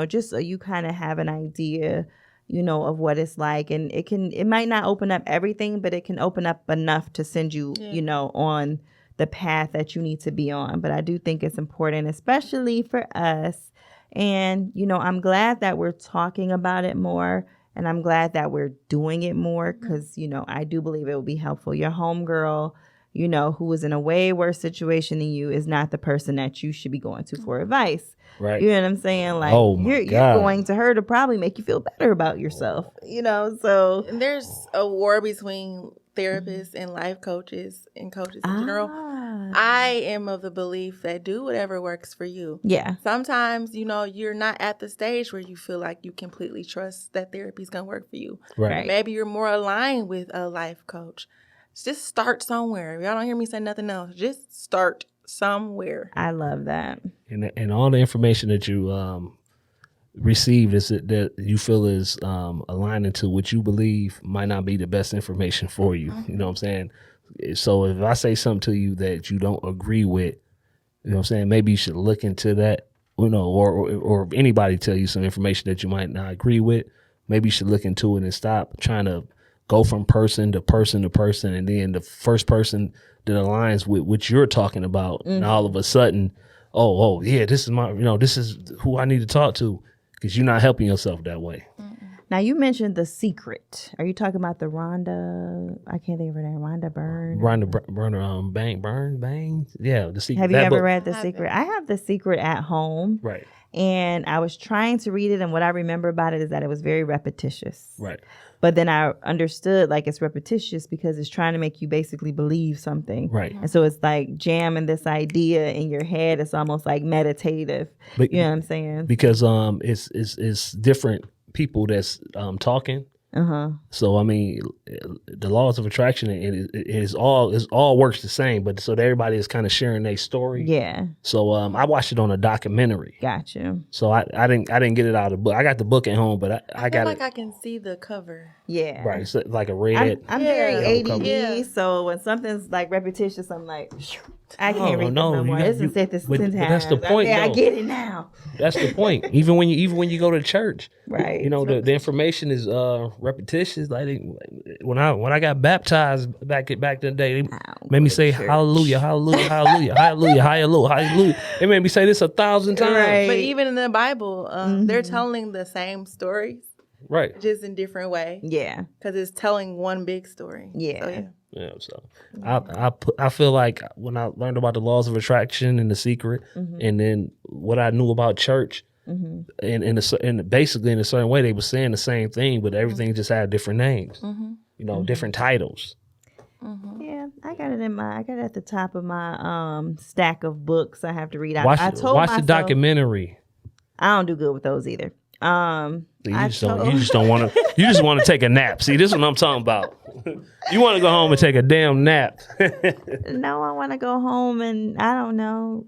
just so you kind of have an idea, of what it's like. And it might not open up everything, but it can open up enough to send you, on the path that you need to be on. But I do think it's important, especially for us. And, I'm glad that we're talking about it more, and I'm glad that we're doing it more because, I do believe it will be helpful. Your homegirl, who is in a way worse situation than you is not the person that you should be going to for advice.
Right.
You know what I'm saying? Like, you're going to her to probably make you feel better about yourself, so.
And there's a war between therapists and life coaches and coaches in general. I am of the belief that do whatever works for you.
Yeah.
Sometimes, you're not at the stage where you feel like you completely trust that therapy's going to work for you.
Right.
Maybe you're more aligned with a life coach. Just start somewhere. Y'all don't hear me say nothing else. Just start somewhere.
I love that.
And all the information that you received is that you feel is aligning to what you believe might not be the best information for you. You know what I'm saying? So if I say something to you that you don't agree with, you know what I'm saying, maybe you should look into that, or if anybody tell you some information that you might not agree with, maybe you should look into it and stop trying to go from person to person to person, and then the first person that aligns with what you're talking about, and all of a sudden, oh yeah, this is this is who I need to talk to, because you're not helping yourself that way.
Now, you mentioned The Secret. Are you talking about the Rhonda? I can't think of her name. Rhonda Byrne.
Bang. Yeah, The Secret.
Have you ever read The Secret? I have The Secret at home.
Right.
And I was trying to read it, and what I remember about it is that it was very repetitious.
Right.
But then I understood, like, it's repetitious because it's trying to make you basically believe something.
Right.
And so it's like jamming this idea in your head. It's almost like meditative.
But,
you know what I'm saying?
Because it's different people that's talking. So I mean, the laws of attraction is all works the same, but so everybody is kind of sharing their story.
Yeah.
So I watched it on a documentary.
Got you.
So I didn't get it out of the book. I got the book at home, but I got
like
it.
I can see the cover.
Yeah.
Right. It's like a red.
I'm very ADD,
Yeah.
so when something's like repetitious, I'm like, I can't
No,
read
no,
this no more.
you got-
This is said this
but
10 times.
that's the point,
I
though.
get it now.
That's the point. Even when you go to church,
Right.
the information is repetitious. Like when I got baptized back in the day, they made me say hallelujah, hallelujah, hallelujah, hallelujah, hallelujah, hallelujah. They made me say this 1,000 times.
Right.
But even in the Bible, they're telling the same stories,
Right.
just in different ways.
Yeah.
Because it's telling one big story.
Yeah.
So, yeah.
Yeah, so I feel like when I learned about the laws of attraction and The Secret, and then what I knew about church, and basically in a certain way they were saying the same thing, but everything just had different names, different titles.
Yeah, I got it at the top of my stack of books I have to read.
Watch
I told
the
myself,
documentary.
I don't do good with those either.
You just don't want to. You just want to take a nap. See, this is what I'm talking about. You want to go home and take a damn nap.
No, I want to go home and, I don't know,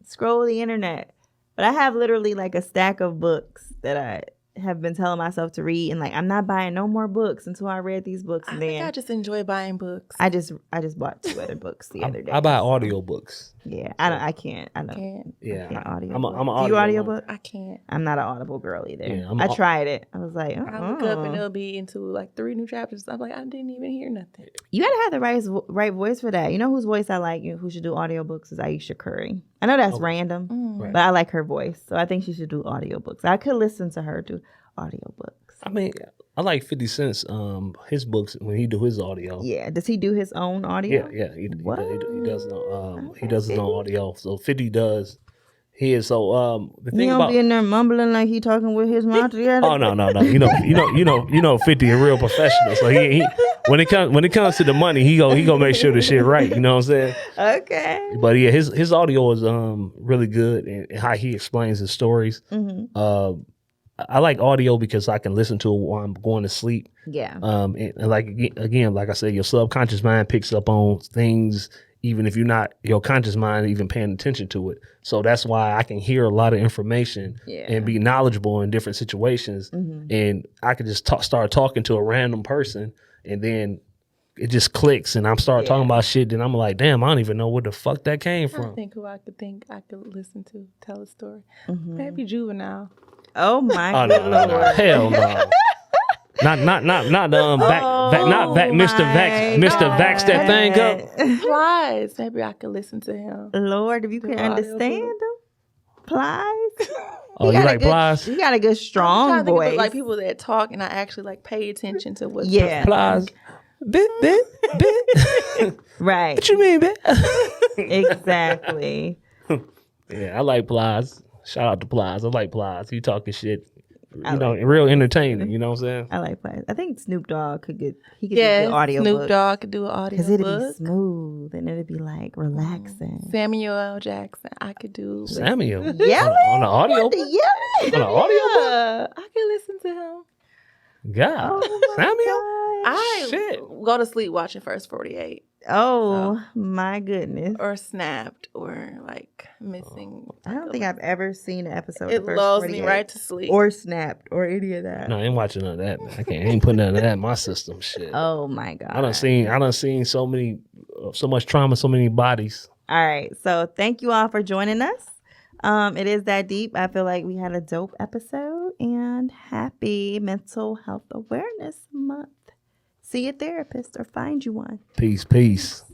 scroll the internet. But I have literally like a stack of books that I have been telling myself to read, and like I'm not buying no more books until I read these books. And
I think I just enjoy buying books.
I just bought 2 other books the other day.
I buy audiobooks.
Yeah, I can't. I don't.
Can't.
Yeah,
I can't audio.
I'm
Do
audio
you audiobook?
I can't.
I'm not an Audible girl either.
Yeah,
I tried it. I was like,
I look up and it'll be into like 3 new chapters. I'm like, I didn't even hear nothing.
You gotta have the right voice for that. You know whose voice I like? Who should do audiobooks is Aisha Curry. I know that's random,
Right.
but I like her voice, so I think she should do audiobooks. I could listen to her do audiobooks.
I mean, I like 50 Cent's his books when he do his audio.
Yeah. Does he do his own audio?
Yeah. He does his own, he
Okay,
does his own
50.
audio. So 50 does his. So the
He
thing
don't
about
be in there mumbling like he talking with his mouth together.
oh no. You know 50 a real professional. So he when it comes to the money, he go make sure the shit right. You know what I'm saying?
Okay.
But yeah, his audio is really good and how he explains his stories.
Mm-hmm.
I like audio because I can listen to it while I'm going to sleep.
Yeah.
And like again, like I said, your subconscious mind picks up on things even if you're not your conscious mind even paying attention to it. So that's why I can hear a lot of information and be knowledgeable in different situations.
Mm-hmm.
And I could just start talking to a random person, and then it just clicks, and I'm talking about shit. Then I'm like, damn, I don't even know where the fuck that came
I
from.
think I could listen to tell a story.
Mm-hmm.
Maybe Juvenile.
Oh my
Oh
God.
no, hell no. Not Mr. Vax that thing up.
Plies. Maybe I could listen to him.
Lord, if you can understand him. Plies.
Oh, you like Plies?
He got a good strong
I'm trying to think
voice.
of, like people that talk and I actually like pay attention to what
Plies. Bit.
Right.
What you mean, bit?
Exactly.
Yeah, I like Plies. Shout out to Plies. I like Plies. He talking shit. Real entertaining. You know what I'm saying?
I like Plies. I think Snoop Dogg could do audio
Snoop
book.
Dogg could do an audio
Because it'd
book.
be smooth and it'd be like relaxing.
Samuel L. Jackson. I could do.
Samuel.
Yelling?
On the audio?
What the yelling?
On the audio book?
Yeah, I could listen to him.
God. Samuel?
I
Shit.
go to sleep watching First 48
Oh my goodness.
or Snapped or like Missing.
I don't think I've ever seen an episode
It
of First
lulls
48
me right to sleep.
or Snapped or any of that.
No, I ain't watching none of that, man. I ain't putting none of that in my system. Shit.
Oh my God.
I done seen so much trauma, so many bodies.
All right. So thank you all for joining us. It is that deep. I feel like we had a dope episode, and happy Mental Health Awareness Month. See a therapist or find you one.
Peace.